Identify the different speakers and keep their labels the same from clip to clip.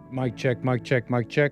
Speaker 1: Mic check, mic check, mic check.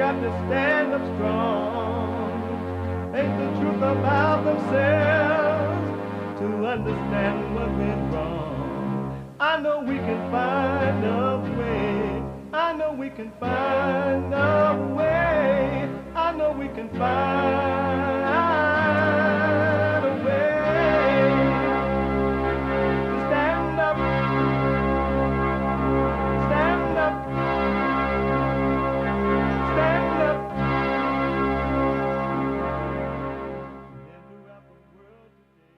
Speaker 2: got to stand up strong. Ain't the truth about themselves to understand what went wrong. I know we can find a way. I know we can find a way. I know we can find a way to stand up, stand up, stand up. And throughout the world today.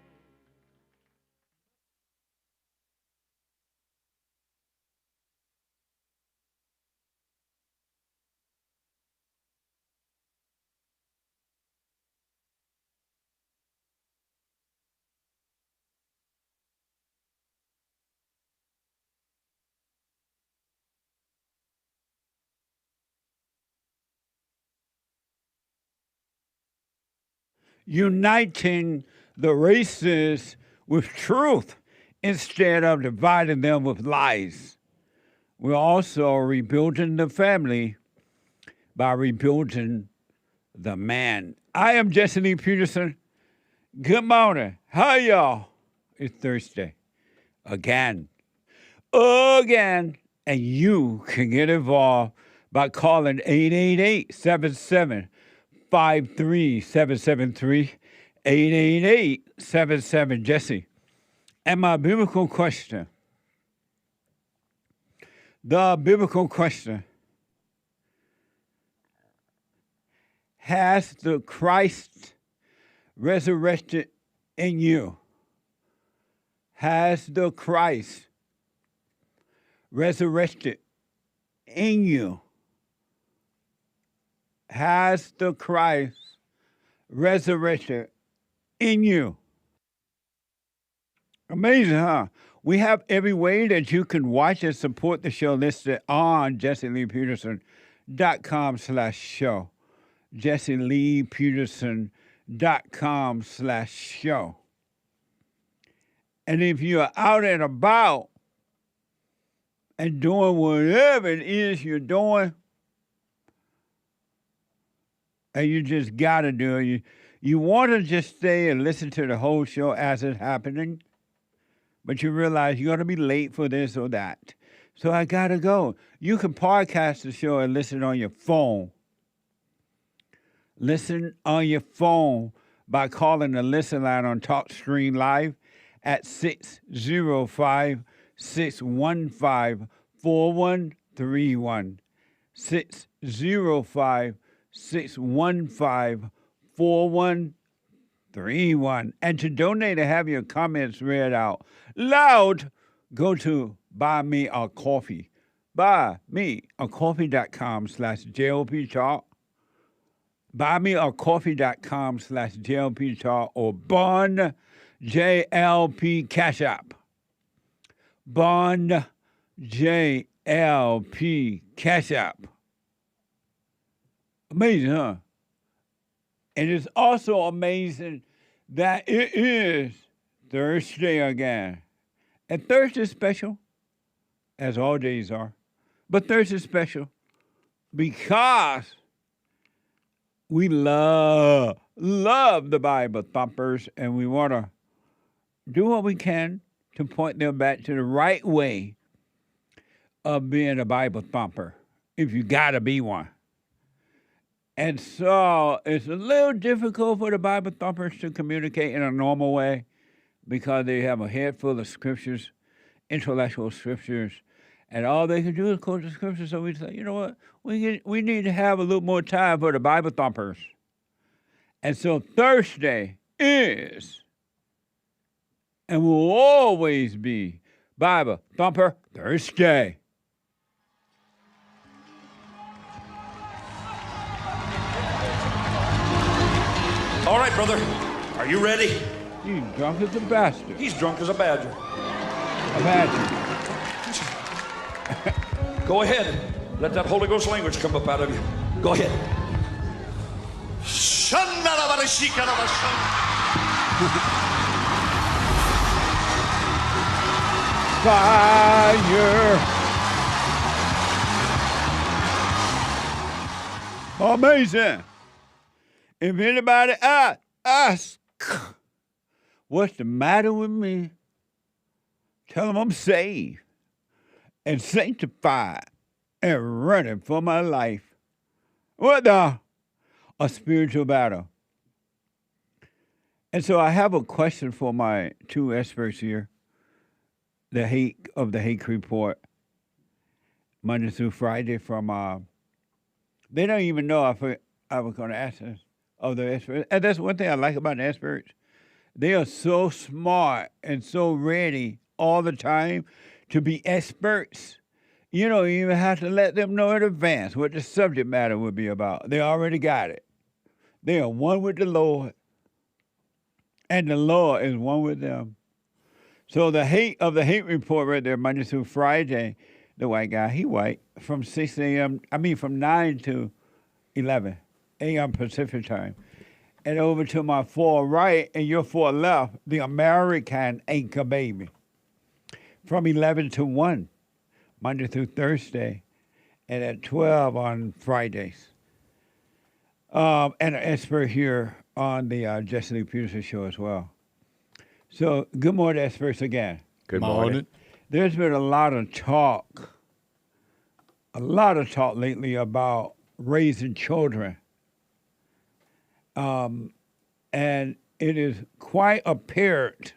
Speaker 1: Uniting the races with truth instead of dividing them with lies. We're also rebuilding the family by rebuilding the man. I am Jesse Lee Peterson. Good morning. How y'all? It's Thursday. Again. And you can get involved by calling 888-77-53773, 888-77-JESSE. And my biblical question, has the Christ resurrected in you? Has the Christ resurrected in you? Has the Christ resurrected in you? Amazing, huh? We have every way that you can watch and support the show listed on JesseLeePeterson.com/show. JesseLeePeterson.com/show. And if you're out and about and doing whatever it is you're doing, and you just got to do it, you want to just stay and listen to the whole show as it's happening, but you realize you're going to be late for this or that. So I got to go. You can podcast the show and listen on your phone. Listen on your phone by calling the listen line on TalkStream Live at 605-615-4131. 605-615-4131. And to donate and have your comments read out loud, go to Buy Me a Coffee. BuyMeACoffee.com/JLP Talk. BuyMeACoffee.com/JLP Talk or Bond JLP Cash App. Bond JLP Cash App. Amazing, huh? And it's also amazing that it is Thursday again. And Thursday's special, as all days are. But Thursday's special because we love the Bible thumpers, and we want to do what we can to point them back to the right way of being a Bible thumper, if you got to be one. And so it's a little difficult for the Bible thumpers to communicate in a normal way because they have a head full of scriptures, intellectual scriptures, and all they can do is quote the scriptures. So we say, you know what? We need to have a little more time for the Bible thumpers. And so Thursday is, and will always be, Bible Thumper Thursday.
Speaker 3: All right, brother. Are you ready?
Speaker 1: He's drunk as a bastard.
Speaker 3: He's drunk as a badger.
Speaker 1: A badger.
Speaker 3: Go ahead. Let that Holy Ghost language come up out of you. Go ahead.
Speaker 1: Fire. Amazing. If anybody asks, what's the matter with me? Tell them I'm saved and sanctified and running for my life. What the? A spiritual battle. And so I have a question for my two experts here. The hate report, Monday through Friday from, they don't even know I was going to ask them of the experts. And that's one thing I like about the experts. They are so smart and so ready all the time to be experts. You don't even have to let them know in advance what the subject matter would be about. They already got it. They are one with the Lord, and the Lord is one with them. So the hate report right there, Monday through Friday, the white guy, he white, from 6 a.m., from 9 to 11 a.m. Pacific time. And over to my far right and your far left, the American anchor baby, from 11 to 1, Monday through Thursday, and at 12 on Fridays. And an expert here on the Jesse Peterson show as well. So, good morning, experts again.
Speaker 4: Good morning.
Speaker 1: There's been a lot of talk lately about raising children. And it is quite apparent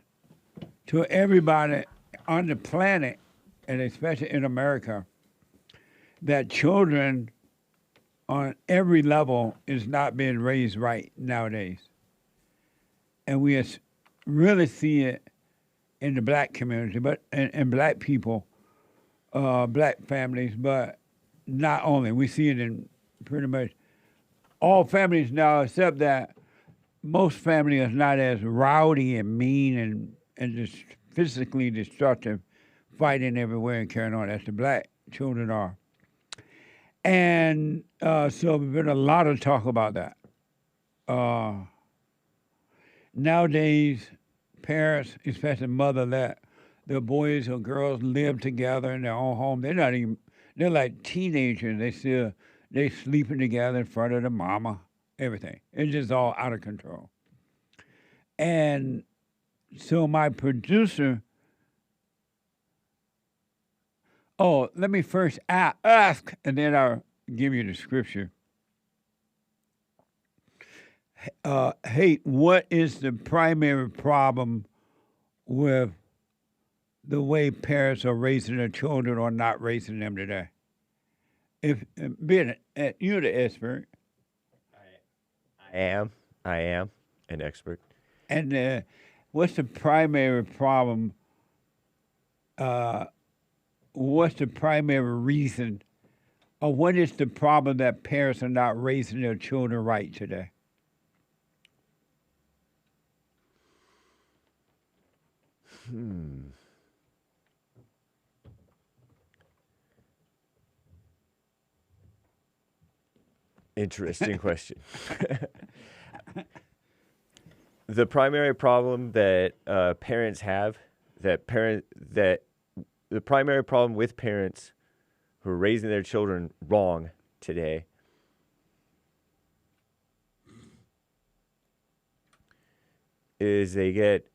Speaker 1: to everybody on the planet, and especially in America, that children on every level is not being raised right nowadays. And we really see it in the black community, but and black people, black families, but not only. We see it in pretty much all families now, except that most families are not as rowdy and mean and just physically destructive, fighting everywhere and carrying on as the black children are. And so there's been a lot of talk about that. Nowadays, parents, especially mother, let their boys or girls live together in their own home. They're like teenagers. They sleeping together in front of the mama, everything. It's just all out of control. And so my producer, let me first ask, and then I'll give you the scripture. What is the primary problem with the way parents are raising their children or not raising them today? If being you're the expert.
Speaker 4: I am an expert.
Speaker 1: And what's the primary problem? What's the primary reason, or what is the problem that parents are not raising their children right today?
Speaker 4: Interesting question. The primary problem that parents have, the primary problem with parents who are raising their children wrong today is they get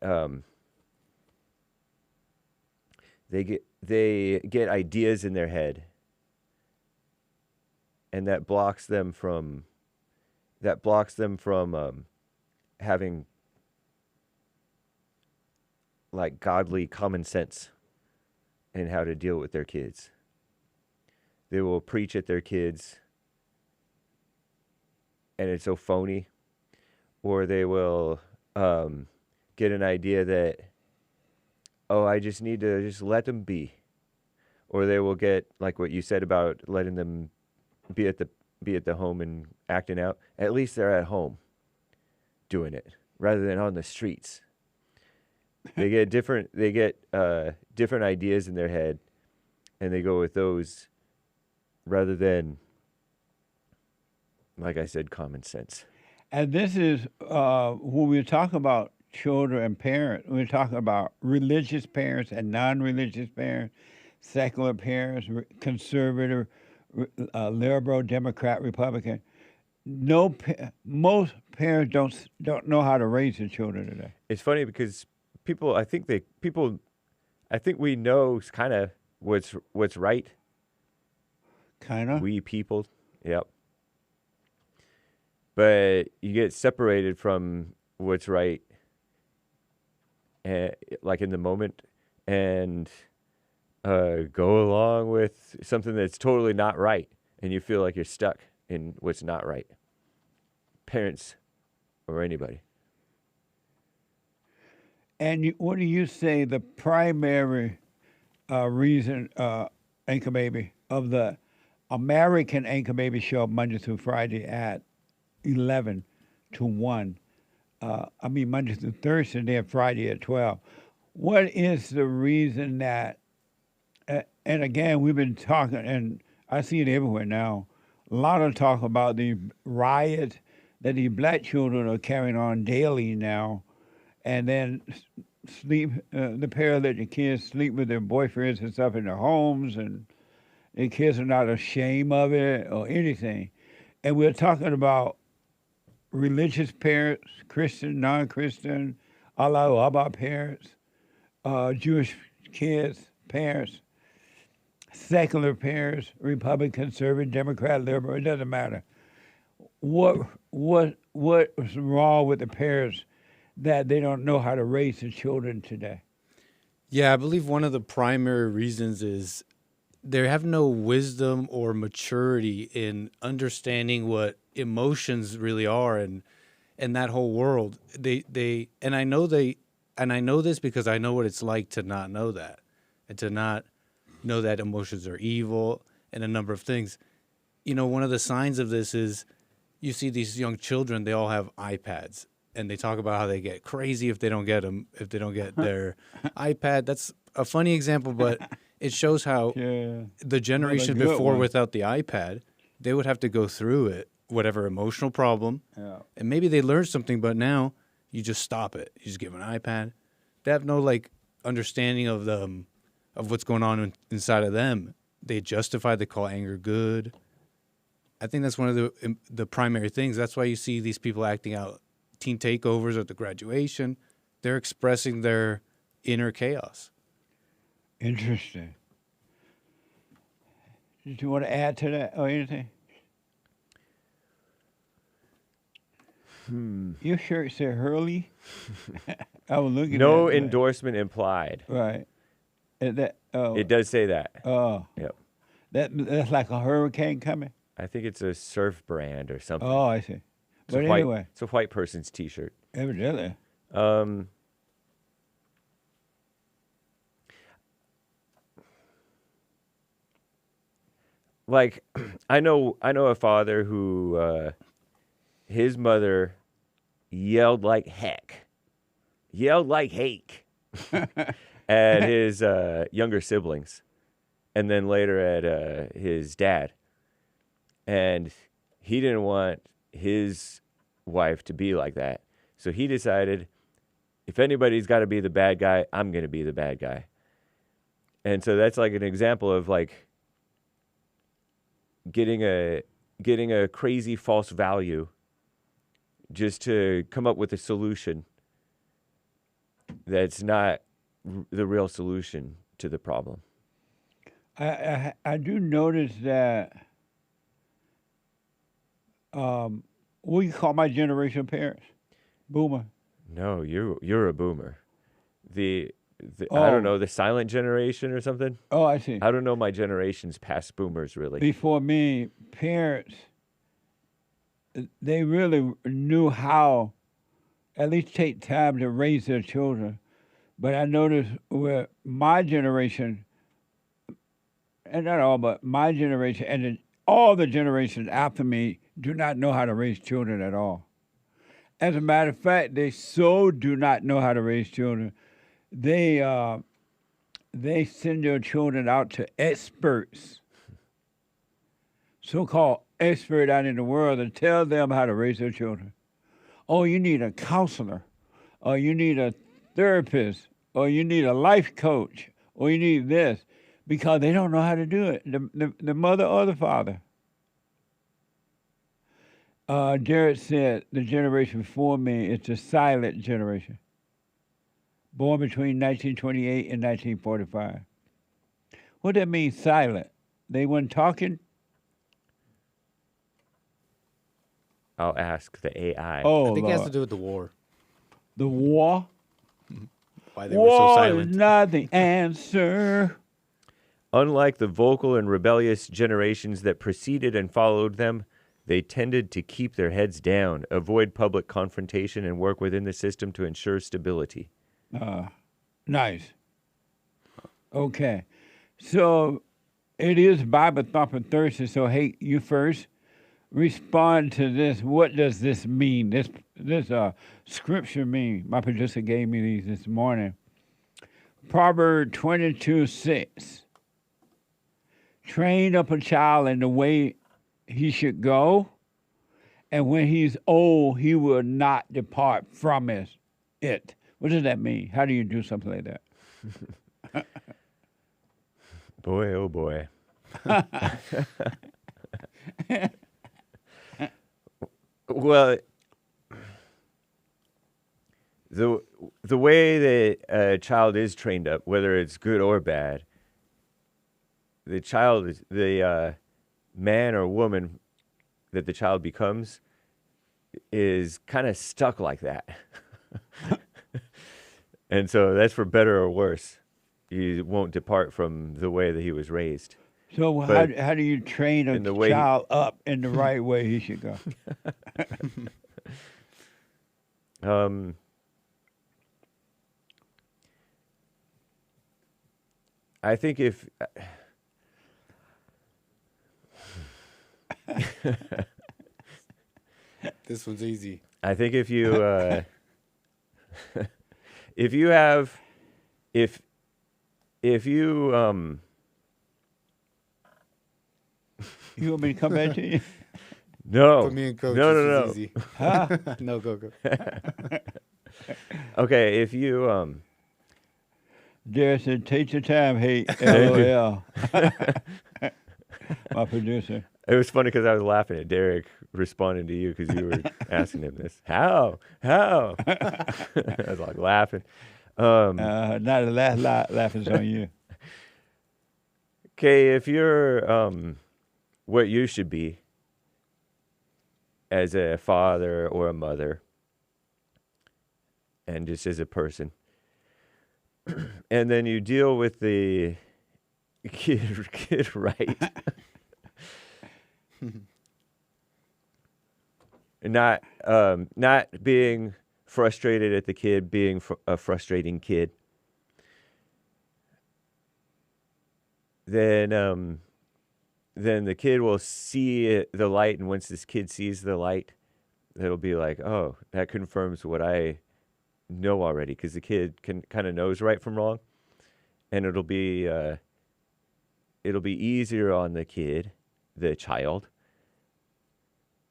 Speaker 4: ideas in their head, and that blocks them from having like godly common sense in how to deal with their kids. They will preach at their kids and it's so phony, or they will get an idea that, I just need to just let them be, or they will get like what you said about letting them be at the home and acting out. At least they're at home doing it rather than on the streets. They get different ideas in their head, and they go with those rather than, like I said, common sense.
Speaker 1: And this is when we talk about children and parents, we're talking about religious parents and non-religious parents, secular parents, conservative, liberal, Democrat, Republican. most parents don't know how to raise their children today.
Speaker 4: It's funny because I think we know kind of what's right.
Speaker 1: Kind of.
Speaker 4: We people, yep. But you get separated from what's right, like in the moment, and go along with something that's totally not right, and you feel like you're stuck in what's not right. Parents or anybody.
Speaker 1: And what do you say the primary reason, Anchor Baby, of the American Anchor Baby show Monday through Friday at 11 to 1? Monday through Thursday, then Friday at 12. What is the reason that, and again, we've been talking, and I see it everywhere now, a lot of talk about the riots that these black children are carrying on daily now, and then the paralytic kids sleep with their boyfriends and stuff in their homes, and the kids are not ashamed of it or anything. And we're talking about religious parents, Christian, non-Christian, Allah Abba parents, Jewish kids, parents, secular parents, Republican, conservative, Democrat, liberal, it doesn't matter. What is wrong with the parents that they don't know how to raise their children today?
Speaker 5: Yeah, I believe one of the primary reasons is they have no wisdom or maturity in understanding what emotions really are and that whole world. I know this because I know what it's like to not know that, and to not know that emotions are evil and a number of things. You know, one of the signs of this is you see these young children, they all have iPads, and they talk about how they get crazy if they don't get their iPad. That's a funny example, but it shows how the generation before without the iPad, they would have to go through it, whatever emotional problem, and maybe they learned something, but now you just stop it. You just give them an iPad. They have no understanding of what's going on inside of them. They justify, they call anger good. I think that's one of the primary things. That's why you see these people acting out teen takeovers at the graduation. They're expressing their inner chaos.
Speaker 1: Interesting. Did you want to add to that or anything? Your shirt said Hurley. I was looking.
Speaker 4: No endorsement implied.
Speaker 1: Right.
Speaker 4: It does say that.
Speaker 1: Oh.
Speaker 4: Yep.
Speaker 1: That's like a hurricane coming.
Speaker 4: I think it's a surf brand or something.
Speaker 1: Oh, I see. But
Speaker 4: anyway, it's a white person's T-shirt.
Speaker 1: Evidently.
Speaker 4: I know a father who his mother yelled like heck at his younger siblings, and then later at his dad. And he didn't want his wife to be like that. So he decided, if anybody's got to be the bad guy, I'm going to be the bad guy. And so that's like an example of getting a crazy false value just to come up with a solution that's not the real solution to the problem.
Speaker 1: I do notice that what do you call my generation parents? Boomer.
Speaker 4: No, you're a boomer. I don't know, the silent generation or something?
Speaker 1: Oh, I see.
Speaker 4: I don't know my generation's past boomers, really.
Speaker 1: Before me, parents, they really knew how at least take time to raise their children. But I noticed with my generation, and not all, but my generation, and then all the generations after me do not know how to raise children at all. As a matter of fact, they so do not know how to raise children. They send their children out to experts, so-called experts out in the world, and tell them how to raise their children. Oh, you need a counselor, or you need a therapist, or you need a life coach, or you need this, because they don't know how to do it, the mother or the father. Jared said the generation before me is the silent generation, born between 1928 and 1945. What that mean, silent? They weren't talking?
Speaker 4: I'll ask the AI.
Speaker 1: Oh,
Speaker 5: I think it has to
Speaker 1: Lord.
Speaker 5: do with the war.
Speaker 1: The war?
Speaker 5: Why they were so
Speaker 1: War
Speaker 5: silent.
Speaker 1: is not the answer.
Speaker 4: Unlike the vocal and rebellious generations that preceded and followed them, they tended to keep their heads down, avoid public confrontation, and work within the system to ensure stability.
Speaker 1: Nice. Okay. So it is Bible Thumper Thursday. So, hey, you first respond to this. What does this mean? This scripture mean? My producer gave me these this morning. Proverbs 22:6. Train up a child in the way he should go, and when he's old, he will not depart from it. What does that mean? How do you do something like that?
Speaker 4: Boy, oh boy. Well, the way that a child is trained up, whether it's good or bad, the child is the man or woman that the child becomes is kind of stuck like that. And so that's for better or worse. He won't depart from the way that he was raised.
Speaker 1: So
Speaker 4: But
Speaker 1: how do you train a
Speaker 4: in the way he-
Speaker 1: child up in the right way he should go?
Speaker 4: I think if
Speaker 5: This one's easy.
Speaker 4: I think if you if you have if you
Speaker 1: You want me to come back to you?
Speaker 4: no
Speaker 5: Put me in coach.
Speaker 4: no
Speaker 5: this
Speaker 4: no
Speaker 5: is
Speaker 4: no
Speaker 5: Easy.
Speaker 1: Huh?
Speaker 5: No, go.
Speaker 4: okay if you
Speaker 1: Derek said, take your time, hey, LOL. My producer.
Speaker 4: it was funny because I was laughing at Derek responding to you because you were asking him this how I was like laughing.
Speaker 1: Not the last laughing's on you.
Speaker 4: Okay, if you're what you should be as a father or a mother and just as a person, and then you deal with the kid right, not being frustrated at the kid being a frustrating kid, then the kid will see the light, and once this kid sees the light, it'll be like, oh, that confirms what I know already, because the kid kind of knows right from wrong, and it'll be easier on the kid, the child,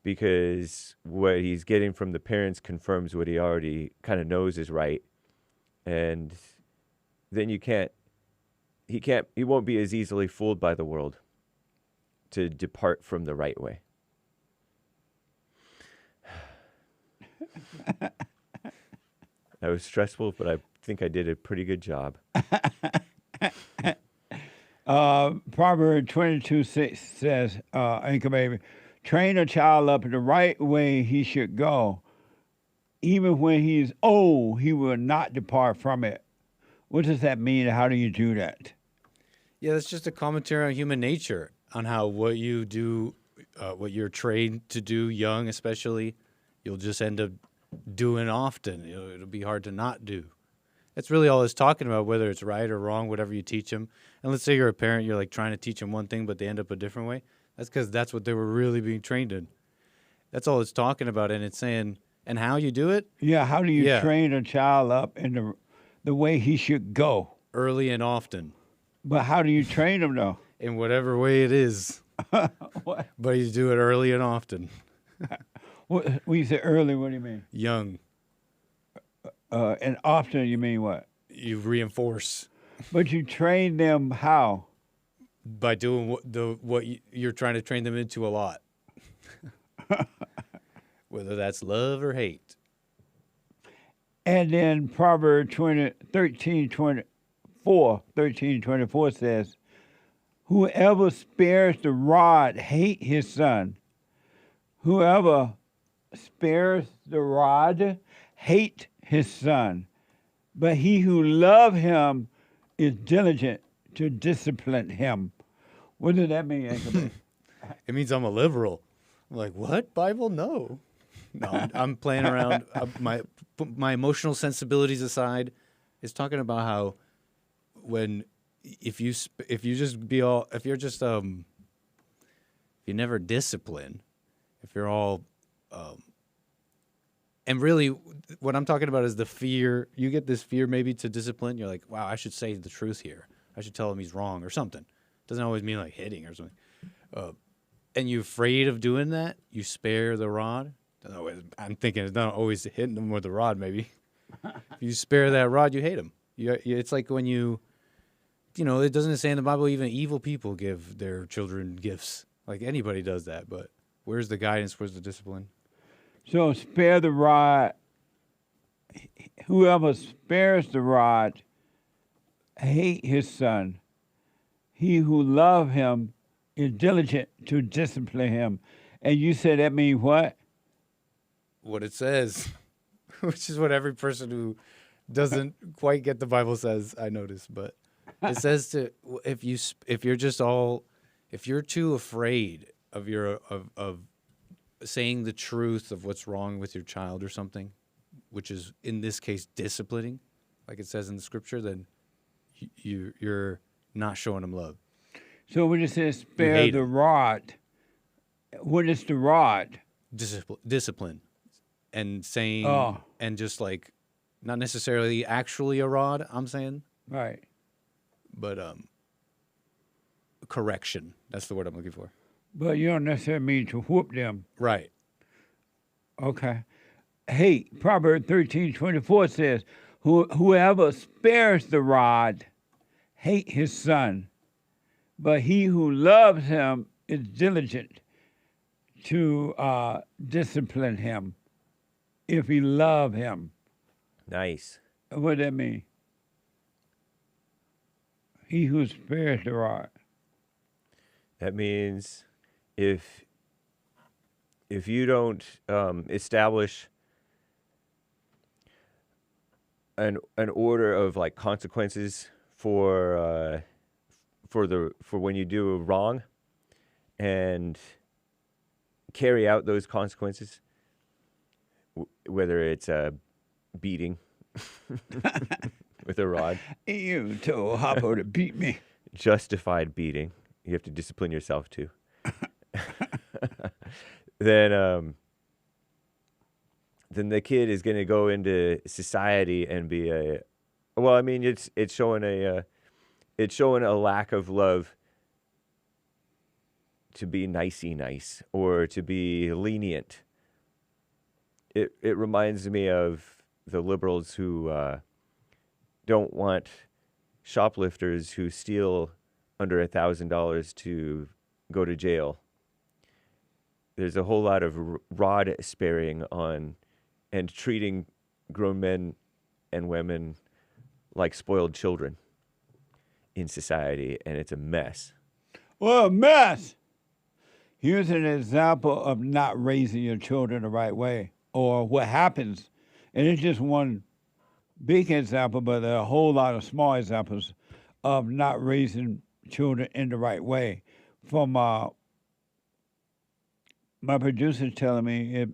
Speaker 4: because what he's getting from the parents confirms what he already kind of knows is right, and then he won't be as easily fooled by the world to depart from the right way. That was stressful, but I think I did a pretty good job.
Speaker 1: Proverbs 22:6 says, Anchor Baby, train a child up in the right way he should go. Even when he is old, he will not depart from it. What does that mean? How do you do that?
Speaker 5: Yeah, that's just a commentary on human nature, on how what you do, what you're trained to do young especially, you'll just end up doing often. It'll be hard to not do. That's really all it's talking about, whether it's right or wrong, whatever you teach them. And let's say you're a parent, you're like trying to teach them one thing, but they end up a different way. That's because that's what they were really being trained in. That's all it's talking about. And it's saying, and how you do it?
Speaker 1: Yeah, how do you
Speaker 5: Yeah.
Speaker 1: train a child up in the way he should go?
Speaker 5: Early and often,
Speaker 1: But how do you train him, though?
Speaker 5: in whatever way it is.
Speaker 1: What?
Speaker 5: But you do it early and often.
Speaker 1: When you say early, what do you mean?
Speaker 5: Young.
Speaker 1: And often, you mean what?
Speaker 5: You reinforce
Speaker 1: But you train them how?
Speaker 5: by doing what you're trying to train them into a lot. whether that's love or hate.
Speaker 1: And then Proverbs 13:24 says, whoever spares the rod hate his son. Whoever spares the rod hate his son. But he who love him is diligent to discipline him. What does that mean, Anchorman?
Speaker 5: It means I'm a liberal. I'm like, what? Bible? No. No, I'm playing around. My emotional sensibilities aside, it's talking about how if you never discipline, if you're all, and really what I'm talking about is the fear. You get this fear maybe to discipline. You're like, wow, I should say the truth here. I should tell him he's wrong or something. Doesn't always mean like hitting or something. And you're afraid of doing that, you spare the rod. I'm thinking it's not always hitting them with the rod, maybe. If you spare that rod, you hate him. It's like when it doesn't say in the Bible even evil people give their children gifts. Like anybody does that, but where's the guidance? Where's the discipline?
Speaker 1: So spare the rod. Whoever spares the rod hate his son. He who love him is diligent to discipline him. And you said that means what?
Speaker 5: What it says, which is what every person who doesn't quite get the Bible says, I notice. But it says if you're too afraid of saying the truth of what's wrong with your child or something, which is in this case disciplining, like it says in the scripture, then you're not showing them love.
Speaker 1: So when it says spare the rod, what is the rod?
Speaker 5: Discipline. And saying, and just like, not necessarily actually a rod, I'm saying.
Speaker 1: Right.
Speaker 5: But correction. That's the word I'm looking for.
Speaker 1: But you don't necessarily mean to whoop them.
Speaker 5: Right.
Speaker 1: Okay. Hey, Proverbs 13:24 says, whoever spares the rod hate his son, but he who loves him is diligent to discipline him if he love him.
Speaker 4: Nice.
Speaker 1: What does that mean? He who spares the rod.
Speaker 4: That means if you don't establish an order of like consequences for when you do wrong, and carry out those consequences, whether it's a beating with a rod.
Speaker 1: You told Hoppo to beat me.
Speaker 4: Justified beating. You have to discipline yourself too. Then the kid is going to go into society and be it's showing a lack of love to be nicey nice or to be lenient. It reminds me of the liberals who don't want shoplifters who steal under $1,000 to go to jail. There's a whole lot of rod sparing on and treating grown men and women like spoiled children in society, and it's a mess.
Speaker 1: Well, a mess. Here's an example of not raising your children the right way, or what happens. And it's just one big example, but there are a whole lot of small examples of not raising children in the right way. From my producer telling me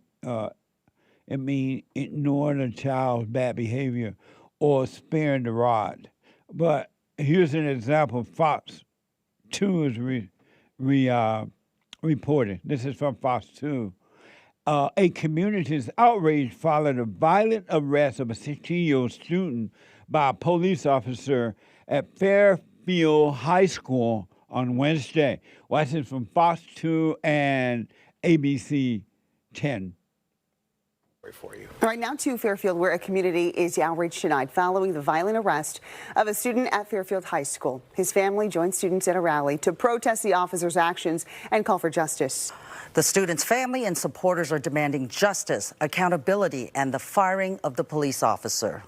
Speaker 1: it means ignoring a child's bad behavior or sparing the rod. But here's an example. Fox 2 is reporting. This is from Fox 2. A community's outrage followed a violent arrest of a 16-year-old student by a police officer at Fairfield High School on Wednesday. Watch this from Fox 2 and ABC 10.
Speaker 6: For you.
Speaker 7: All right, now to Fairfield, where a community is outraged tonight following the violent arrest of a student at Fairfield High School. His family joined students at a rally to protest the officer's actions and call for justice.
Speaker 8: The student's family and supporters are demanding justice, accountability, and the firing of the police officer.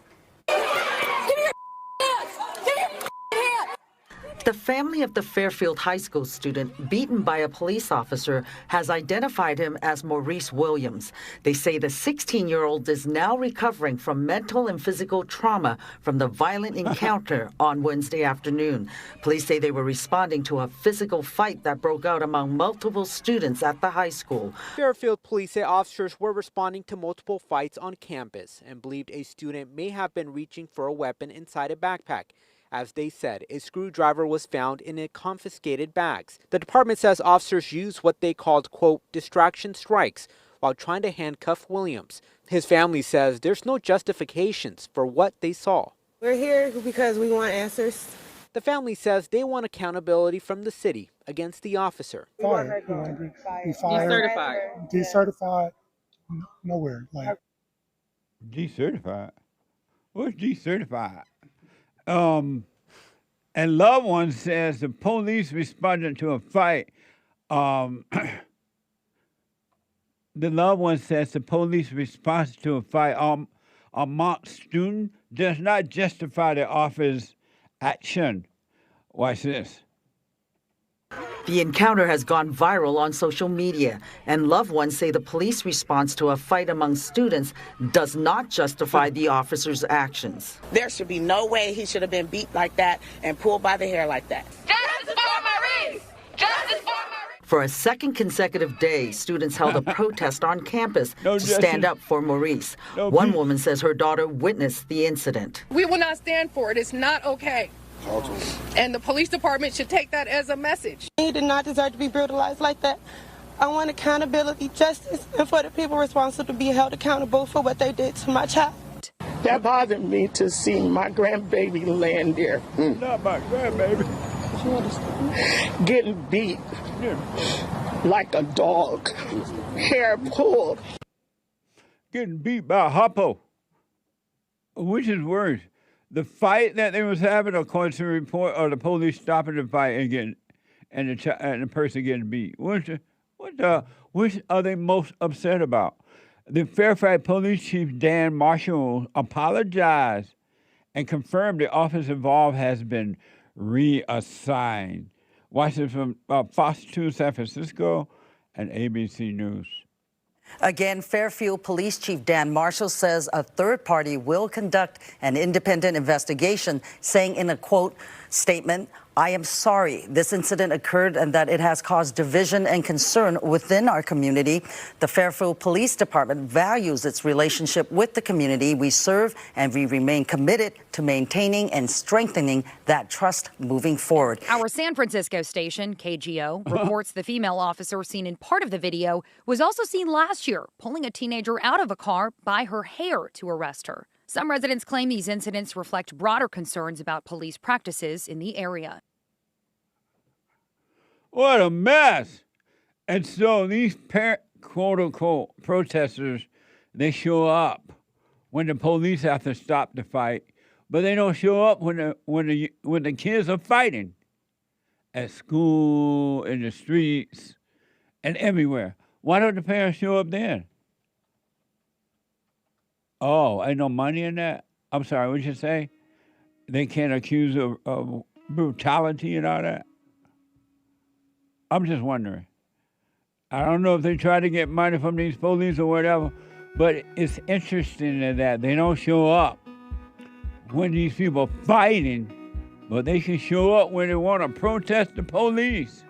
Speaker 8: The family of the Fairfield High School student beaten by a police officer has identified him as Maurice Williams. They say the 16-year-old is now recovering from mental and physical trauma from the violent encounter on Wednesday afternoon. Police say they were responding to a physical fight that broke out among multiple students at the high school.
Speaker 9: Fairfield police say officers were responding to multiple fights on campus and believed a student may have been reaching for a weapon inside a backpack. As they said, a screwdriver was found in a confiscated bags. The department says officers used what they called, quote, distraction strikes while trying to handcuff Williams. His family says there's no justifications for what they saw.
Speaker 10: We're here because we want answers.
Speaker 9: The family says they want accountability from the city against the officer.
Speaker 11: Fired. Decertified. Nowhere. Like
Speaker 1: Decertified? What's decertified? And loved one says the police responded to a fight. The loved one says the police response to a fight amongst students does not justify the officer's action. Watch this.
Speaker 8: The encounter has gone viral on social media, and loved ones say the police response to a fight among students does not justify the officer's actions.
Speaker 10: There should be no way he should have been beat like that and pulled by the hair like that.
Speaker 12: Justice for Maurice! Justice for Maurice!
Speaker 8: For a second consecutive day, students held a protest on campus to stand up for Maurice. One woman says her daughter witnessed the incident.
Speaker 12: We will not stand for it. It's not okay. And the police department should take that as a message.
Speaker 10: He did not deserve to be brutalized like that. I want accountability, justice, and for the people responsible to be held accountable for what they did to my child. That bothered me to see my grandbaby laying there.
Speaker 1: Not my grandbaby.
Speaker 10: Getting beat like a dog. Hair pulled.
Speaker 1: Getting beat by a hoppo. Which is worse? The fight that they was having, according to the report, or the police stopping the fight and the person getting beat. Which are they most upset about? The Fairfax Police Chief Dan Marshall apologized and confirmed the officer involved has been reassigned. Watch this from Fox 2 San Francisco and ABC News.
Speaker 8: Again, Fairfield Police Chief Dan Marshall says a third party will conduct an independent investigation, saying in a, quote, statement, I am sorry this incident occurred and that it has caused division and concern within our community. The Fairfield Police Department values its relationship with the community we serve, and we remain committed to maintaining and strengthening that trust moving forward.
Speaker 13: Our San Francisco station, KGO, reports the female officer seen in part of the video was also seen last year pulling a teenager out of a car by her hair to arrest her. Some residents claim these incidents reflect broader concerns about police practices in the area.
Speaker 1: What a mess. And so these quote-unquote protesters, they show up when the police have to stop the fight, but they don't show up when the kids are fighting at school, in the streets, and everywhere. Why don't the parents show up then? Oh, ain't no money in that? I'm sorry, what'd you say? They can't accuse of brutality and all that? I'm just wondering. I don't know if they try to get money from these police or whatever, but it's interesting that they don't show up when these people are fighting, but they can show up when they want to protest the police.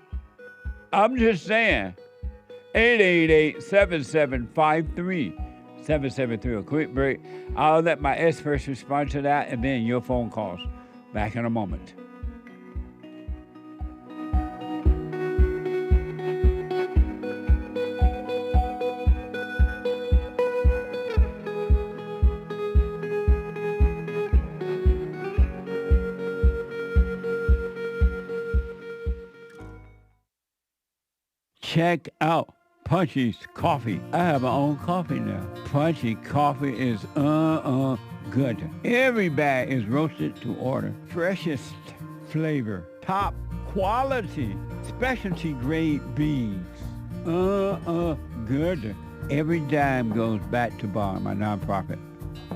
Speaker 1: I'm just saying. 888-7753-773. A quick break. I'll let my experts respond to that, and then your phone calls. Back in a moment. Check out Punchy's Coffee. I have my own coffee now. Punchy Coffee is good. Every bag is roasted to order. Freshest flavor. Top quality. Specialty grade beans. Good. Every dime goes back to Bar, my nonprofit.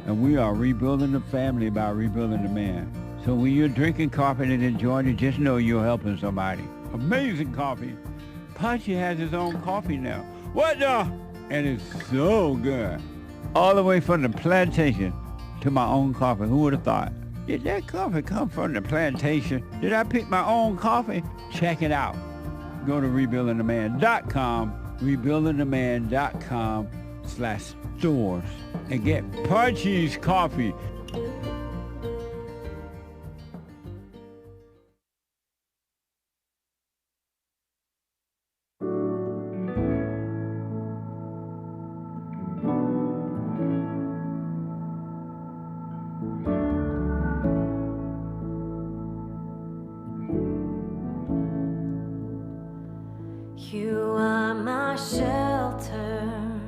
Speaker 1: And we are rebuilding the family by rebuilding the man. So when you're drinking coffee and enjoying it, just know you're helping somebody. Amazing coffee. Punchy has his own coffee now. What the? And it's so good. All the way from the plantation to my own coffee. Who would have thought? Did that coffee come from the plantation? Did I pick my own coffee? Check it out. Go to rebuildingtheman.com, rebuildingtheman.com/stores, and get Punchy's Coffee.
Speaker 6: You are my shelter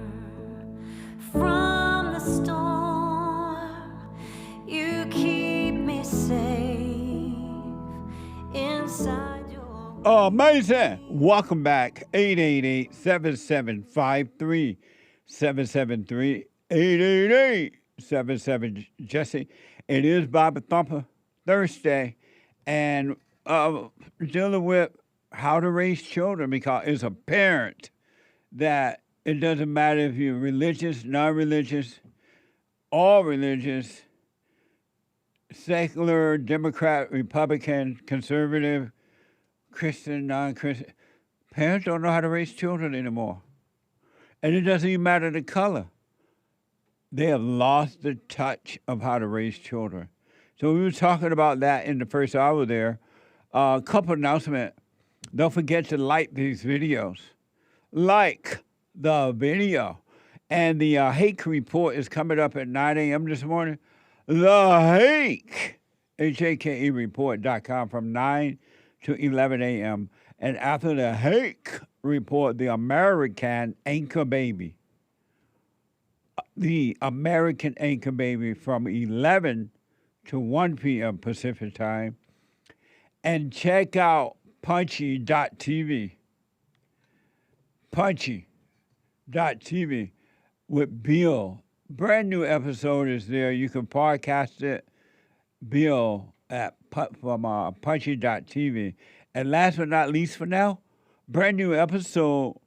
Speaker 6: from the storm. You keep me safe inside your...
Speaker 1: Amazing. Welcome back. 888-7753-773. 888-77 It is Bobby Thumper Thursday, and dealing with how to raise children, because it's apparent that it doesn't matter if you're religious, non-religious, all religious, secular, Democrat, Republican, conservative, Christian, non-Christian. Parents don't know how to raise children anymore. And it doesn't even matter the color. They have lost the touch of how to raise children. So we were talking about that in the first hour there. A couple announcements. Don't forget to like these videos. Like the video. And the Hake report is coming up at 9 a.m. this morning. The Hake, H-A-K-E report.com from 9 to 11 a.m. And after the Hake report, the American Anchor Baby. The American Anchor Baby from 11 to 1 p.m. Pacific time. And check out Punchy.tv. Punchy.tv with Bill. Brand new episode is there. You can podcast it. Bill from Punchy.tv. And last but not least for now, brand new episode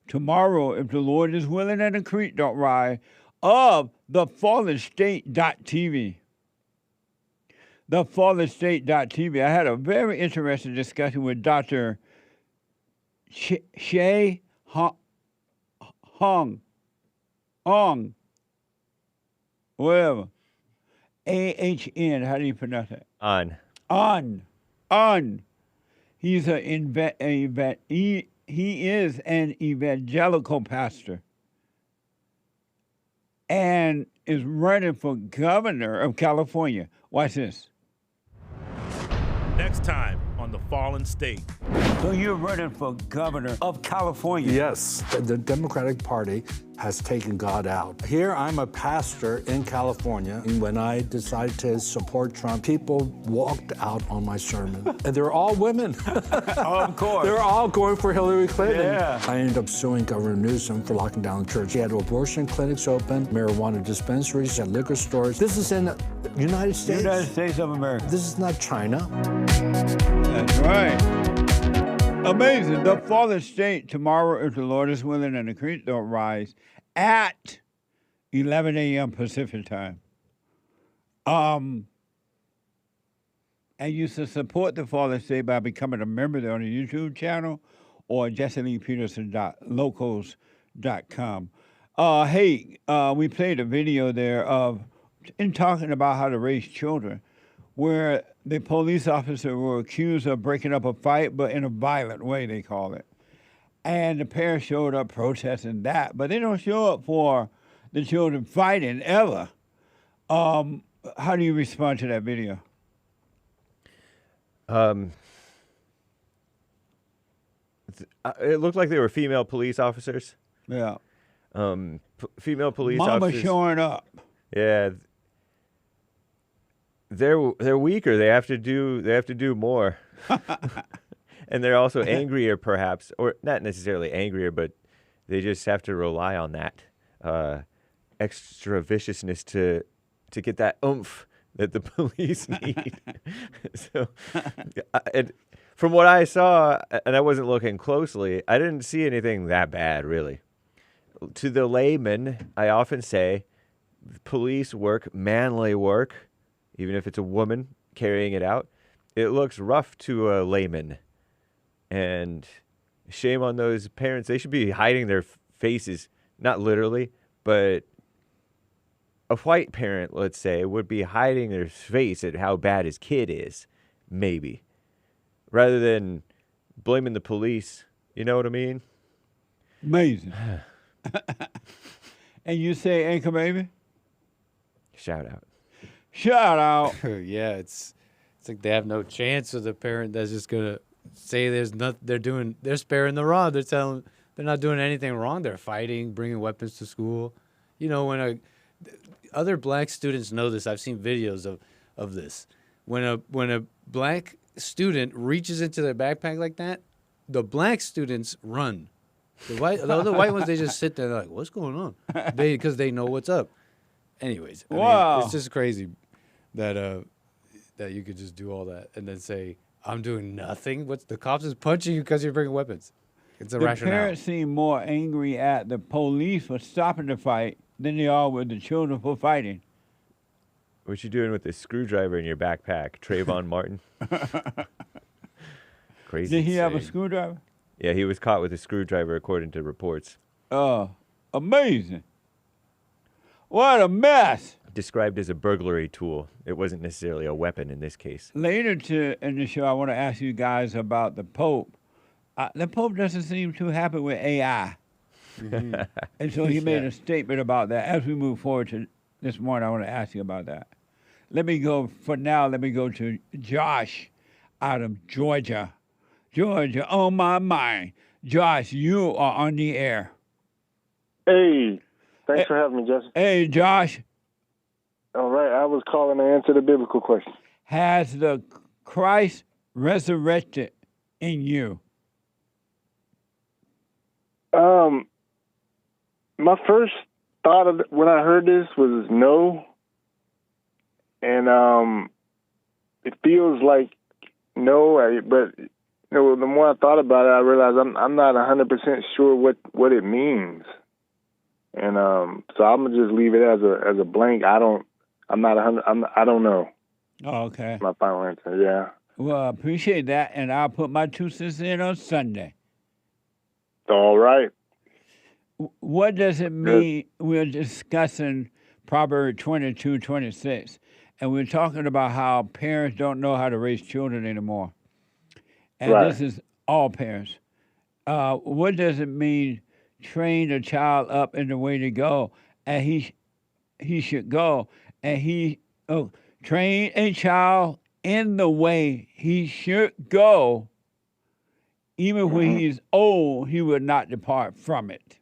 Speaker 1: tomorrow, if the Lord is willing and the creek don't rise, of the FallenState.tv. The FallenState.tv. I had a very interesting discussion with Dr. Shay Hong, whatever. A-H-N, how do you pronounce it?
Speaker 4: On.
Speaker 1: He's he is an evangelical pastor and is running for governor of California. Watch this.
Speaker 14: Next time on The Fallen State.
Speaker 1: So you're running for governor of California?
Speaker 15: Yes. The Democratic Party has taken God out. Here, I'm a pastor in California, and when I decided to support Trump, people walked out on my sermon. And they're all women.
Speaker 1: Of course.
Speaker 15: They're all going for Hillary Clinton.
Speaker 1: Yeah.
Speaker 15: I ended up suing Governor Newsom for locking down the church. He had abortion clinics open, marijuana dispensaries, and liquor stores. This is in the United States.
Speaker 1: United States of America.
Speaker 15: This is not China.
Speaker 1: That's right. Amazing. The Fallen State tomorrow, if the Lord is willing and the creek don't rise, at 11 a.m. Pacific time. And you should support the Fallen State by becoming a member there on the YouTube channel or JesselyPeterson.locals.com. Hey, we played a video there in talking about how to raise children, where the police officer were accused of breaking up a fight, but in a violent way, they call it. And the parents showed up protesting that, but they don't show up for the children fighting ever. How do you respond to that video?
Speaker 4: It looked like they were female police officers.
Speaker 1: Yeah.
Speaker 4: Female police
Speaker 1: Mama
Speaker 4: officers.
Speaker 1: showing up.
Speaker 4: Yeah. They're weaker. They have to do more. And they're also angrier, perhaps, or not necessarily angrier, but they just have to rely on that extra viciousness to get that oomph that the police need. So, and from what I saw, and I wasn't looking closely, I didn't see anything that bad, really. To the layman, I often say, police work, manly work, even if it's a woman carrying it out, it looks rough to a layman. And shame on those parents. They should be hiding their faces, not literally, but a white parent, let's say, would be hiding their face at how bad his kid is, maybe, rather than blaming the police. You know what I mean?
Speaker 1: Amazing. And you say Anchor Baby?
Speaker 4: Shout out.
Speaker 1: Shout out.
Speaker 5: Yeah, it's like they have no chance of the parent that's just gonna say there's nothing. They're sparing the rod. They're telling they're not doing anything wrong. They're fighting, bringing weapons to school. You know, when other black students know this. I've seen videos of this. When a black student reaches into their backpack like that, the black students run. The other white ones, they just sit there like, what's going on? Because they know what's up. Anyways, I mean, it's just crazy that you could just do all that and then say, I'm doing nothing. What's the cops is punching you because you're bringing weapons. It's a rationale.
Speaker 1: The parents seem more angry at the police for stopping the fight than they are with the children for fighting.
Speaker 4: What you doing with this screwdriver in your backpack, Trayvon Martin? Crazy.
Speaker 1: Did he have a screwdriver?
Speaker 4: Yeah, he was caught with a screwdriver, according to reports.
Speaker 1: Amazing. What a mess.
Speaker 4: Described as a burglary tool. It wasn't necessarily a weapon in this case.
Speaker 1: Later in the show, I want to ask you guys about the Pope. The Pope doesn't seem too happy with AI. Mm-hmm. And so he made a statement about that. As we move forward to this morning, I want to ask you about that. Let me go to Josh out of Georgia. Georgia, on my mind. Josh, you are on the air.
Speaker 16: Hey, thanks for having me, Justin.
Speaker 1: Hey, Josh.
Speaker 16: All right, I was calling to answer the biblical question.
Speaker 1: Has the Christ resurrected in you?
Speaker 16: My first thought when I heard this was no, and it feels like no, but the more I thought about it, I realized I'm not 100% sure what it means, and so I'm gonna just leave it as a blank. I don't know.
Speaker 1: Oh, okay.
Speaker 16: My final answer, yeah.
Speaker 1: Well, I appreciate that, and I'll put my 2 cents in on Sunday.
Speaker 16: All right.
Speaker 1: What does it mean? We're discussing Proverbs 22:26, and we're talking about how parents don't know how to raise children anymore. And This is all parents. What does it mean, train a child up in the way to go, and he should go, and train a child in the way he should go, even when he's old, he will not depart from it.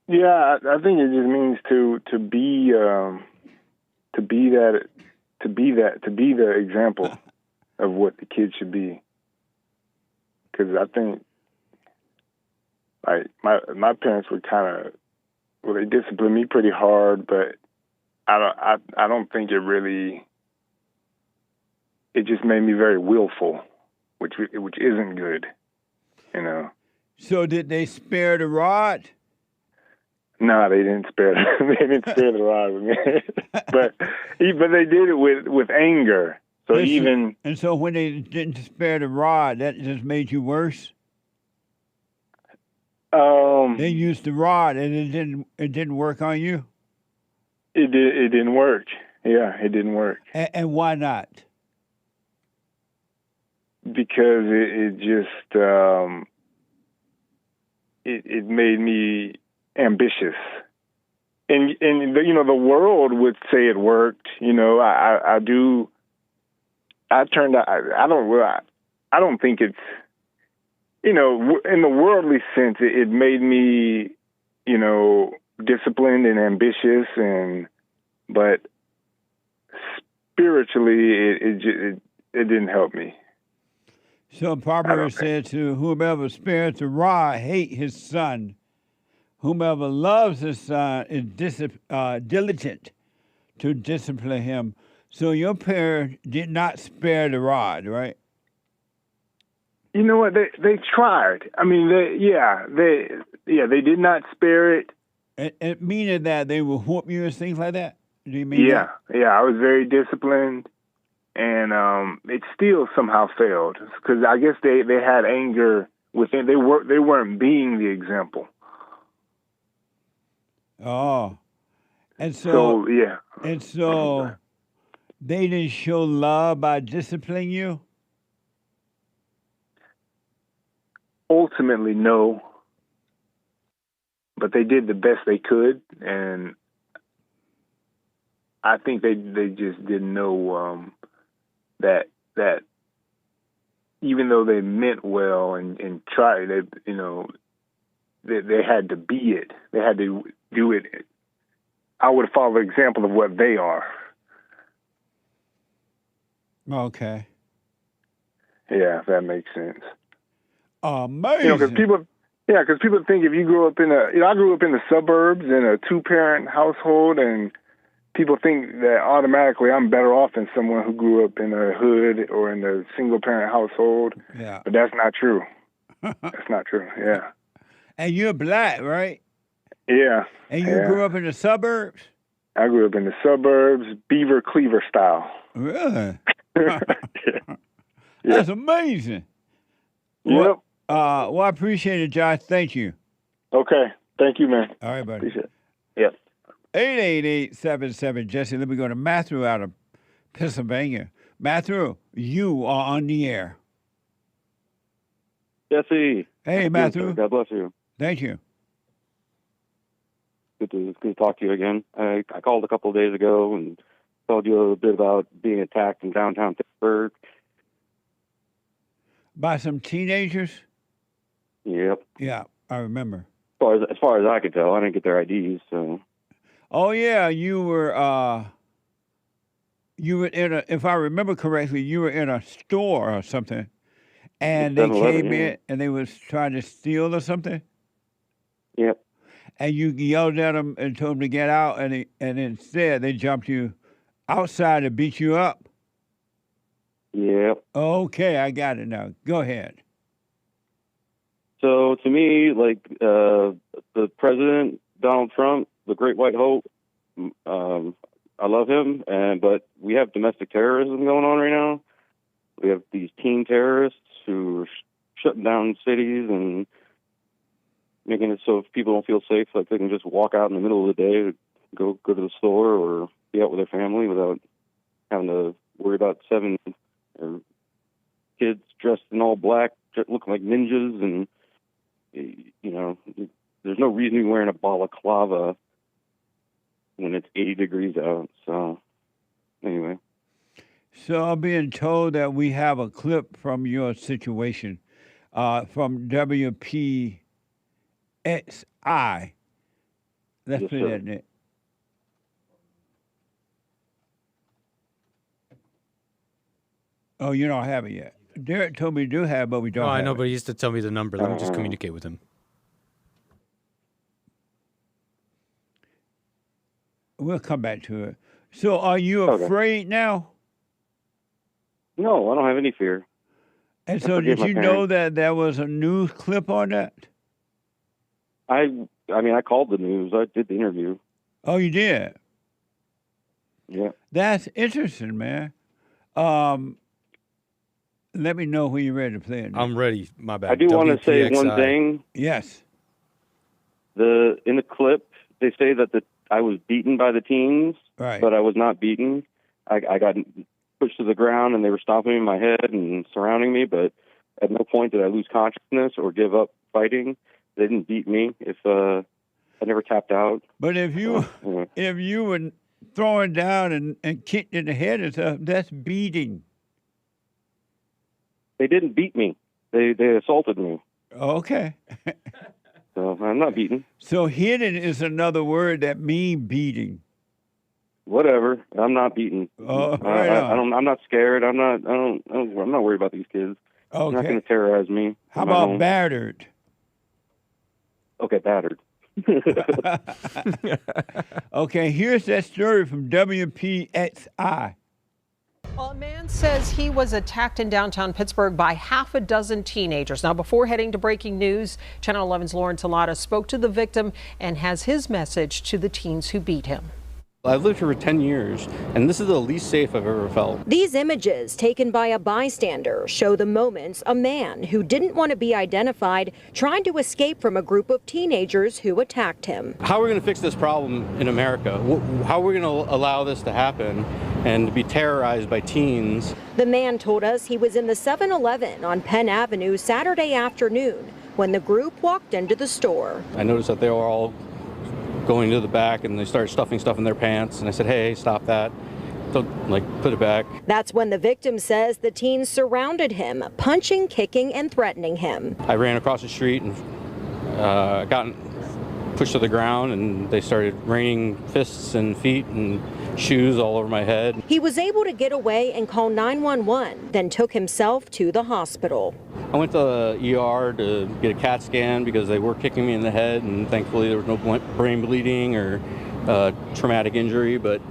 Speaker 16: Yeah, I think it just means to be the example of what the kid should be. Because I think, like my parents were they disciplined me pretty hard, but I don't think it really. It just made me very willful, which isn't good, you know.
Speaker 1: So did they spare the rod?
Speaker 16: No, they didn't spare. They didn't spare the rod with me, but they did it with anger. So
Speaker 1: and so when they didn't spare the rod, that just made you worse. They used the rod, and it didn't work on you.
Speaker 16: It didn't work. Yeah, it didn't work.
Speaker 1: And why not?
Speaker 16: Because it just it made me ambitious, and the world would say it worked. You know, I turned out. I don't think it's, in the worldly sense, it made me, disciplined and ambitious, but spiritually, it didn't help me.
Speaker 1: So Proverbs said to whomever spares the rod hate his son. Whomever loves his son is diligent to discipline him. So your parents did not spare the rod, right?
Speaker 16: You know what? They tried. I mean, they did not spare it.
Speaker 1: It meaning that they will whoop you and things like that? Do you mean that?
Speaker 16: Yeah. I was very disciplined, and it still somehow failed because I guess they had anger within. They weren't being the example.
Speaker 1: Oh, and so
Speaker 16: yeah.
Speaker 1: And so they didn't show love by disciplining you?
Speaker 16: Ultimately, no. But they did the best they could, and I think they just didn't know that even though they meant well and tried, they had to be it. They had to do it. I would follow the example of what they are.
Speaker 1: Okay.
Speaker 16: Yeah, if that makes sense.
Speaker 1: Amazing.
Speaker 16: Because people think if you grew up I grew up in the suburbs in a 2-parent household, and people think that automatically I'm better off than someone who grew up in a hood or in a single-parent household.
Speaker 1: Yeah.
Speaker 16: But that's not true. That's not true, yeah.
Speaker 1: And you're black, right?
Speaker 16: Yeah.
Speaker 1: And you grew up in the suburbs?
Speaker 16: I grew up in the suburbs, Beaver Cleaver style.
Speaker 1: Really?
Speaker 16: Yeah.
Speaker 1: That's amazing.
Speaker 16: Yep.
Speaker 1: Well, I appreciate it, Josh. Thank you.
Speaker 16: Okay. Thank you, man.
Speaker 1: All right, buddy.
Speaker 16: Appreciate it. Yep.
Speaker 1: 888-77 Jesse. Let me go to Matthew out of Pennsylvania. Matthew, you are on the air.
Speaker 17: Jesse.
Speaker 1: Hey, Matthew.
Speaker 17: God bless you.
Speaker 1: Thank you.
Speaker 17: Good to talk to you again. I called a couple of days ago and told you a little bit about being attacked in downtown Pittsburgh.
Speaker 1: By some teenagers?
Speaker 17: Yep.
Speaker 1: Yeah, I remember.
Speaker 17: As far as I could tell, I didn't get their IDs, so.
Speaker 1: Oh yeah, you were in a, if I remember correctly, you were in a store or something, and they came in and they was trying to steal or something.
Speaker 17: Yep.
Speaker 1: And you yelled at them and told them to get out, and instead they jumped you outside and beat you up.
Speaker 17: Yep.
Speaker 1: Okay, I got it now. Go ahead.
Speaker 17: So to me, the president, Donald Trump, the Great White Hope, I love him, but we have domestic terrorism going on right now. We have these teen terrorists who are shutting down cities and making it so if people don't feel safe, like they can just walk out in the middle of the day, go to the store or be out with their family without having to worry about 7 kids dressed in all black, looking like ninjas, and there's no reason to be wearing a balaclava when it's 80 degrees out. So anyway.
Speaker 1: So I'm being told that we have a clip from your situation from WPXI. Let's play that, Nick. Oh, you don't have it yet. Derek told me you do have it, but we don't have
Speaker 5: I know,
Speaker 1: it.
Speaker 5: but he used to tell me the number. Let me just communicate with him.
Speaker 1: We'll come back to it. So are you afraid now?
Speaker 17: No, I don't have any fear.
Speaker 1: And so did you know that there was a news clip on that?
Speaker 17: I called the news. I did the interview.
Speaker 1: Oh, you did?
Speaker 17: Yeah.
Speaker 1: That's interesting, man. Let me know when you're ready to play it.
Speaker 5: I'm ready. My bad.
Speaker 17: I do want to say one thing.
Speaker 1: Yes.
Speaker 17: In the clip, they say that I was beaten by the teens,
Speaker 1: right?
Speaker 17: But I was not beaten. I got pushed to the ground, and they were stomping in my head and surrounding me. But at no point did I lose consciousness or give up fighting. They didn't beat me. I never tapped out.
Speaker 1: But if you were throwing down and kicked in the head and stuff, that's beating.
Speaker 17: They didn't beat me. They assaulted me.
Speaker 1: Okay.
Speaker 17: So I'm not beaten.
Speaker 1: So hidden is another word that means beating.
Speaker 17: Whatever. I'm not beaten.
Speaker 1: Oh, right on.
Speaker 17: I'm not scared. I'm not worried about these kids. They're not
Speaker 1: Okay.
Speaker 17: going to terrorize me.
Speaker 1: How
Speaker 17: in my
Speaker 1: about
Speaker 17: home.
Speaker 1: battered?
Speaker 17: Okay, battered.
Speaker 1: Okay, here's that story from WPXI.
Speaker 18: Well, a man says he was attacked in downtown Pittsburgh by half a dozen teenagers. Now, before heading to breaking news, Channel 11's Lauren Talata spoke to the victim and has his message to the teens who beat him.
Speaker 19: I've lived here for 10 years, and this is the least safe I've ever felt.
Speaker 20: These images taken by a bystander show the moments a man who didn't want to be identified tried to escape from a group of teenagers who attacked him.
Speaker 19: How are we going to fix this problem in America? How are we going to allow this to happen and to be terrorized by teens?
Speaker 20: The man told us he was in the 7-Eleven on Penn Avenue Saturday afternoon when the group walked into the store.
Speaker 19: I noticed that they were all going to the back and they started stuffing stuff in their pants, and I said, hey, stop that. Don't, put it back.
Speaker 20: That's when the victim says the teens surrounded him, punching, kicking, and threatening him.
Speaker 19: I ran across the street and got pushed to the ground, and they started raining fists and feet and shoes all over my head.
Speaker 20: He was able to get away and call 911, then took himself to the hospital.
Speaker 19: I went to the ER to get a CAT scan because they were kicking me in the head, and thankfully there was no brain bleeding or traumatic injury. But,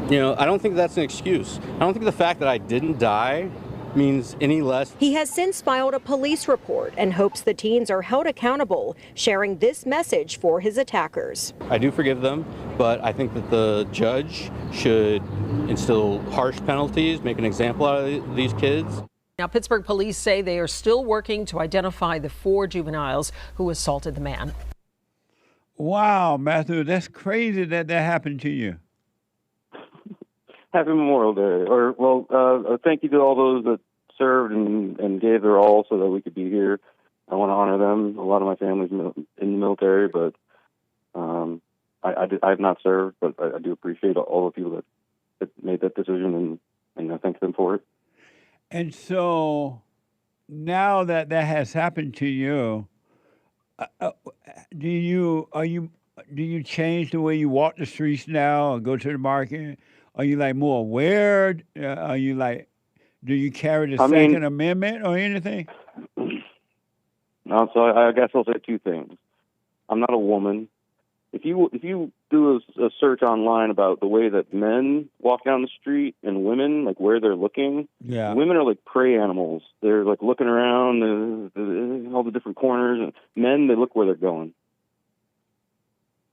Speaker 19: I don't think that's an excuse. I don't think the fact that I didn't die means any less.
Speaker 20: He has since filed a police report and hopes the teens are held accountable, sharing this message for his attackers.
Speaker 19: I do forgive them, but I think that the judge should instill harsh penalties, make an example out of these kids.
Speaker 18: Now, Pittsburgh police say they are still working to identify the 4 juveniles who assaulted the man.
Speaker 1: Wow, Matthew, that's crazy that happened to you.
Speaker 17: Happy Memorial Day. Thank you to all those that served and gave their all so that we could be here. I want to honor them. A lot of my family's in the military, but I have not served, but I do appreciate all the people that made that decision, and I thank them for it.
Speaker 1: And so now that has happened to you, do you change the way you walk the streets now or go to the market? Are you more aware? Are you do you carry the Second Amendment or anything?
Speaker 17: No, so I guess I'll say 2 things. I'm not a woman. If you do a search online about the way that men walk down the street and women, where they're looking, women are like prey animals. They're looking around all the different corners. And men, they look where they're going.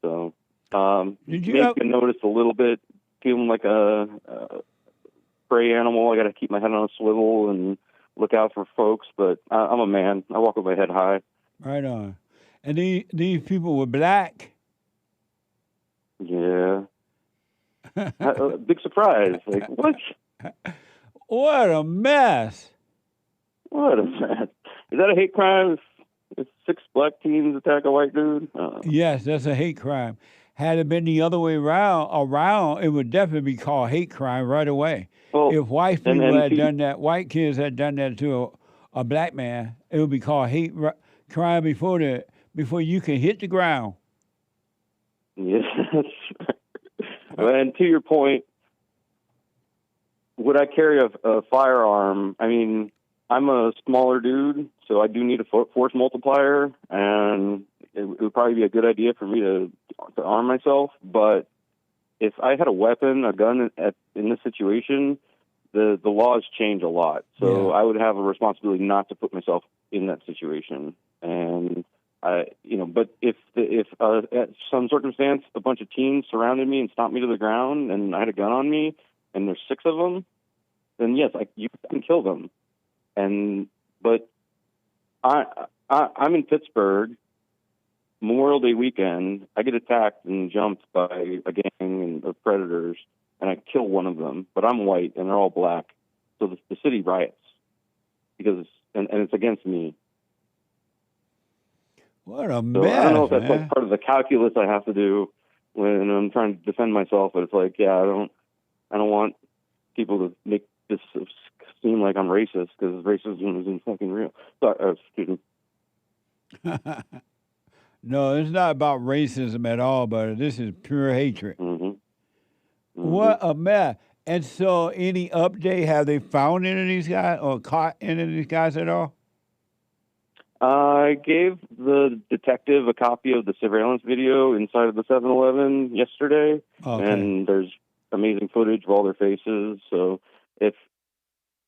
Speaker 17: So maybe you can notice a little bit, feeling like a prey animal. I got to keep my head on a swivel and look out for folks. But I'm a man. I walk with my head high.
Speaker 1: Right on. And these people were black.
Speaker 17: Yeah. Big surprise. What?
Speaker 1: What a mess.
Speaker 17: What a mess. Is that a hate crime if 6 black teens attack a white dude?
Speaker 1: Yes, that's a hate crime. Had it been the other way around, it would definitely be called hate crime right away. Well, if white people had done that, white kids had done that to a black man, it would be called hate crime before you can hit the ground.
Speaker 17: Yes. And to your point, would I carry a firearm? I mean, I'm a smaller dude, so I do need a force multiplier, and it would probably be a good idea for me to arm myself. But if I had a weapon, a gun in this situation, the laws change a lot. So I would have a responsibility not to put myself in that situation. And but if at some circumstance a bunch of teens surrounded me and stomped me to the ground, and I had a gun on me, and there's 6 of them, then yes, you can kill them. But I'm in Pittsburgh, Memorial Day weekend. I get attacked and jumped by a gang of predators, and I kill one of them. But I'm white, and they're all black, so the city riots because and it's against me.
Speaker 1: What a mess,
Speaker 17: I don't know if that's
Speaker 1: man.
Speaker 17: part of the calculus I have to do when I'm trying to defend myself, but it's I don't want people to make this seem like I'm racist because racism isn't fucking real. Sorry, excuse me.
Speaker 1: No, it's not about racism at all, but this is pure hatred. What a mess. And so, any update? Have they found any of these guys or caught any of these guys at all?
Speaker 17: I gave the detective a copy of the surveillance video inside of the 7-Eleven yesterday, and there's amazing footage of all their faces. So if,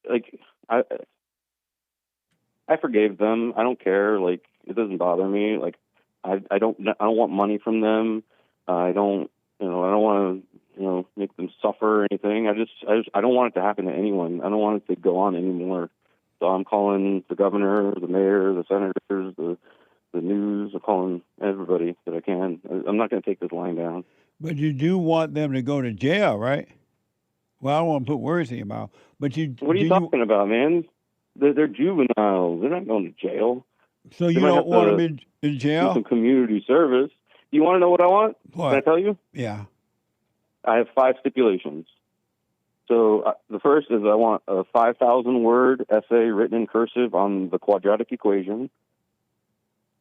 Speaker 17: like, I forgave them. I don't care. Like, it doesn't bother me. Like, I don't want money from them. I don't want to, make them suffer or anything. I don't want it to happen to anyone. I don't want it to go on anymore. So I'm calling the governor, the mayor, the senators, the news. I'm calling everybody that I can. I'm not going to take this line down.
Speaker 1: But you do want them to go to jail, right? Well, I don't want to put words in your mouth, but you.
Speaker 17: What are you talking about, man? They're juveniles. They're not going to jail.
Speaker 1: So you don't want them in jail?
Speaker 17: Do some community service. You want to know what I want?
Speaker 1: What?
Speaker 17: Can I tell you?
Speaker 1: Yeah.
Speaker 17: I have 5 stipulations. So the first is I want a 5,000-word essay written in cursive on the quadratic equation.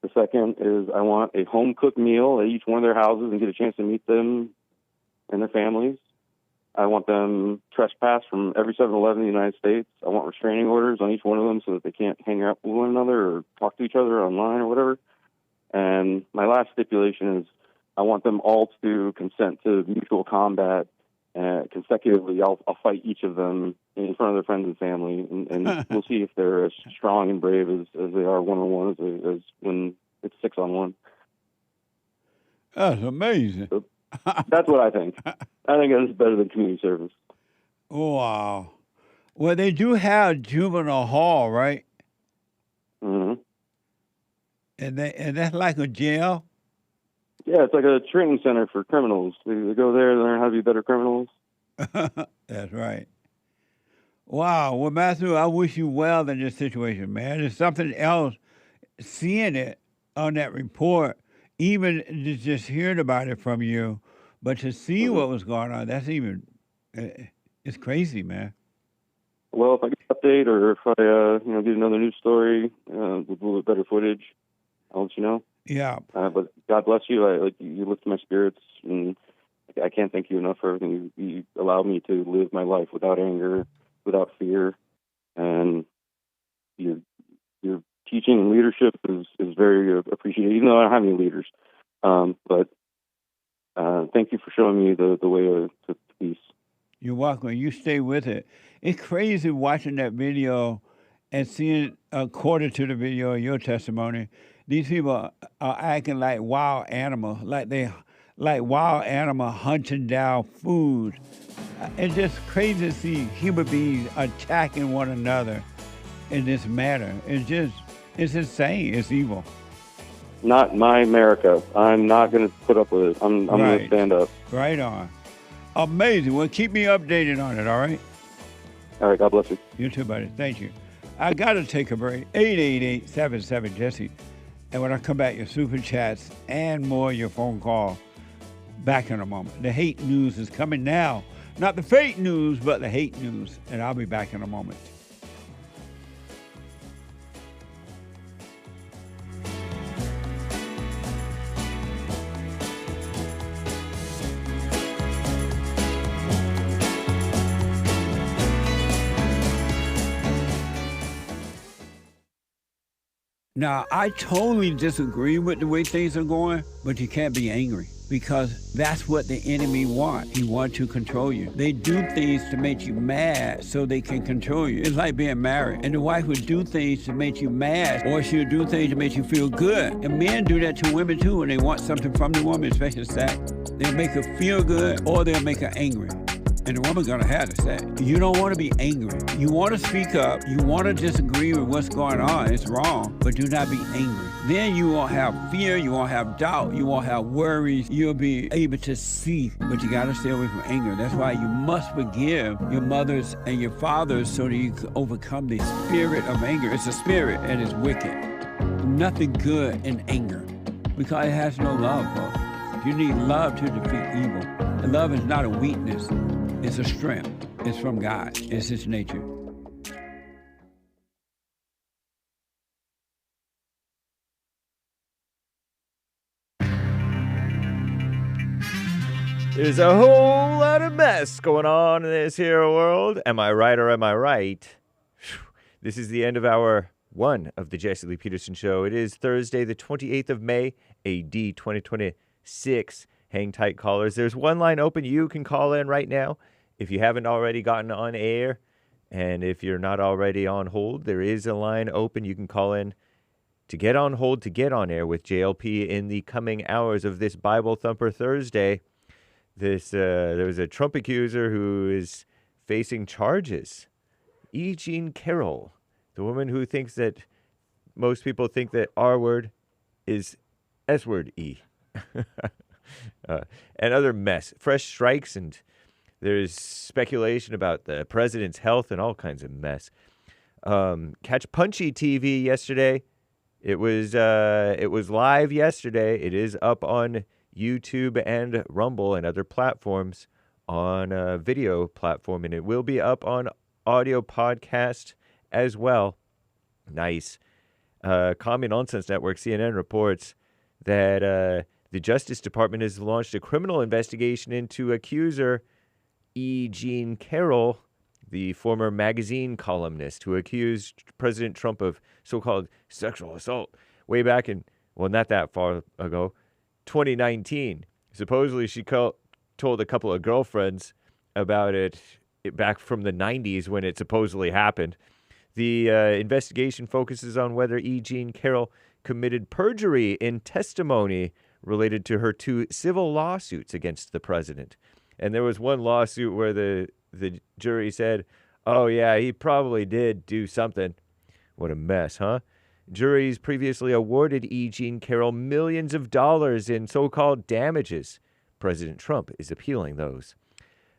Speaker 17: The second is I want a home-cooked meal at each one of their houses and get a chance to meet them and their families. I want them trespassed from every 7-Eleven in the United States. I want restraining orders on each one of them so that they can't hang out with one another or talk to each other online or whatever. And my last stipulation is I want them all to consent to mutual combat. Consecutively, I'll fight each of them in front of their friends and family, and we'll see if they're as strong and brave as they are one-on-one as when it's 6-on-1.
Speaker 1: That's amazing.
Speaker 17: So that's what I think. I think it's better than community service.
Speaker 1: Wow. Well, they do have juvenile hall, right?
Speaker 17: Mm-hmm.
Speaker 1: And that's like a jail?
Speaker 17: Yeah, it's like a training center for criminals. They go there and learn how to be better criminals.
Speaker 1: That's right. Wow. Well, Matthew, I wish you well in this situation, man. There's something else, seeing it on that report, even just hearing about it from you, but to see what was going on, that's even, it's crazy, man.
Speaker 17: Well, if I get an update or if I, get another news story with a little bit better footage, I'll let you know.
Speaker 1: Yeah.
Speaker 17: But God bless you. You lift my spirits, and I can't thank you enough for everything. You allowed me to live my life without anger, without fear, and your teaching and leadership is very appreciated, even though I don't have any leaders. But thank you for showing me the way to peace.
Speaker 1: You're welcome. You stay with it. It's crazy watching that video and seeing, according to the video, your testimony, these people are acting like wild animals, like wild animal hunting down food. It's just crazy to see human beings attacking one another in this manner. It's insane. It's evil.
Speaker 17: Not my America. I'm not going to put up with it. I'm going to stand up.
Speaker 1: Right on. Amazing. Well, keep me updated on it, all right?
Speaker 17: All right. God bless you.
Speaker 1: You too, buddy. Thank you. I got to take a break. 888-77-JESSE. And when I come back, your super chats and more, your phone call. Back in a moment. The hate news is coming now. Not the fake news, but the hate news. And I'll be back in a moment. Now, I totally disagree with the way things are going, but you can't be angry because that's what the enemy wants. He wants to control you. They do things to make you mad so they can control you. It's like being married, and the wife would do things to make you mad, or she'll do things to make you feel good. And men do that to women too when they want something from the woman, especially sex. They'll make her feel good, or they'll make her angry. And the woman's gonna have to say, you don't want to be angry. You want to speak up. You want to disagree with what's going on. It's wrong, but do not be angry. Then you won't have fear. You won't have doubt. You won't have worries. You'll be able to see, but you got to stay away from anger. That's why you must forgive your mothers and your fathers so that you can overcome the spirit of anger. It's a spirit and it's wicked. Nothing good in anger because it has no love, folks. You need love to defeat evil. And love is not a weakness. It's a strength. It's from God. It's His nature.
Speaker 4: There's a whole lot of mess going on in this here world. Am I right or am I right? This is the end of hour 1 of the Jesse Lee Peterson Show. It is Thursday, the 28th of May, AD 2026. Hang tight, callers. There's one line open. You can call in right now if you haven't already gotten on air. And if you're not already on hold, there is a line open. You can call in to get on hold to get on air with JLP in the coming hours of this Bible Thumper Thursday. There was a Trump accuser who is facing charges. E. Jean Carroll, the woman who thinks that most people think that R word is S word E. And other mess. Fresh strikes, and there's speculation about the president's health and all kinds of mess. Catch Punchy TV yesterday. It was live yesterday. It is up on YouTube and Rumble and other platforms on a video platform, and it will be up on audio podcast as well. Nice. Common Nonsense Network, CNN, reports that the Justice Department has launched a criminal investigation into accuser E. Jean Carroll, the former magazine columnist who accused President Trump of so-called sexual assault way back in, well, not that far ago, 2019. Supposedly she told a couple of girlfriends about it back from the 90s when it supposedly happened. The investigation focuses on whether E. Jean Carroll committed perjury in testimony related to her 2 civil lawsuits against the president. And there was one lawsuit where the jury said, oh, yeah, he probably did do something. What a mess, huh? Juries previously awarded E. Jean Carroll millions of dollars in so-called damages. President Trump is appealing those.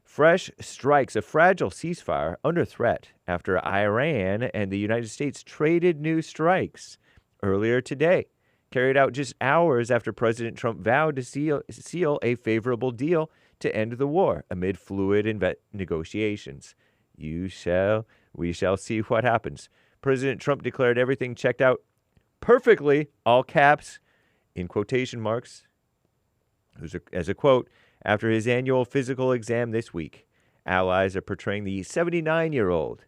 Speaker 4: Fresh strikes, a fragile ceasefire under threat after Iran and the United States traded new strikes earlier today, carried out just hours after President Trump vowed to seal a favorable deal to end the war amid fluid negotiations. We shall see what happens. President Trump declared everything checked out perfectly, all caps, in quotation marks, as a quote, after his annual physical exam this week. Allies are portraying the 79-year-old,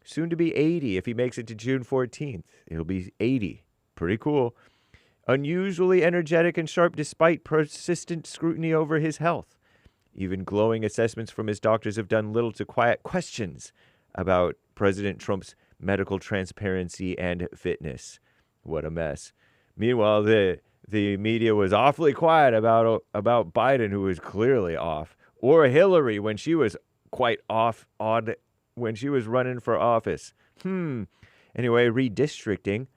Speaker 4: soon to be 80 if he makes it to June 14th. He'll be 80. Pretty cool. Unusually energetic and sharp despite persistent scrutiny over his health. Even glowing assessments from his doctors have done little to quiet questions about President Trump's medical transparency and fitness. What a mess. Meanwhile, the media was awfully quiet about Biden, who was clearly off, or Hillary when she was quite odd when she was running for office. Anyway, redistricting.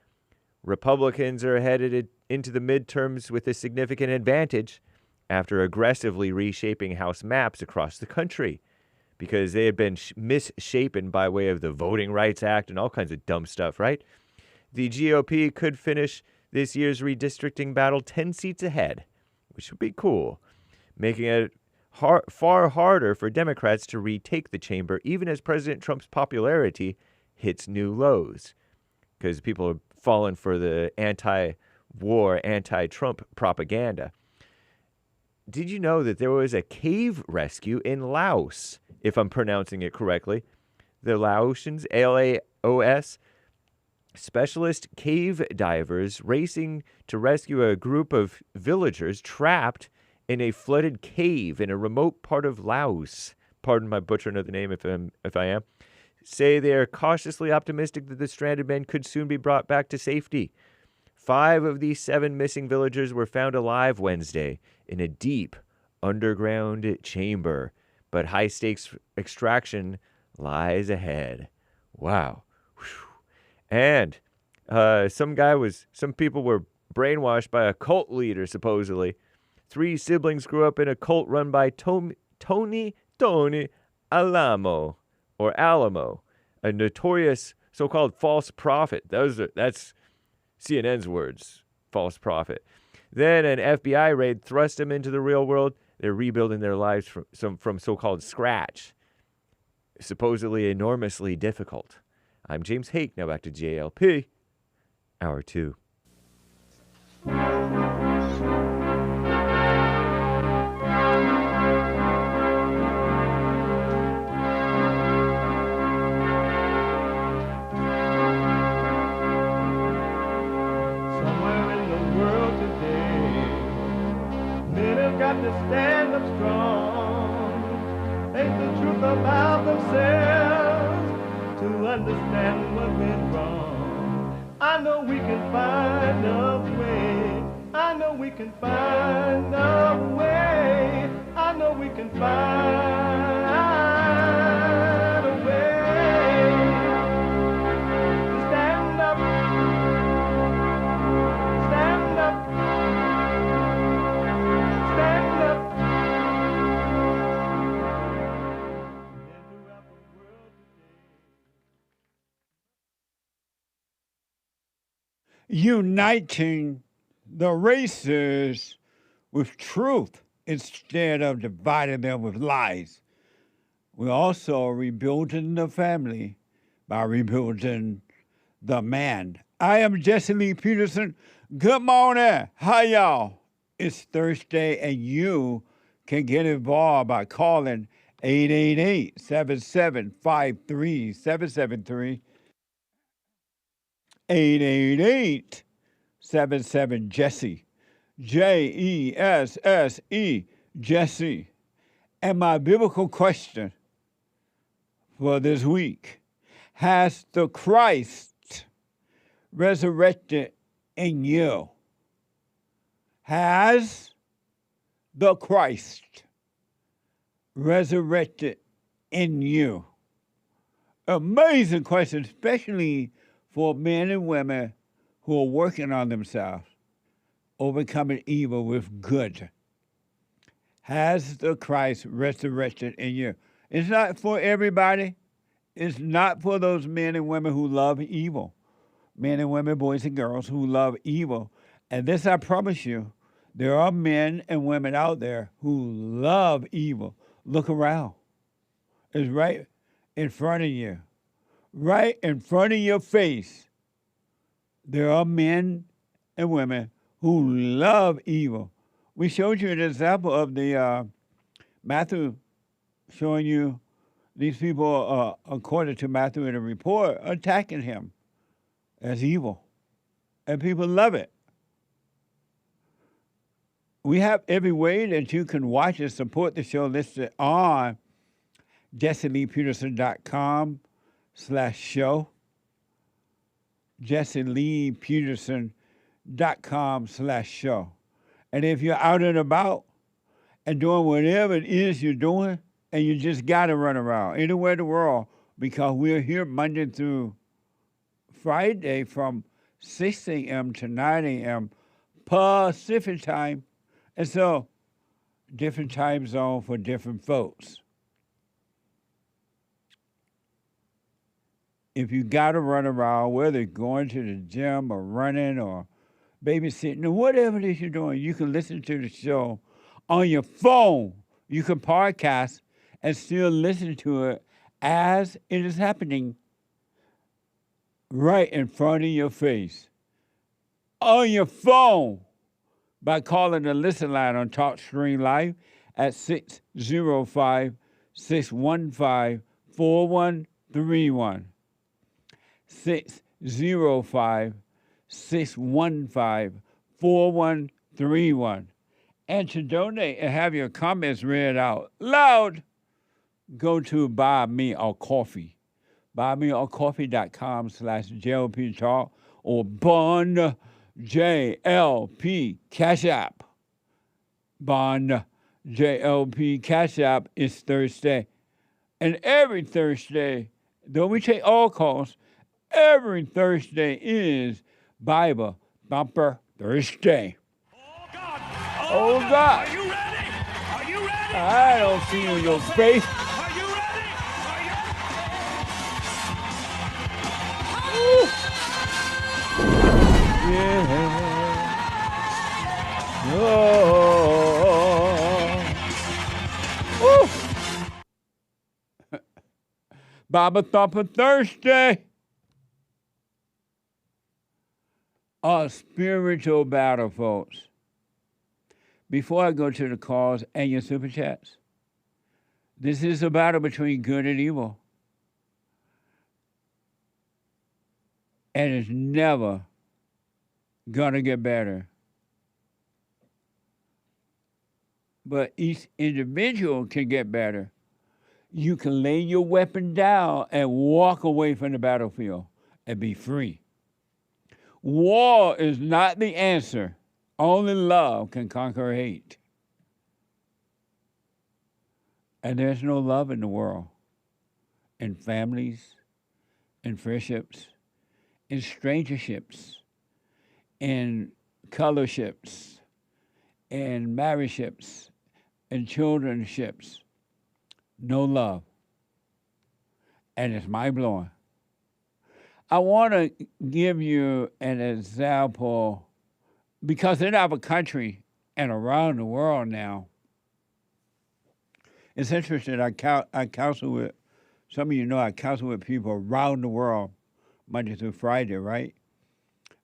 Speaker 4: Republicans are headed into the midterms with a significant advantage after aggressively reshaping House maps across the country because they had been misshapen by way of the Voting Rights Act and all kinds of dumb stuff, right? The GOP could finish this year's redistricting battle 10 seats ahead, which would be cool, making it far harder for Democrats to retake the chamber, even as President Trump's popularity hits new lows, because people are falling for the anti-war, anti-Trump propaganda. Did you know that there was a cave rescue in Laos, if I'm pronouncing it correctly? The Laotians, Laos, specialist cave divers racing to rescue a group of villagers trapped in a flooded cave in a remote part of Laos. Pardon my butchering of the name if I am. Say they are cautiously optimistic that the stranded men could soon be brought back to safety. 5 of the 7 missing villagers were found alive Wednesday in a deep underground chamber, but high-stakes extraction lies ahead. Wow. And some people were brainwashed by a cult leader, supposedly. 3 siblings grew up in a cult run by Tony Alamo, a notorious so-called false prophet. That's CNN's words, false prophet. Then an FBI raid thrust them into the real world. They're rebuilding their lives from so-called scratch. Supposedly enormously difficult. I'm James Hake. Now back to JLP, Hour 2.
Speaker 2: have to stand up strong, think the truth about themselves, to understand what went wrong. I know we can find a way. I know we can find a way. I know we can find a way to stand up, stand up, stand up.
Speaker 1: Uniting the races with truth instead of dividing them with lies. We're also rebuilding the family by rebuilding the man. I am Jesse Lee Peterson. Good morning. Hi, y'all. It's Thursday, and you can get involved by calling 888-7753-773. 888-77-JESSE. Jesse, Jesse. And my biblical question for this week: has the Christ resurrected in you? Has the Christ resurrected in you? Amazing question, especially for men and women who are working on themselves, overcoming evil with good. Has the Christ resurrected in you? It's not for everybody. It's not for those men and women who love evil. Men and women, boys and girls who love evil. And this I promise you, there are men and women out there who love evil. Look around. It's right in front of you. Right in front of your face. There are men and women who love evil. We showed you an example of the Matthew showing you these people, according to Matthew in a report, attacking him as evil. And people love it. We have every way that you can watch and support the show listed on JesseLeePeterson.com/show. JesseLeePeterson.com/show. And if you're out and about and doing whatever it is you're doing, and you just got to run around anywhere in the world, because we're here Monday through Friday from 6 a.m. to 9 a.m. Pacific time. And so, different time zone for different folks. If you got to run around, whether going to the gym or running or babysitting or whatever it is you're doing, you can listen to the show on your phone. You can podcast and still listen to it as it is happening right in front of your face. On your phone by calling the listen line on TalkStream Live at 605-615-4131. 605-615-4131. And to donate and have your comments read out loud, go to Buy Me a Coffee. BuyMeACoffee.com/JLP Talk or Bond JLP Cash App. Bond JLP Cash App is Thursday. And every Thursday, though we take all calls, every Thursday is Bible Thumper Thursday. Oh, God.
Speaker 3: Are you ready? Are you ready?
Speaker 1: I don't see you in your face.
Speaker 3: Are you ready?
Speaker 1: Yeah. Oh. Woo. Bible Thumper Thursday. A spiritual battle, folks. Before I go to the calls and your super chats, this is a battle between good and evil. And it's never gonna get better. but each individual can get better. You can lay your weapon down and walk away from the battlefield and be free. War is not the answer. Only love can conquer hate. And there's no love in the world, in families, in friendships, in strangerships, in colorships, in marriageships, in childrenships. No love. And it's mind-blowing. I want to give you an example because in our country and around the world now, it's interesting. I counsel with, some of you know I counsel with people around the world Monday through Friday, right?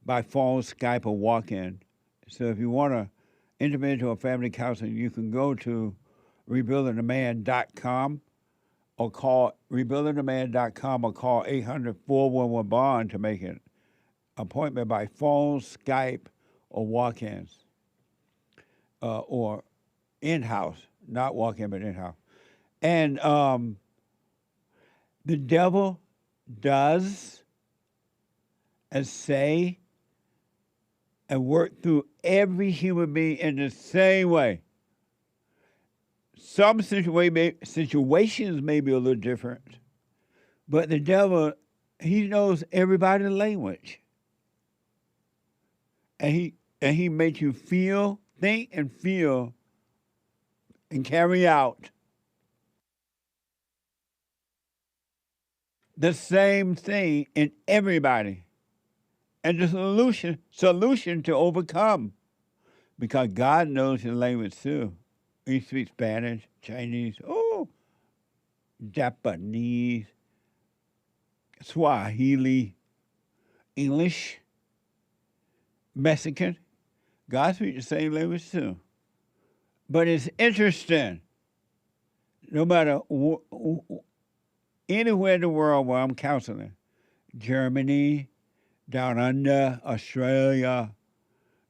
Speaker 1: By phone, Skype, or walk-in. So if you want an individual family counseling, you can go to rebuildingtheman.com or call rebuildingtheman.com or call 800-411-BOND to make an appointment by phone, Skype, or walk-ins, or in-house, not walk-in, but in-house. And the devil does and say and work through every human being in the same way. Some situations may be a little different, but the devil, he knows everybody's language. And he makes you feel, think, and feel and carry out the same thing in everybody. And the solution to overcome, because God knows your language too. He speaks Spanish, Chinese, Japanese, Swahili, English, Mexican. God speaks the same language too. But it's interesting, no matter anywhere in the world where I'm counseling, Germany, down under, Australia,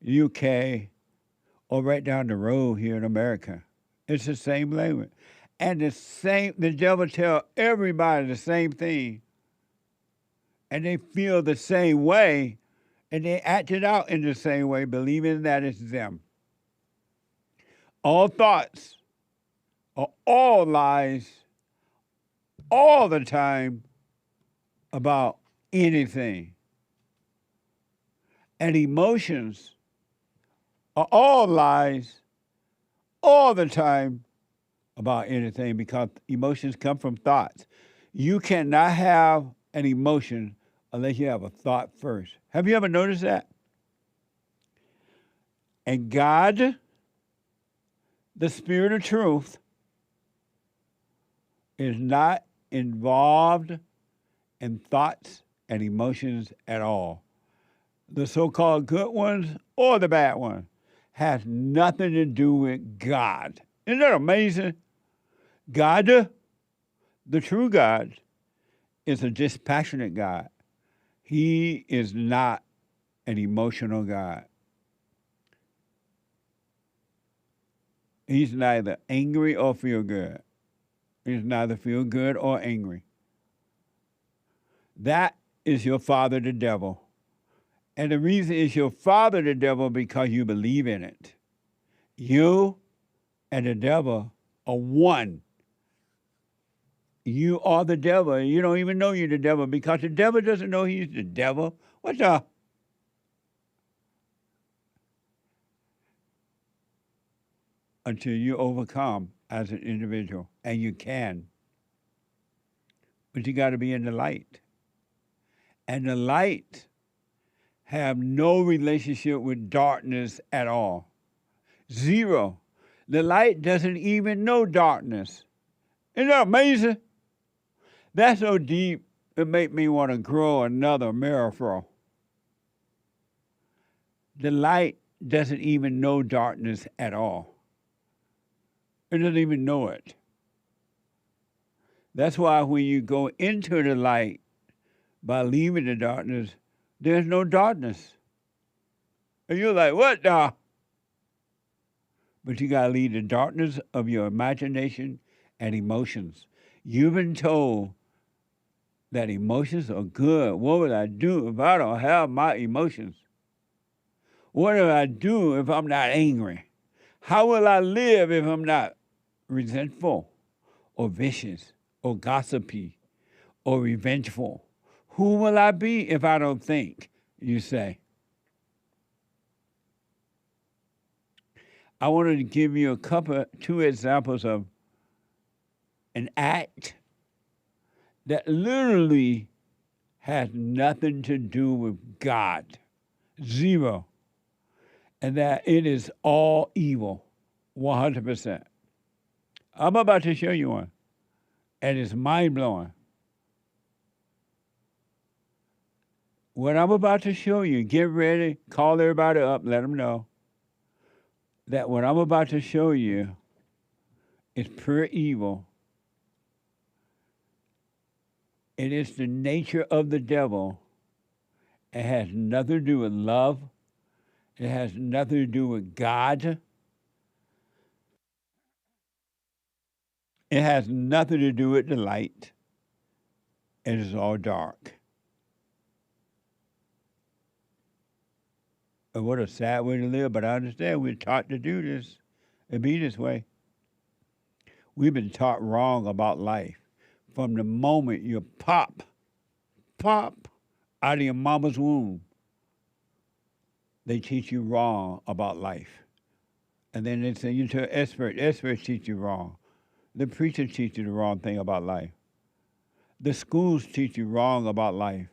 Speaker 1: UK, or right down the road here in America, it's the same language. And the devil tell everybody the same thing. And they feel the same way, and they act it out in the same way, believing that it's them. All thoughts are all lies all the time about anything. And emotions are all lies all the time about anything, because emotions come from thoughts. You cannot have an emotion unless you have a thought first. Have you ever noticed that? And God, the Spirit of truth, is not involved in thoughts and emotions at all. The so-called good ones or the bad ones has nothing to do with God. Isn't that amazing? God, the true God, is a dispassionate God. He is not an emotional God. He's neither angry or feel good. He's neither feel good or angry. That is your father, the devil. And the reason it's your father, the devil, because you believe in it. You and the devil are one. You are the devil, and you don't even know you're the devil, because the devil doesn't know he's the devil. What the? Until you overcome as an individual, and you can. But you got to be in the light. And the light have no relationship with darkness at all. Zero. The light doesn't even know darkness. Isn't that amazing? That's so deep, it made me want to grow another miracle. The light doesn't even know darkness at all. It doesn't even know it. That's why when you go into the light by leaving the darkness, there's no darkness. And you're like, what the? but you got to leave the darkness of your imagination and emotions. You've been told that emotions are good. What would I do if I don't have my emotions? What do I do if I'm not angry? How will I live if I'm not resentful or vicious or gossipy or revengeful? Who will I be if I don't think, you say? I wanted to give you two examples of an act that literally has nothing to do with God. Zero. And that it is all evil. 100%. I'm about to show you one. And it's mind-blowing. What I'm about to show you, get ready, call everybody up, let them know that what I'm about to show you is pure evil. It is the nature of the devil. It has nothing to do with love. It has nothing to do with God. It has nothing to do with the light. It is all dark. And what a sad way to live, but I understand we're taught to do this and be this way. We've been taught wrong about life. From the moment you pop out of your mama's womb, they teach you wrong about life. And then they send you to an expert. Experts teach you wrong. The preacher teach you the wrong thing about life. The schools teach you wrong about life.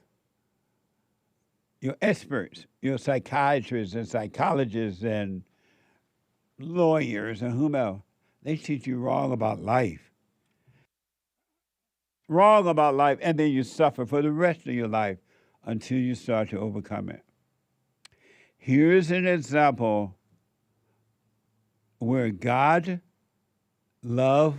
Speaker 1: Your experts, your psychiatrists and psychologists and lawyers and whomever, they teach you wrong about life. Wrong about life, and then you suffer for the rest of your life until you start to overcome it. Here's an example where God, love,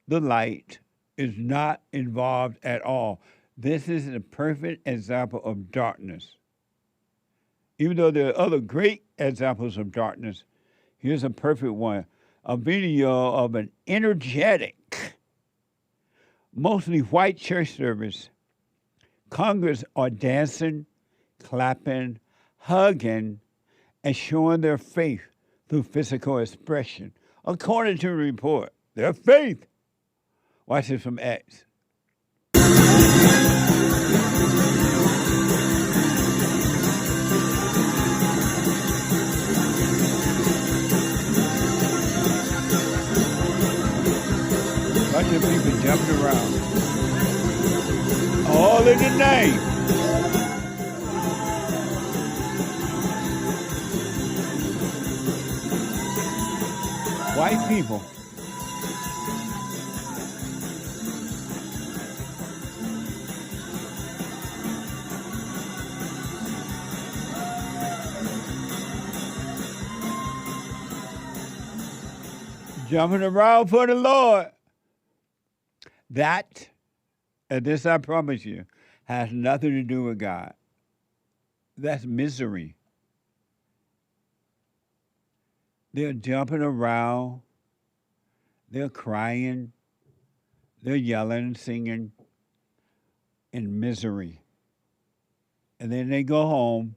Speaker 1: the light, is not involved at all. This is a perfect example of darkness. Even though there are other great examples of darkness, here's a perfect one. A video of an energetic, mostly white church service. Congress are dancing, clapping, hugging, and showing their faith through physical expression. According to the report, their faith. Watch this from X. Bunch of people jumping around. All in the name. White people. Jumping around for the Lord. That, and this I promise you, has nothing to do with God. That's misery. They're jumping around. They're crying. They're yelling and singing in misery. And then they go home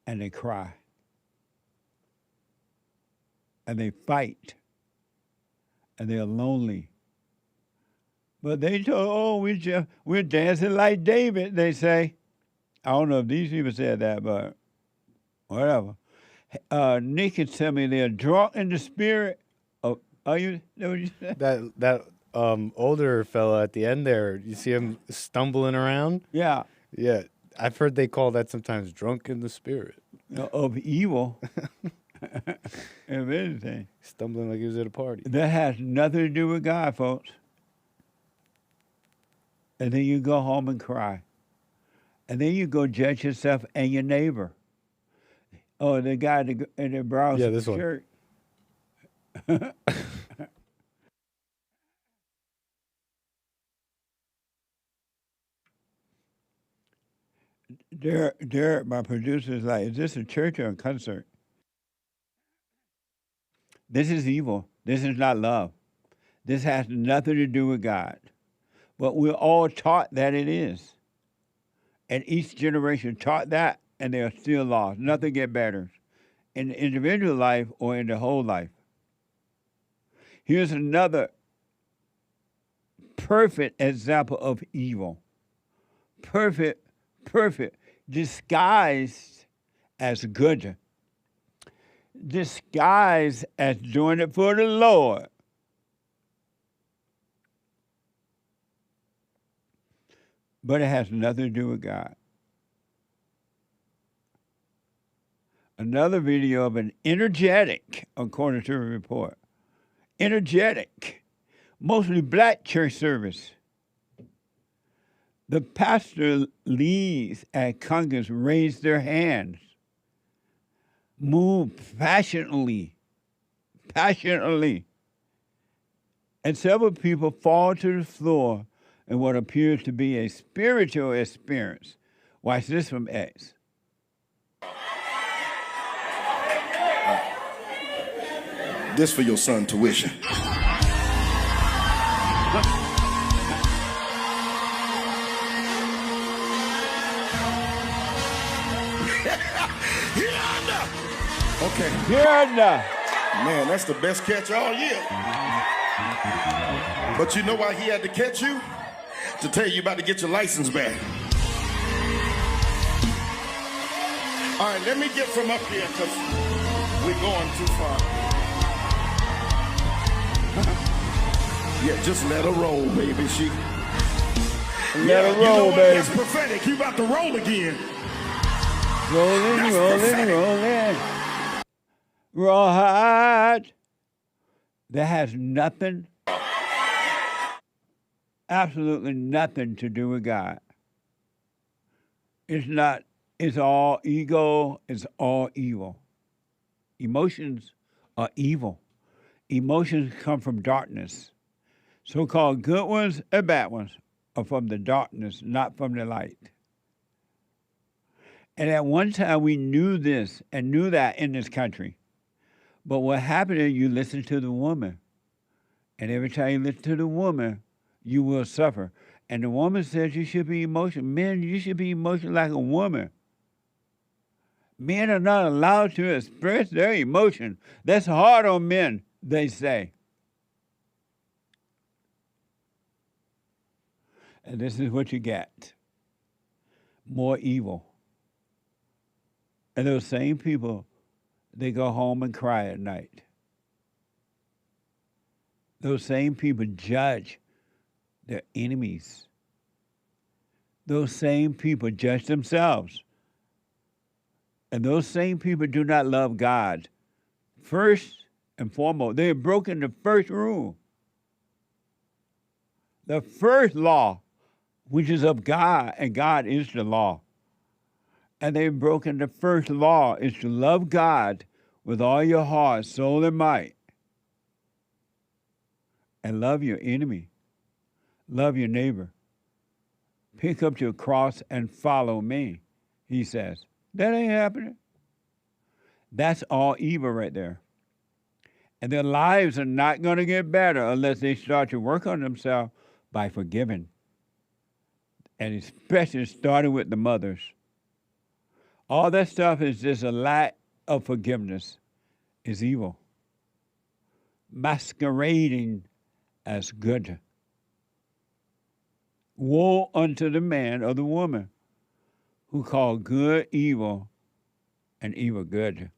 Speaker 1: and they cry. And they fight. And they're lonely. But they told, oh, we're dancing like David, they say. I don't know if these people said that, but whatever. Nick can tell me they're drunk in the spirit. Oh, are you? Know what you said?
Speaker 5: That older fella at the end there, you see him stumbling around?
Speaker 1: Yeah.
Speaker 5: Yeah. I've heard they call that sometimes drunk in the spirit.
Speaker 1: Of evil. If anything.
Speaker 5: Stumbling like he was at a party.
Speaker 1: That has nothing to do with God, folks. And then you go home and cry. And then you go judge yourself and your neighbor. Oh, the guy in the brown shirt. One. Derek, my producer, is like, is this a church or a concert? This is evil. This is not love. This has nothing to do with God. But we're all taught that it is. And each generation taught that, and they are still lost. Nothing get better in the individual life or in the whole life. Here's another perfect example of evil. Perfect, disguised as good. Disguised as doing it for the Lord. But it has nothing to do with God. Another video of an energetic, according to a report, energetic, mostly black church service. The pastor leads and congregants raise their hands, move passionately, and several people fall to the floor in what appears to be a spiritual experience. Watch this from X.
Speaker 21: This for your son tuition. Okay. Man, that's the best catch all year. But you know why he had to catch you? To tell you about to get your license back. All right, let me get from up here because we're going too far. Yeah, just let her roll, baby.
Speaker 1: Let her roll, baby.
Speaker 21: That's prophetic. You about to roll again.
Speaker 1: Rolling. Right. That has nothing, absolutely nothing to do with God. It's not, it's all ego, it's all evil. Emotions are evil. Emotions come from darkness. So-called good ones and bad ones are from the darkness, not from the light. And at one time we knew this and knew that in this country. But what happened is you listen to the woman. And every time you listen to the woman, you will suffer. And the woman says you should be emotional. Men, you should be emotional like a woman. Men are not allowed to express their emotion. That's hard on men, they say. And this is what you get. More evil. And those same people, they go home and cry at night. Those same people judge their enemies. Those same people judge themselves. And those same people do not love God. First and foremost, they have broken the first rule. The first law, which is of God, and God is the law. And they've broken the first law, is to love God with all your heart, soul, and might. And love your enemy. Love your neighbor. Pick up your cross and follow me, he says. That ain't happening. That's all evil right there. And their lives are not going to get better unless they start to work on themselves by forgiving. And especially starting with the mothers. All that stuff is just a lack of forgiveness. Is evil. Masquerading as good. Woe unto the man or the woman who call good evil and evil good.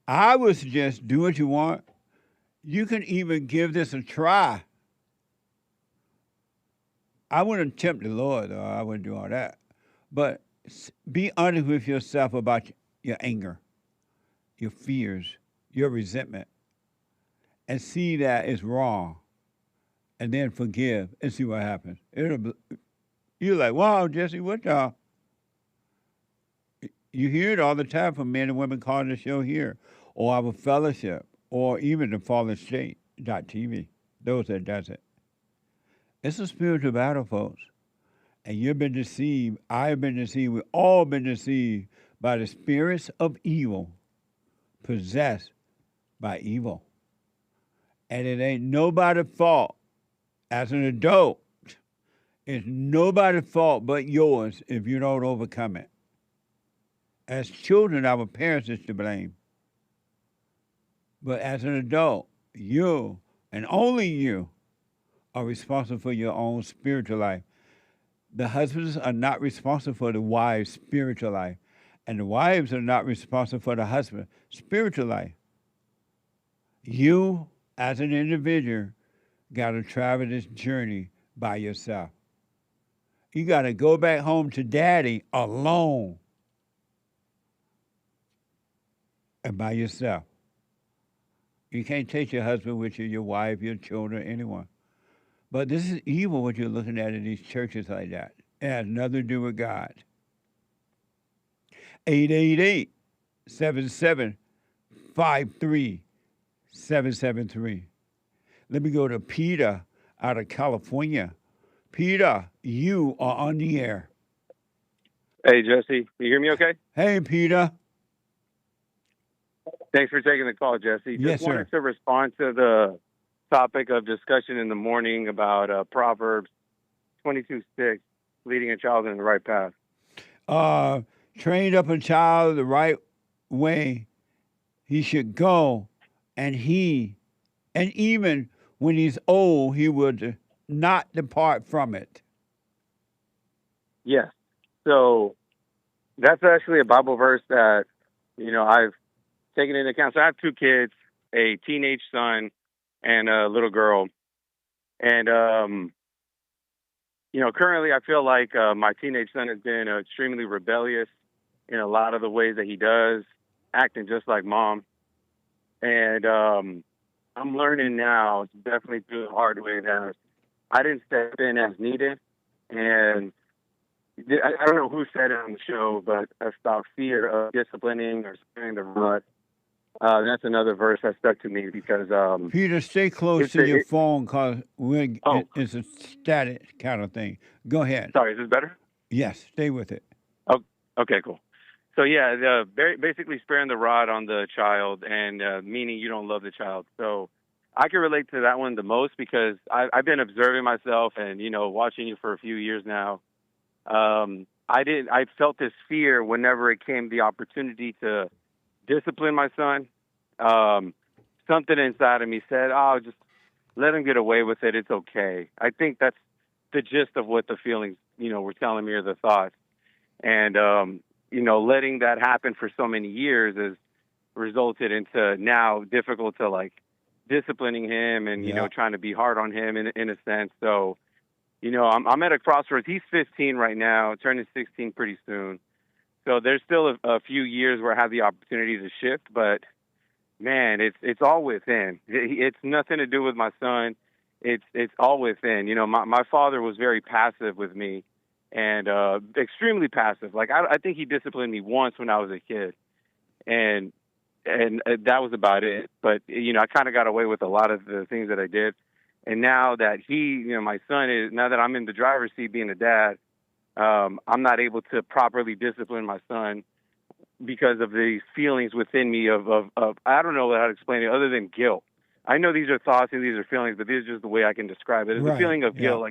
Speaker 1: I would suggest do what you want. You can even give this a try. I wouldn't tempt the Lord, though. I wouldn't do all that. But be honest with yourself about your anger, your fears, your resentment, and see that it's wrong. And then forgive and see what happens. You're like, wow, Jesse, what y'all? You hear it all the time from men and women calling the show here, or our fellowship, or even the fallenstate.tv, those that does it. It's a spiritual battle, folks. And you've been deceived. I've been deceived. We've all been deceived by the spirits of evil, possessed by evil. And it ain't nobody's fault. As an adult, it's nobody's fault but yours if you don't overcome it. As children, our parents is to blame. But as an adult, you, and only you, are responsible for your own spiritual life. The husbands are not responsible for the wives' spiritual life. And the wives are not responsible for the husband's spiritual life. You, as an individual, got to travel this journey by yourself. You got to go back home to daddy alone and by yourself. You can't take your husband with you, your wife, your children, anyone. But this is evil what you're looking at in these churches like that. It has nothing to do with God. 888-7753-773. Let me go to Peter out of California. Peter, you are on the air.
Speaker 7: Hey, Jesse. You hear me okay?
Speaker 1: Hey, Peter.
Speaker 7: Thanks for taking the call, Jesse.
Speaker 1: Yes,
Speaker 7: Just wanted to respond to the topic of discussion in the morning about Proverbs 22:6, leading a child in the right path.
Speaker 1: Trained up a child the right way he should go, and even when he's old, he would not depart from it.
Speaker 7: Yes. So that's actually a Bible verse that, I've taken into account. So I have two kids, a teenage son and a little girl. And, currently I feel like my teenage son has been extremely rebellious in a lot of the ways that he does, acting just like mom. And I'm learning now, definitely through the hard way, that I didn't step in as needed. And I don't know who said it on the show, but about fear of disciplining or sparing the rod. That's another verse that stuck to me because...
Speaker 1: Peter, stay close to your phone because it's a static kind of thing. Go ahead.
Speaker 7: Sorry, is this better?
Speaker 1: Yes, stay with it.
Speaker 7: Oh, okay, cool. So, yeah, basically sparing the rod on the child and meaning you don't love the child. So I can relate to that one the most because I've been observing myself and, watching you for a few years now. I felt this fear whenever it came the opportunity to discipline my son. Something inside of me said, just let him get away with it. It's okay. I think that's the gist of what the feelings, were telling me, or the thoughts. And, letting that happen for so many years has resulted into now difficult to disciplining him and, trying to be hard on him in a sense. So, I'm at a crossroads. He's 15 right now, turning 16 pretty soon. So there's still a few years where I have the opportunity to shift, but man, it's all within. It's nothing to do with my son. It's all within. My father was very passive with me and extremely passive. I think he disciplined me once when I was a kid, and that was about it. But I kind of got away with a lot of the things that I did. And now that my son now that I'm in the driver's seat being a dad, I'm not able to properly discipline my son because of these feelings within me of I don't know how to explain it other than guilt. I know these are thoughts and these are feelings, but this is just the way I can describe it. It's a feeling of guilt,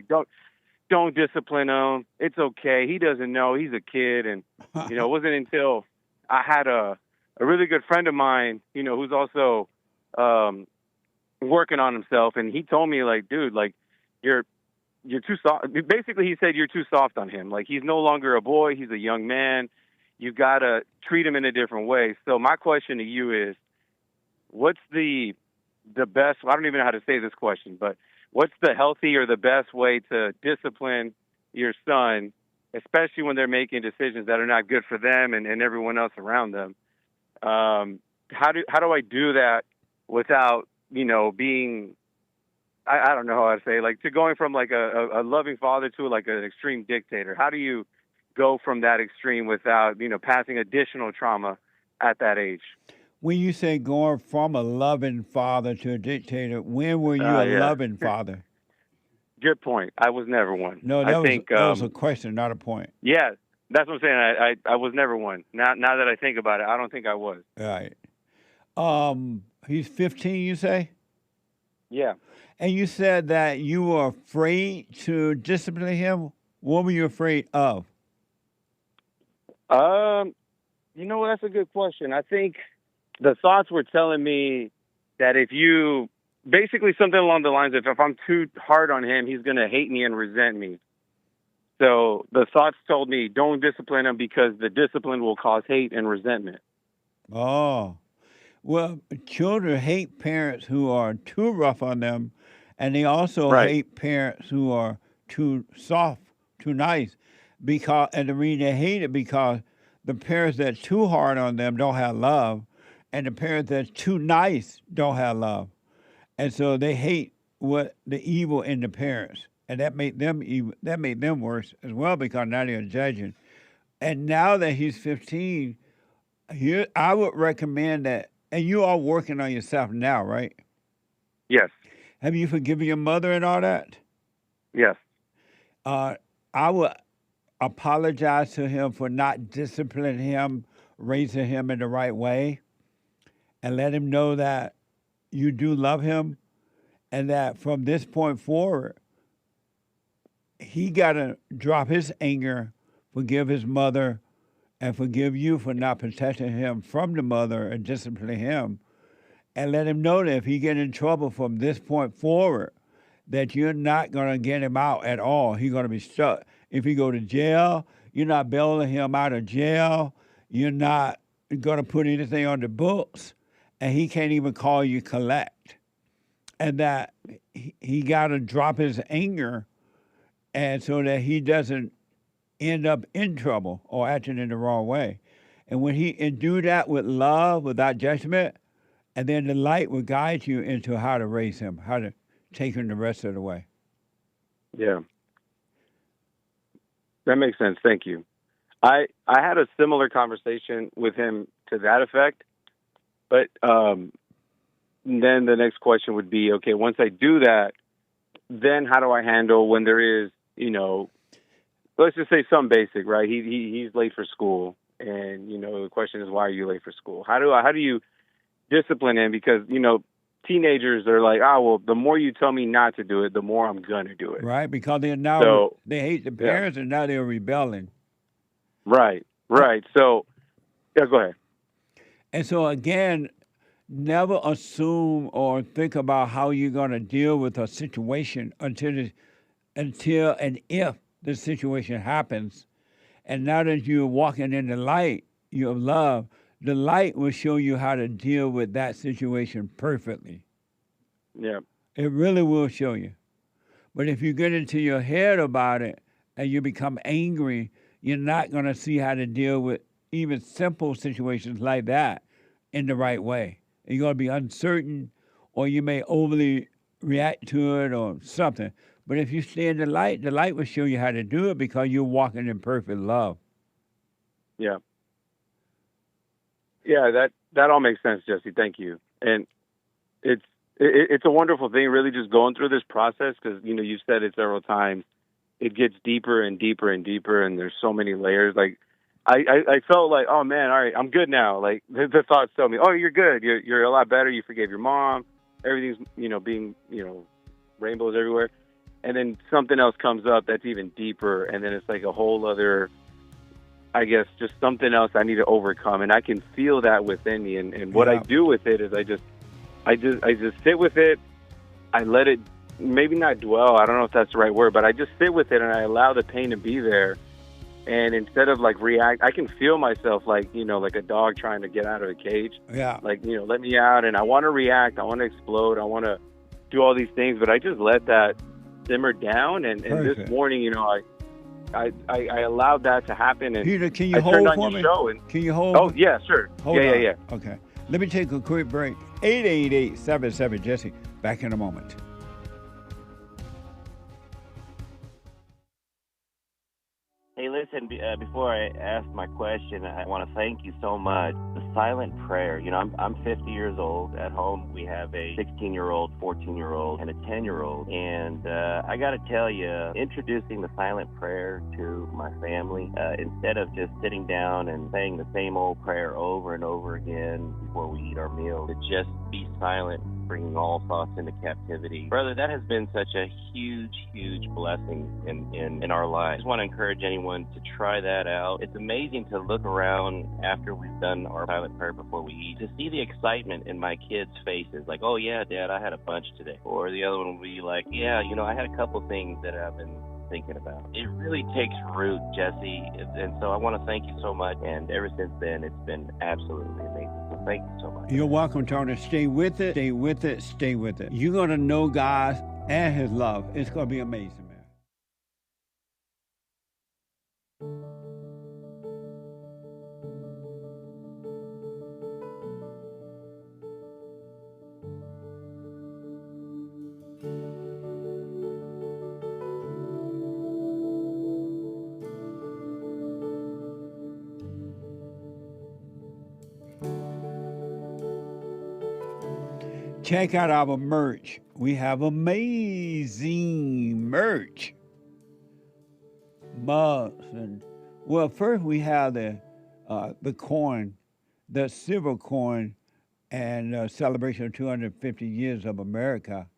Speaker 7: don't discipline him. It's okay. He doesn't know. He's a kid. And, it wasn't until I had a really good friend of mine, who's also working on himself. And he told me, dude, you're too soft. Basically, he said, you're too soft on him. He's no longer a boy. He's a young man. You got to treat him in a different way. So my question to you is, what's the best, I don't even know how to say this question, but what's the healthy or the best way to discipline your son, especially when they're making decisions that are not good for them and everyone else around them? How do I do that without, being, I don't know how to say, to going from a loving father to an extreme dictator? How do you go from that extreme without, passing additional trauma at that age?
Speaker 1: When you say going from a loving father to a dictator, when were you a loving father?
Speaker 7: Good point. I was never one.
Speaker 1: No, that was a question, not a point.
Speaker 7: Yeah, That's what I'm saying. I was never one. Now that I think about it, I don't think I was.
Speaker 1: Right. He's 15, you say?
Speaker 7: Yeah.
Speaker 1: And you said that you were afraid to discipline him. What were you afraid of?
Speaker 7: You know, that's a good question. I think the thoughts were telling me that if you, basically something along the lines of, if I'm too hard on him, he's going to hate me and resent me. So the thoughts told me, don't discipline him because the discipline will cause hate and resentment.
Speaker 1: Oh, well, children hate parents who are too rough on them, and they also hate parents who are too soft, too nice. And the reason they hate it because the parents that's too hard on them don't have love, and the parents that's too nice don't have love. And so they hate what the evil in the parents. And that made them evil, that made them worse as well because now they're judging. And now that he's 15, I would recommend that, and you are working on yourself now, right?
Speaker 7: Yes.
Speaker 1: Have you forgiven your mother and all that?
Speaker 7: Yes.
Speaker 1: I would apologize to him for not disciplining him, raising him in the right way, and let him know that you do love him and that from this point forward, he got to drop his anger, forgive his mother, and forgive you for not protecting him from the mother and disciplining him. And let him know that if he get in trouble from this point forward, that you're not going to get him out at all. He's going to be stuck. If he go to jail, you're not bailing him out of jail. You're not going to put anything on the books. And he can't even call you collect. And that he got to drop his anger and so that he doesn't end up in trouble or acting in the wrong way. And when and do that with love, without judgment, and then the light will guide you into how to raise him, how to take him the rest of the way.
Speaker 7: Yeah. That makes sense. Thank you. I had a similar conversation with him to that effect, but then the next question would be, okay, once I do that, then how do I handle when there is, let's just say something basic, right? He's late for school, and the question is, why are you late for school? How do you discipline him? Because teenagers are like, well, the more you tell me not to do it, the more I'm gonna do it.
Speaker 1: Right, because they hate the parents, and now they're rebelling.
Speaker 7: Right. So, go ahead.
Speaker 1: And so again, never assume or think about how you're going to deal with a situation until and if the situation happens. And now that you're walking in the light, your love, the light will show you how to deal with that situation perfectly.
Speaker 7: Yeah.
Speaker 1: It really will show you. But if you get into your head about it and you become angry, you're not going to see how to deal with even simple situations like that in the right way. You're going to be uncertain, or you may overly react to it or something. But if you stay in the light will show you how to do it because you're walking in perfect love.
Speaker 7: Yeah. Yeah, that all makes sense, Jesse. Thank you. And it's a wonderful thing, really, just going through this process because, you've said it several times. It gets deeper and deeper and deeper, and there's so many layers. Like, I felt like, oh, man, all right, I'm good now. Like, the thoughts tell me, oh, you're good. You're a lot better. You forgave your mom. Everything's, being, rainbows everywhere. And then something else comes up that's even deeper, and then it's like a whole other, I guess, just something else I need to overcome. And I can feel that within me. And what I do with it is I just sit with it. I let it maybe not dwell. I don't know if that's the right word, but I just sit with it and I allow the pain to be there. And instead of react, I can feel myself like a dog trying to get out of a cage.
Speaker 1: Yeah.
Speaker 7: Let me out. And I want to react. I want to explode. I want to do all these things, but I just let that simmer down. And this morning, I allowed that to happen. And
Speaker 1: Peter, can you
Speaker 7: I
Speaker 1: hold
Speaker 7: turned on
Speaker 1: for
Speaker 7: your
Speaker 1: me?
Speaker 7: show and,
Speaker 1: Can you hold?
Speaker 7: Oh, yeah, sure.
Speaker 1: Hold on.
Speaker 7: Yeah.
Speaker 1: Okay. Let me take a quick break. 888-77-JESSE. Back in a moment.
Speaker 9: Hey, listen, before I ask my question, I want to thank you so much. The silent prayer, you know, I'm 50 years old. At home, we have a 16-year-old, 14-year-old, and a 10-year-old. And I got to tell you, introducing the silent prayer to my family, instead of just sitting down and saying the same old prayer over and over again before we eat our meal, to just be silent, bringing all thoughts into captivity. Brother, that has been such a huge, huge blessing in our lives. I just want to encourage anyone to try that out. It's amazing to look around after we've done our silent prayer before we eat, to see the excitement in my kids' faces, like, oh yeah, Dad, I had a bunch today. Or the other one will be like, yeah, you know, I had a couple things that I've been thinking about. It really takes root, Jesse, and so I want to thank you so much, and ever since then, it's been absolutely amazing. So thank you so much.
Speaker 1: You're welcome, Tony. Stay with it, stay with it, stay with it. You're going to know God and his love. It's going to be amazing, man. Check out our merch. We have amazing merch. Mugs and, well, first we have the coin, the silver coin, and celebration of 250 years of America.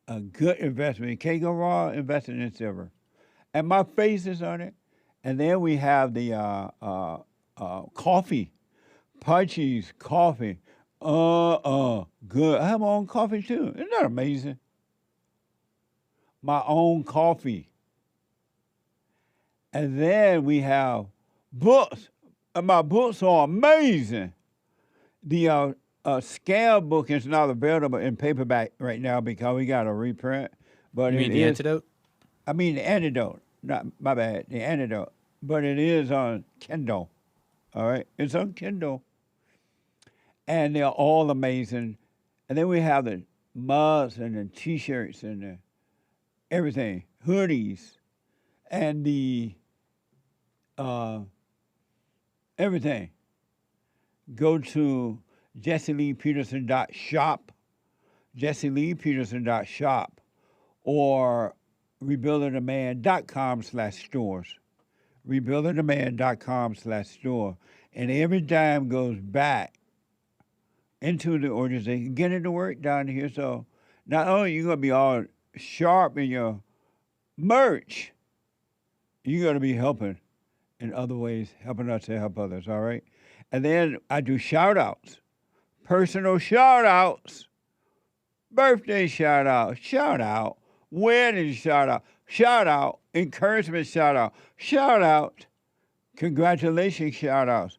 Speaker 1: A good investment. You can't go wrong investing in silver. And my face is on it. And then we have the coffee, Pudgy's coffee. Good. I have my own coffee too. Isn't that amazing? My own coffee. And then we have books. And my books are amazing. The scale book is not available in paperback right now because we got a reprint. But
Speaker 5: You mean the antidote?
Speaker 1: I mean the antidote. Not my bad. The antidote. But it is on Kindle. All right? It's on Kindle. And they're all amazing. And then we have the mugs and the T-shirts and the everything, hoodies, and the everything. Go to jesseleepeterson.shop, jesseleepeterson.shop, or rebuildingtheman.com/stores, rebuildingtheman.com/store. And every dime goes back into the organization, getting the work done here. So not only are you going to be all sharp in your merch, you're going to be helping in other ways, helping us to help others, all right? And then I do shout-outs, personal shout-outs, birthday shout-out, wedding shout-out, encouragement shout-out, congratulations shout-outs.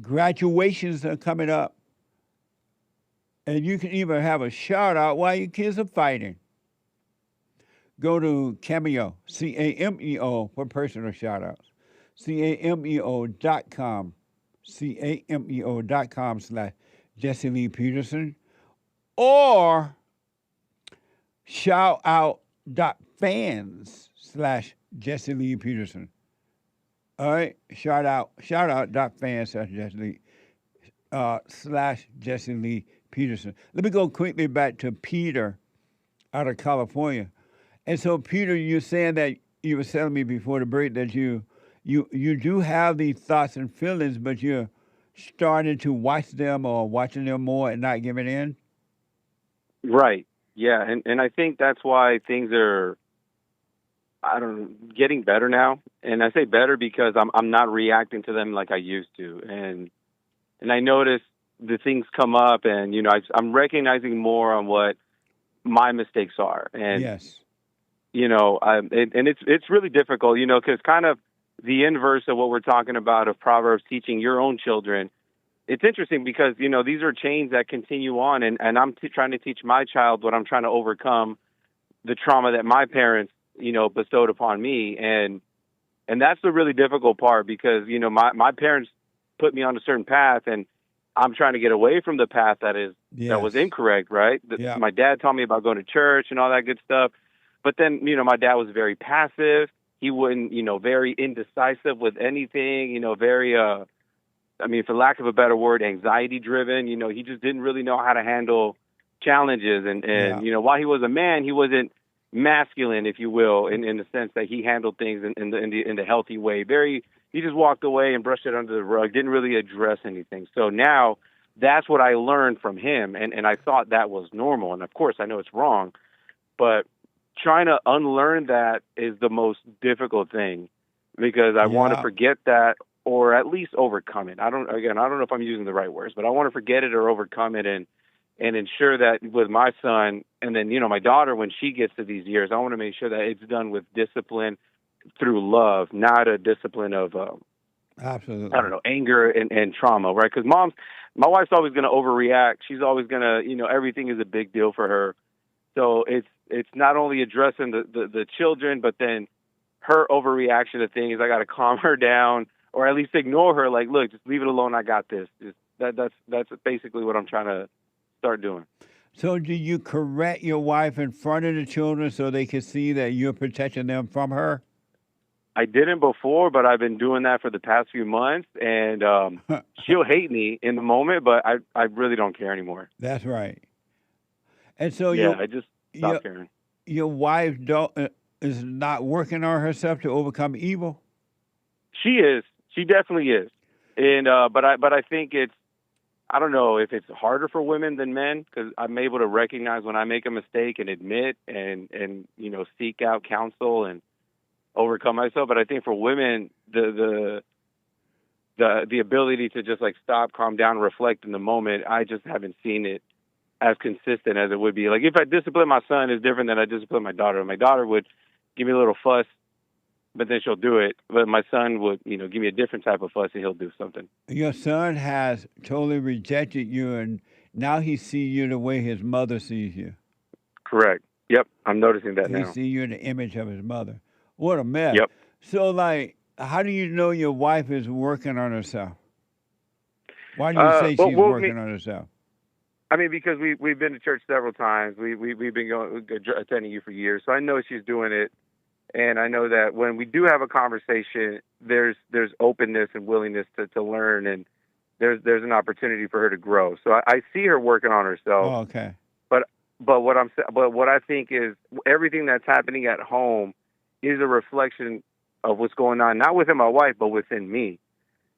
Speaker 1: Graduations are coming up. And you can even have a shout-out while your kids are fighting. Go to Cameo, Cameo, for personal shout-outs. Cameo.com, Cameo.com/Jesse Lee Peterson, or shoutout.fans/Jesse Lee Peterson. All right, shoutout.fans/Jesse Lee /Jesse Lee Peterson. Let me go quickly back to Peter out of California. And so, Peter, you're saying that you were telling me before the break that you do have these thoughts and feelings, but you're starting to watch them or watching them more and not giving in?
Speaker 7: Right. Yeah. And I think that's why things are, getting better now. And I say better because I'm not reacting to them like I used to. And I notice the things come up, and I'm recognizing more on what my mistakes are. And
Speaker 1: yes,
Speaker 7: and it's really difficult, because kind of the inverse of what we're talking about of Proverbs, teaching your own children. It's interesting because these are chains that continue on, and I'm trying to teach my child what I'm trying to overcome, the trauma that my parents bestowed upon me, and that's the really difficult part because my parents put me on a certain path, and I'm trying to get away from the path that was incorrect, right?
Speaker 1: Yeah.
Speaker 7: My dad taught me about going to church and all that good stuff. But then, my dad was very passive. He wouldn't, very indecisive with anything, very, for lack of a better word, anxiety driven. He just didn't really know how to handle challenges. And while he was a man, he wasn't masculine, if you will, in the sense that he handled things in the healthy way. He just walked away and brushed it under the rug, didn't really address anything. So now that's what I learned from him. And I thought that was normal. And of course, I know it's wrong, but trying to unlearn that is the most difficult thing, because I want to forget that, or at least overcome it. I don't know if I'm using the right words, but I want to forget it or overcome it and ensure that with my son and then, my daughter, when she gets to these years, I want to make sure that it's done with discipline through love, not a discipline of,
Speaker 1: absolutely,
Speaker 7: I don't know, anger and trauma, right? Because my wife's always going to overreact. She's always going to, everything is a big deal for her. So it's not only addressing the children, but then her overreaction to things. I got to calm her down, or at least ignore her. Like, look, just leave it alone. I got this. That's basically what I'm trying to start doing.
Speaker 1: So do you correct your wife in front of the children so they can see that you're protecting them from her?
Speaker 7: I didn't before, but I've been doing that for the past few months, and she'll hate me in the moment, but I really don't care anymore.
Speaker 1: That's right. And so
Speaker 7: I just stopped caring.
Speaker 1: Your wife is not working on herself to overcome evil?
Speaker 7: She is. She definitely is. And but I think I don't know if it's harder for women than men, because I'm able to recognize when I make a mistake and admit and seek out counsel and overcome myself. But I think for women, the ability to just like stop, calm down, reflect in the moment, I just haven't seen it as consistent as it would be. Like if I discipline my son is different than I discipline my daughter. My daughter would give me a little fuss, but then she'll do it. But my son would, give me a different type of fuss and he'll do something.
Speaker 1: Your son has totally rejected you, and now he sees you the way his mother sees you.
Speaker 7: Correct. Yep. I'm noticing that now.
Speaker 1: He sees you in the image of his mother. What a mess.
Speaker 7: Yep.
Speaker 1: So, like, how do you know your wife is working on herself? Why do you say she's working on herself?
Speaker 7: Because we've been to church several times. We've been attending you for years, so I know she's doing it. And I know that when we do have a conversation, there's openness and willingness to learn, and there's an opportunity for her to grow. So I see her working on herself.
Speaker 1: Oh, okay.
Speaker 7: But what I think is everything that's happening at home is a reflection of what's going on, not within my wife, but within me,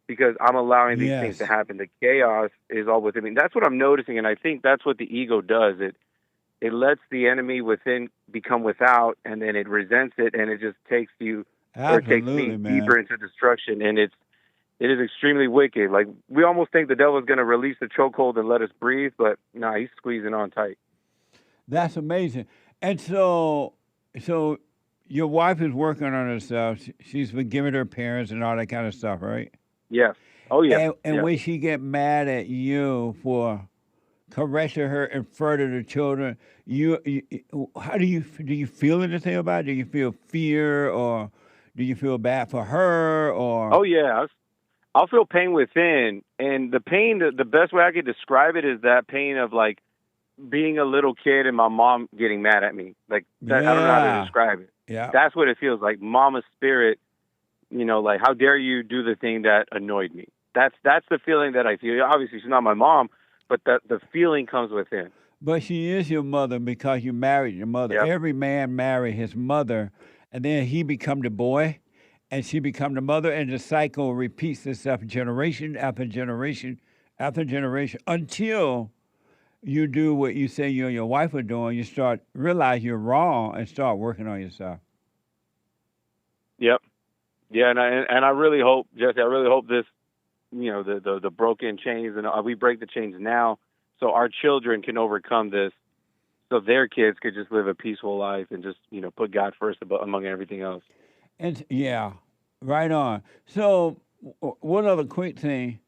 Speaker 7: because I'm allowing these things to happen. The chaos is all within me. That's what I'm noticing, and I think that's what the ego does. It lets the enemy within become without, and then it resents it, and it just takes you, or it takes me deeper into destruction, and it is extremely wicked. Like, we almost think the devil's going to release the chokehold and let us breathe, but no, he's squeezing on tight.
Speaker 1: That's amazing. And so your wife is working on herself. She's forgiving her parents and all that kind of stuff, right?
Speaker 7: Yes. Oh, yeah.
Speaker 1: And when she get mad at you for correcting her in front of the children, how do you feel anything about it? Do you feel fear, or do you feel bad for her, or?
Speaker 7: Oh yeah, I'll feel pain within, and the pain. The best way I could describe it is that pain of like being a little kid and my mom getting mad at me. Like that, I don't know how to describe it.
Speaker 1: Yeah,
Speaker 7: that's what it feels like. Mama's spirit. Like, how dare you do the thing that annoyed me? That's the feeling that I feel. Obviously, she's not my mom, but the feeling comes within.
Speaker 1: But she is your mother because you married your mother.
Speaker 7: Yep.
Speaker 1: Every man married his mother, and then he become the boy, and she become the mother, and the cycle repeats itself generation after generation after generation until you do what you say you and your wife are doing. You start realize you're wrong and start working on yourself.
Speaker 7: Yep. Yeah, and I really hope, Jesse, this, the broken chains, and we break the chains now so our children can overcome this, so their kids could just live a peaceful life and just, put God first among everything else.
Speaker 1: And yeah, right on. So one other quick thing.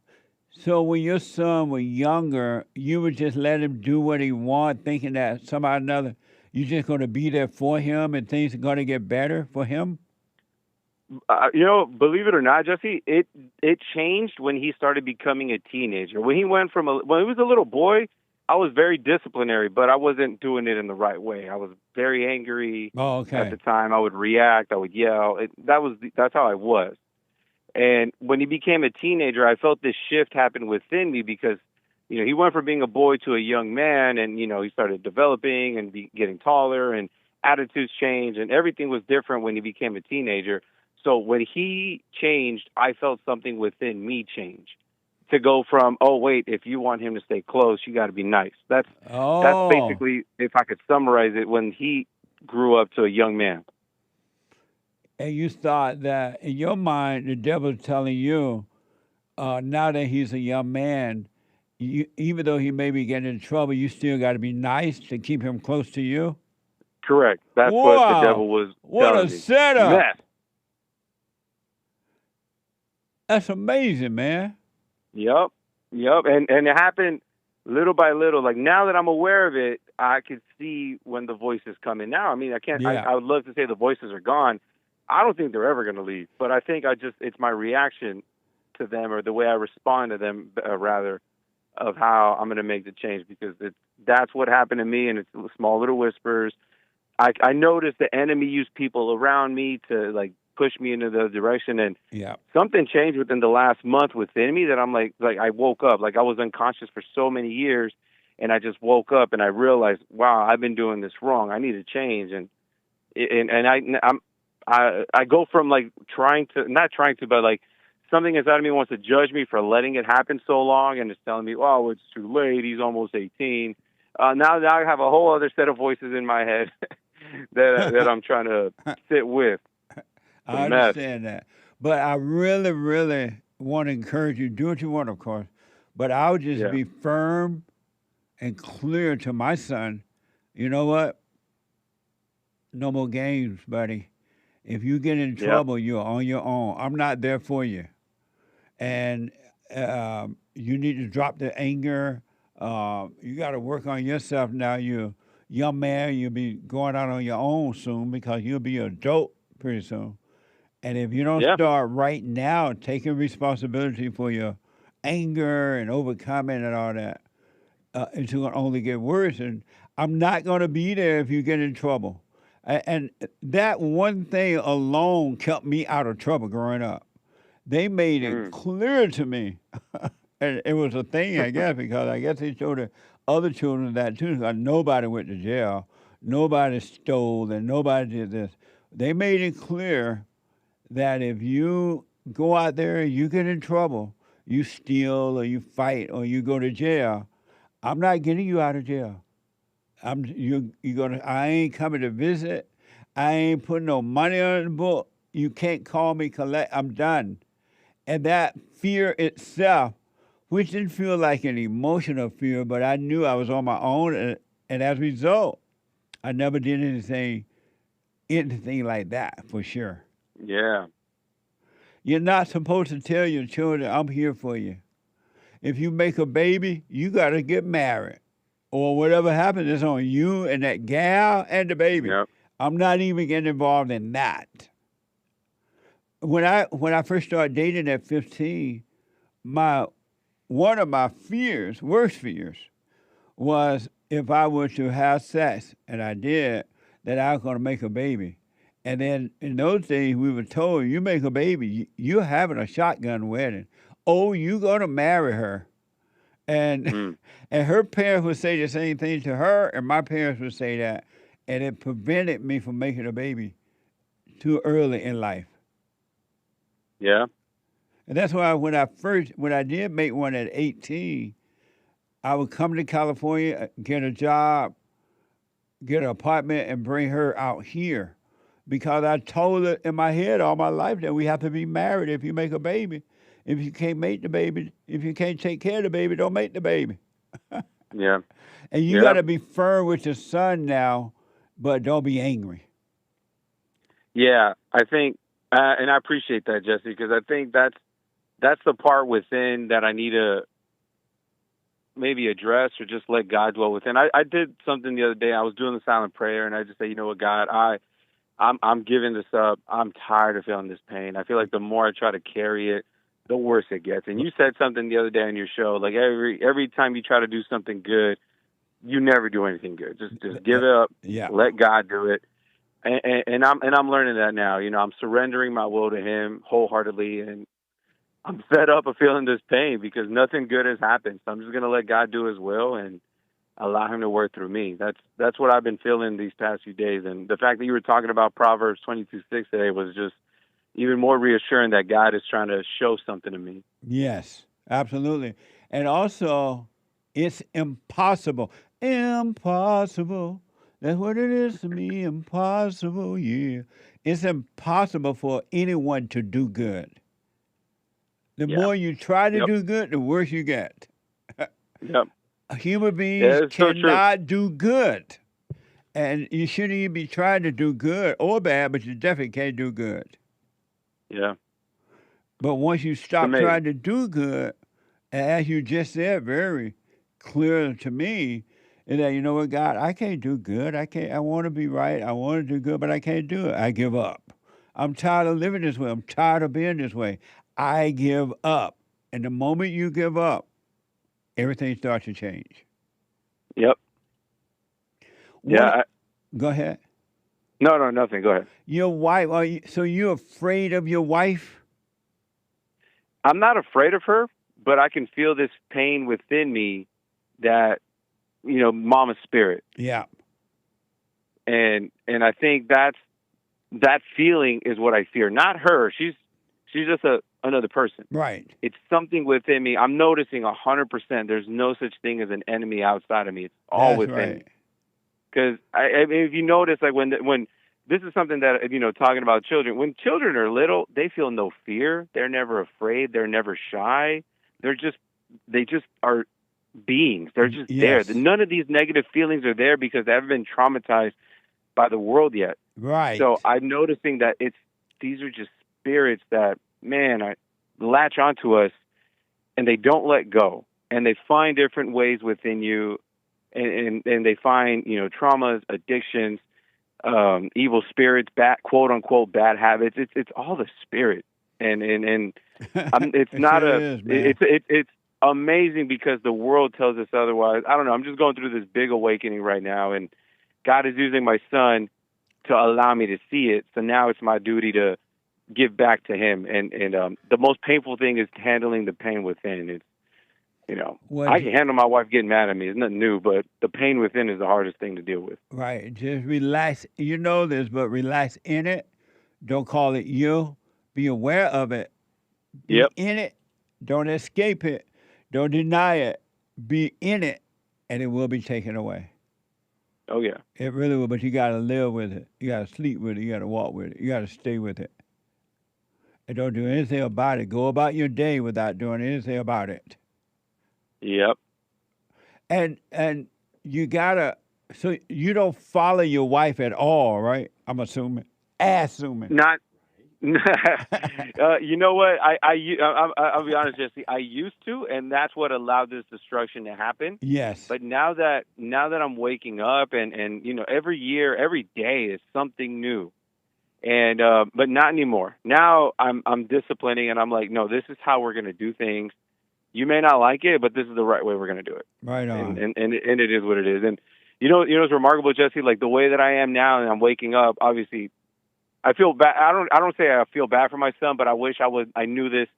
Speaker 1: So when your son was younger, you would just let him do what he wanted, thinking that somehow or another you're just going to be there for him and things are going to get better for him?
Speaker 7: Believe it or not, Jesse, it changed when he started becoming a teenager. When he went when he was a little boy, I was very disciplinary, but I wasn't doing it in the right way. I was very angry at the time. I would react. I would yell. That's how I was. And when he became a teenager, I felt this shift happen within me because, he went from being a boy to a young man, and, he started developing and getting taller, and attitudes changed, and everything was different when he became a teenager. So when he changed, I felt something within me change to go from, oh, wait, if you want him to stay close, you got to be nice. That's basically, if I could summarize it, when he grew up to a young man.
Speaker 1: And you thought that in your mind, the devil's telling you, now that he's a young man, even though he may be getting in trouble, you still got to be nice to keep him close to you?
Speaker 7: Correct. That's what the devil was
Speaker 1: What
Speaker 7: telling
Speaker 1: a
Speaker 7: me.
Speaker 1: setup.
Speaker 7: Mess.
Speaker 1: That's amazing, man.
Speaker 7: Yep. And it happened little by little. Like, now that I'm aware of it, I could see when the voices come in. Now, I mean, I can't.
Speaker 1: Yeah.
Speaker 7: I would love to say the voices are gone. I don't think they're ever going to leave. But I think it's my reaction to them, or the way I respond to them, rather, of how I'm going to make the change, because that's what happened to me, and it's small little whispers. I noticed the enemy used people around me to, like, push me into the direction, and something changed within the last month within me that I'm like I woke up. Like, I was unconscious for so many years, and I just woke up and I realized, wow, I've been doing this wrong. I need to change. And I go from, like, not trying to, but, like, something inside of me wants to judge me for letting it happen so long, and it's telling me, oh, it's too late. He's almost 18. Now I have a whole other set of voices in my head that I'm trying to sit with.
Speaker 1: I understand that. But I really, really want to encourage you. Do what you want, of course. But I would just be firm and clear to my son. You know what? No more games, buddy. If you get in trouble, you're on your own. I'm not there for you. And you need to drop the anger. You got to work on yourself now. You're a young man. You'll be going out on your own soon, because you'll be an adult pretty soon. And if you don't start right now taking responsibility for your anger and overcoming and all that, it's going to only get worse. And I'm not going to be there if you get in trouble. And that one thing alone kept me out of trouble growing up. They made it clear to me. And it was a thing, I guess, because I guess they showed the other children that too. Because nobody went to jail. Nobody stole, and nobody did this. They made it clear that if you go out there and you get in trouble, you steal or you fight or you go to jail, I'm not getting you out of jail. I ain't coming to visit. I ain't putting no money on the book. You can't call me collect. I'm done. And that fear itself, which didn't feel like an emotional fear, but I knew I was on my own, and as a result, I never did anything like that, for sure.
Speaker 7: Yeah.
Speaker 1: You're not supposed to tell your children, I'm here for you. If you make a baby, you got to get married. Or whatever happens, it's on you and that gal and the baby.
Speaker 7: Yep.
Speaker 1: I'm not even getting involved in that. When I first started dating at 15, one of my fears, worst fears, was if I were to have sex, and I did, that I was going to make a baby. And then in those days, we were told, you make a baby, you're having a shotgun wedding. Oh, you're going to marry her. And and her parents would say the same thing to her, and my parents would say that. And it prevented me from making a baby too early in life.
Speaker 7: Yeah.
Speaker 1: And that's why when I did make one at 18, I would come to California, get a job, get an apartment, and bring her out here. Because I told her in my head all my life that we have to be married if you make a baby. If you can't make the baby, if you can't take care of the baby, don't make the baby.
Speaker 7: Yeah.
Speaker 1: And you got to be firm with your son now, but don't be angry.
Speaker 7: Yeah, I think, and I appreciate that, Jesse, because I think that's the part within that I need to maybe address or just let God dwell within. I did something the other day. I was doing the silent prayer, and I just said, you know what, God, I'm giving this up. I'm tired of feeling this pain. I feel like the more I try to carry it, the worse it gets. And you said something the other day on your show, like every time you try to do something good, you never do anything good. Just give it up.
Speaker 1: Yeah.
Speaker 7: Let God do it. And I'm learning that now. You know, I'm surrendering my will to Him wholeheartedly, and I'm fed up of feeling this pain because nothing good has happened. So I'm just gonna let God do His will and allow Him to work through me. That's what I've been feeling these past few days. And the fact that you were talking about Proverbs 22:6 today was just even more reassuring that God is trying to show something to me.
Speaker 1: Yes, absolutely. And also, it's impossible. Impossible. That's what it is to me. Impossible, yeah. It's impossible for anyone to do good. The more you try to do good, the worse you get.
Speaker 7: Yep.
Speaker 1: Human
Speaker 7: Yeah,
Speaker 1: beings
Speaker 7: it's so true.
Speaker 1: cannot do good. And you shouldn't even be trying to do good or bad, but you definitely can't do good.
Speaker 7: Yeah.
Speaker 1: But once you stop
Speaker 7: amazing.
Speaker 1: trying to do good, and as you just said, very clear to me, is that, you know what, God, I can't do good. I want to be right. I want to do good, but I can't do it. I give up. I'm tired of living this way. I'm tired of being this way. I give up. And the moment you give up, everything starts to change.
Speaker 7: Yep.
Speaker 1: Go ahead.
Speaker 7: No, nothing. Go ahead.
Speaker 1: Your wife, so you're afraid of your wife?
Speaker 7: I'm not afraid of her, but I can feel this pain within me that, you know, mama's spirit.
Speaker 1: Yeah.
Speaker 7: And I think that feeling is what I fear. Not her. She's just another person.
Speaker 1: Right.
Speaker 7: It's something within me. I'm noticing 100% there's no such thing as an enemy outside of me. It's all
Speaker 1: That's
Speaker 7: within
Speaker 1: right.
Speaker 7: me. Because I mean, if you notice, like when this is something that, you know, talking about children, when children are little, they feel no fear. They're never afraid. They're never shy. They just are beings. They're just
Speaker 1: Yes.
Speaker 7: there. None of these negative feelings are there because they haven't been traumatized by the world yet.
Speaker 1: Right.
Speaker 7: So I'm noticing that these are just spirits that, man, I latch onto us and they don't let go. And they find different ways within you. And they find, you know, traumas, addictions, evil spirits, quote unquote bad habits. It's all the spirit, and it's not it's amazing because the world tells us otherwise. I don't know. I'm just going through this big awakening right now, and God is using my son to allow me to see it. So now it's my duty to give back to Him, and the most painful thing is handling the pain within. It's, you know, I can handle my wife getting mad at me. It's nothing new, but the pain within is the hardest thing to deal with.
Speaker 1: Right. Just relax. You know this, but relax in it. Don't call it you. Be aware of it. Be in it. Don't escape it. Don't deny it. Be in it, and it will be taken away.
Speaker 7: Oh, yeah.
Speaker 1: It really will, but you got to live with it. You got to sleep with it. You got to walk with it. You got to stay with it. And don't do anything about it. Go about your day without doing anything about it.
Speaker 7: Yep.
Speaker 1: And you gotta, so you don't follow your wife at all, right? I'm assuming.
Speaker 7: Not. You know what? I'll be honest, Jesse. I used to, and that's what allowed this destruction to happen.
Speaker 1: Yes.
Speaker 7: But now that I'm waking up, and you know, every year, every day is something new, and but not anymore. Now I'm disciplining, and I'm like, no, this is how we're gonna do things. You may not like it, but this is the right way we're going to do it.
Speaker 1: Right on.
Speaker 7: And it is what it is. And you know what's remarkable, Jesse? Like the way that I am now, and I'm waking up. Obviously, I feel bad. I don't say I feel bad for my son, but I wish I knew this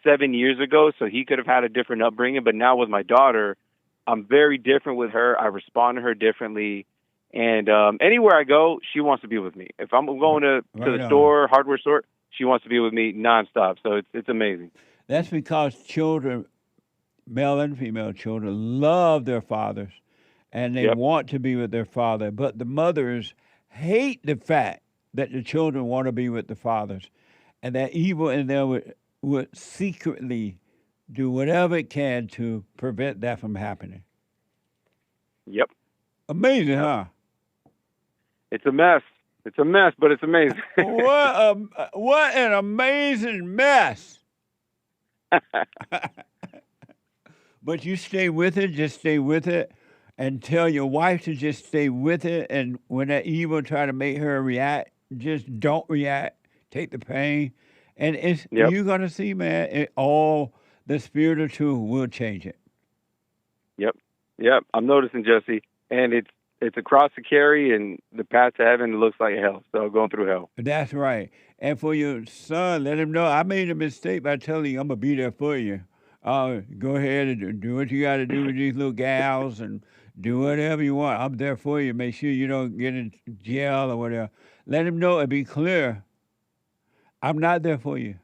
Speaker 7: 7 years ago, so he could have had a different upbringing. But now with my daughter, I'm very different with her. I respond to her differently, and anywhere I go, she wants to be with me. If I'm going to the store, hardware store, she wants to be with me nonstop. So it's amazing.
Speaker 1: That's because children, male and female children, love their fathers, and they want to be with their father. But the mothers hate the fact that the children want to be with the fathers, and that evil in them would secretly do whatever it can to prevent that from happening.
Speaker 7: Yep.
Speaker 1: Amazing, huh?
Speaker 7: It's a mess. It's a mess, but it's amazing.
Speaker 1: What an amazing mess. But you stay with it, just stay with it, and tell your wife to just stay with it. And when that evil try to make her react, just don't react. Take the pain, and you're gonna see, man. All the spirit of truth will change it.
Speaker 7: Yep. Yep, I'm noticing, Jesse. And it's a cross to carry, and the path to heaven looks like hell. So going through hell.
Speaker 1: That's right. And for your son, let him know I made a mistake by telling you I'm going to be there for you. Go ahead and do what you got to do with these little gals and do whatever you want. I'm there for you. Make sure you don't get in jail or whatever. Let him know and be clear. I'm not there for you.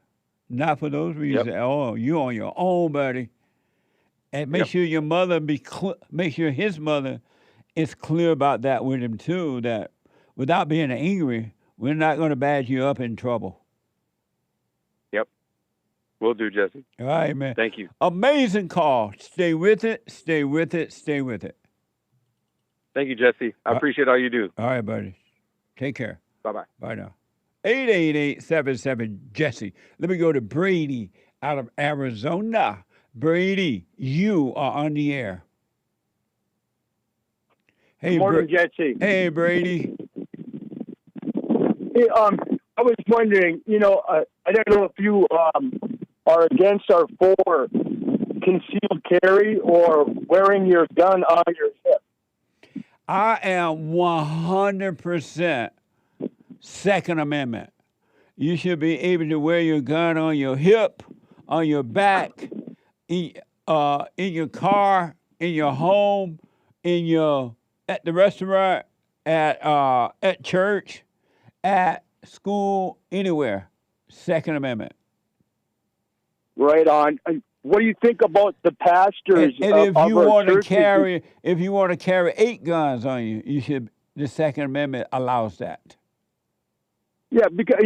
Speaker 1: Not for those reasons.
Speaker 7: Yep.
Speaker 1: Oh, you on your own, buddy. And make sure your mother make sure his mother is clear about that with him too, that without being angry, we're not going to badge you up in trouble.
Speaker 7: Yep. Will do, Jesse.
Speaker 1: All right, man.
Speaker 7: Thank you.
Speaker 1: Amazing call. Stay with it. Stay with it. Stay with it.
Speaker 7: Thank you, Jesse. I appreciate all you do.
Speaker 1: All right, buddy. Take care.
Speaker 7: Bye-bye.
Speaker 1: Bye now. 888-77-JESSE. Let me go to Brady out of Arizona. Brady, you are on the air. Hey,
Speaker 11: Good morning, Jesse.
Speaker 1: Hey, Brady.
Speaker 11: Hey, I was wondering, I don't know if you are against or for concealed carry or wearing your gun on your hip.
Speaker 1: I am 100% Second Amendment. You should be able to wear your gun on your hip, on your back, in your car, in your home, at the restaurant, at church, at school, anywhere. Second Amendment.
Speaker 11: Right on. What do you think about the pastors?
Speaker 1: And if you want to carry 8 guns on you, the Second Amendment allows that.
Speaker 11: Yeah, because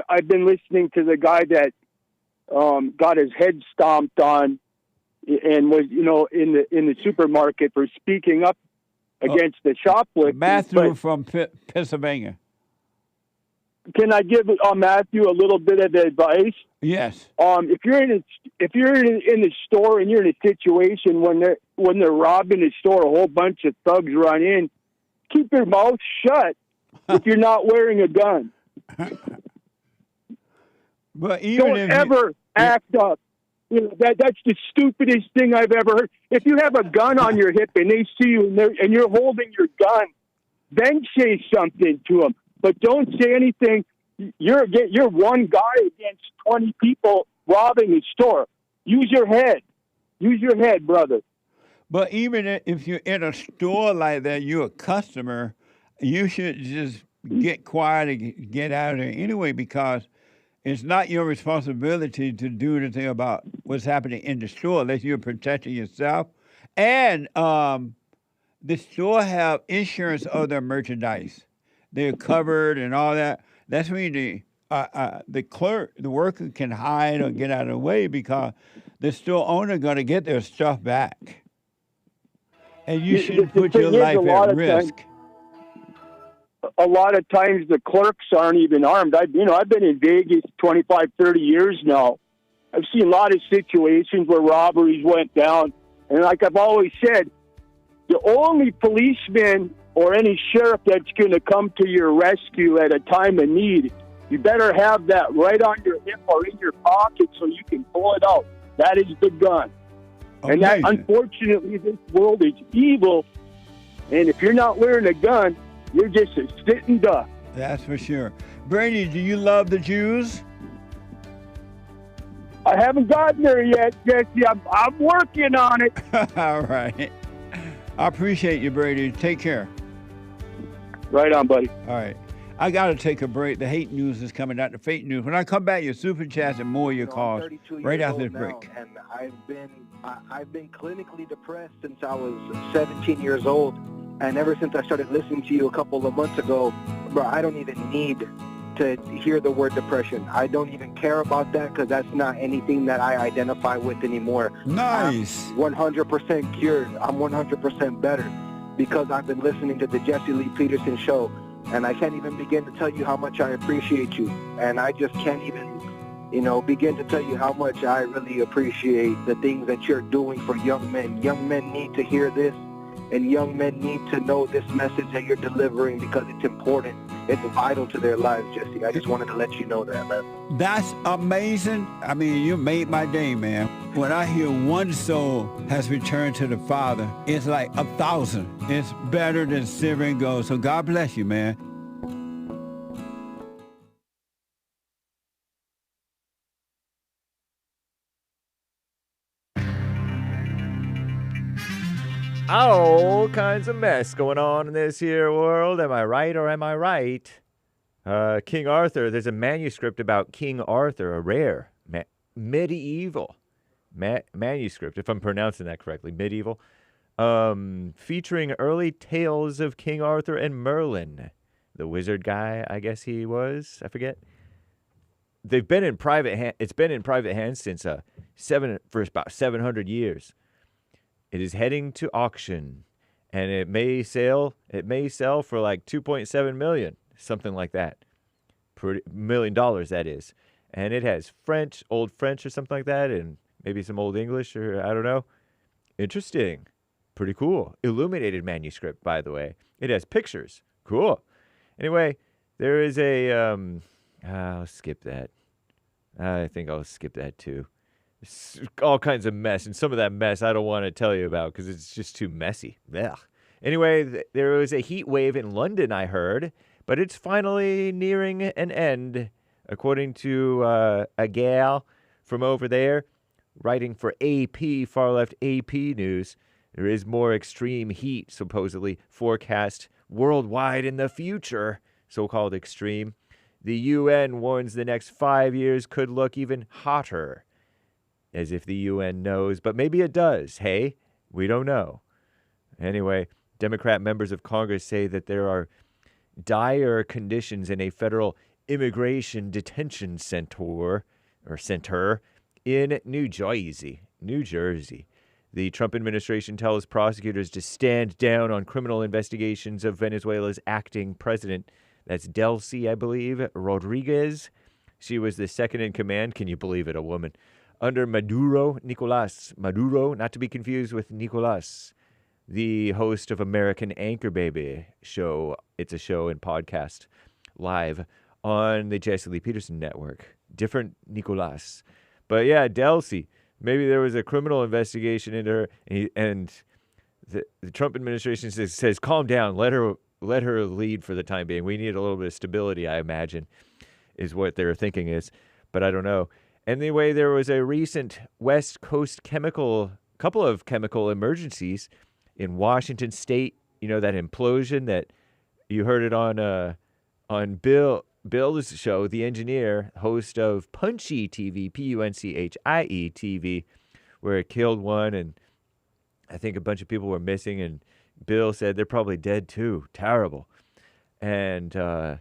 Speaker 11: I've been listening to the guy that got his head stomped on and was in the supermarket for speaking up against the shoplifting.
Speaker 1: Matthew from Pennsylvania.
Speaker 11: Can I give Matthew a little bit of advice?
Speaker 1: Yes.
Speaker 11: If you're in the store and you're in a situation when they're robbing the store, a whole bunch of thugs run in, keep your mouth shut if you're not wearing a gun.
Speaker 1: But even
Speaker 11: don't ever act up. That's the stupidest thing I've ever heard. If you have a gun on your hip and they see you and you're holding your gun, then say something to them. But don't say anything. You're one guy against 20 people robbing a store. Use your head. Use your head, brother.
Speaker 1: But even if you're in a store like that, you're a customer, you should just get quiet and get out of there anyway, because it's not your responsibility to do anything about what's happening in the store unless you're protecting yourself. And the store have insurance of their merchandise. They're covered and all that. That's when the worker can hide or get out of the way, because the store owner going to get their stuff back. And you shouldn't put your life at risk.
Speaker 11: A lot of times the clerks aren't even armed. I've been in Vegas 25, 30 years now. I've seen a lot of situations where robberies went down. And like I've always said, the only policeman or any sheriff that's going to come to your rescue at a time of need, you better have that right on your hip or in your pocket so you can pull it out. That is the gun.
Speaker 1: Amazing.
Speaker 11: And that, unfortunately, this world is evil. And if you're not wearing a gun, you're just a sitting duck.
Speaker 1: That's for sure. Brady, do you love the Jews?
Speaker 11: I haven't gotten there yet, Jesse. I'm working on it.
Speaker 1: All right. I appreciate you, Brady. Take care.
Speaker 11: Right on, buddy.
Speaker 1: All right. I got to take a break. The hate news is coming out, the fake news. When I come back, your super chats and more of your calls right after this break.
Speaker 22: And I've been clinically depressed since I was 17 years old. And ever since I started listening to you a couple of months ago, bro, I don't even need to hear the word depression. I don't even care about that, because that's not anything that I identify with anymore.
Speaker 1: Nice.
Speaker 22: I'm 100% cured. I'm 100% better because I've been listening to the Jesse Lee Peterson show. And I can't even begin to tell you how much I appreciate you. And I just can't even, begin to tell you how much I really appreciate the things that you're doing for young men. Young men need to hear this, and young men need to know this message that you're delivering, because it's important. It's vital to their lives, Jesse. I just wanted to let you know that, man.
Speaker 1: That's amazing. I mean, you made my day, man. when I hear one soul has returned to the Father, it's like 1,000. It's better than silver and gold. So God bless you, man.
Speaker 4: All kinds of mess going on in this here world. Am I right or am I right? King Arthur, there's a manuscript about King Arthur, a rare medieval manuscript, if I'm pronouncing that correctly, medieval, featuring early tales of King Arthur and Merlin, the wizard guy, I guess he was. I forget. They've been in private it's been in private hands since for about 700 years. It is heading to auction, and it may sell for like $2.7 million, something like that. $1 million, that is. And it has old French or something like that, and maybe some old English, or I don't know. Interesting. Pretty cool. Illuminated manuscript, by the way. It has pictures. Cool. Anyway, there is I'll skip that. I think I'll skip that too. All kinds of mess, and some of that mess I don't want to tell you about because it's just too messy. Ugh. Anyway, there was a heat wave in London, I heard, but it's finally nearing an end, according to a gal from over there writing for AP, far-left AP News. There is more extreme heat, supposedly, forecast worldwide in the future, so-called extreme. The UN warns the next 5 years could look even hotter. As if the UN knows, but maybe it does. Hey, we don't know. Anyway, Democrat members of Congress say that there are dire conditions in a federal immigration detention center in New Jersey. The Trump administration tells prosecutors to stand down on criminal investigations of Venezuela's acting president. That's Delcy, I believe, Rodriguez. She was the second in command. Can you believe it, a woman? Under Nicolas Maduro, not to be confused with Nicolas, the host of American Anchor Baby show. It's a show and podcast live on the Jesse Lee Peterson network. Different Nicolas. But yeah, Delcy, maybe there was a criminal investigation into her, and the Trump administration says, calm down, let her lead for the time being. We need a little bit of stability, I imagine, is what their thinking is, but I don't know. Anyway, there was a recent West Coast couple of chemical emergencies in Washington State. You know, that implosion that you heard it on Bill's show, The Engineer, host of Punchy TV, Punchie TV, where it killed one, and I think a bunch of people were missing, and Bill said they're probably dead too. Terrible. And yeah,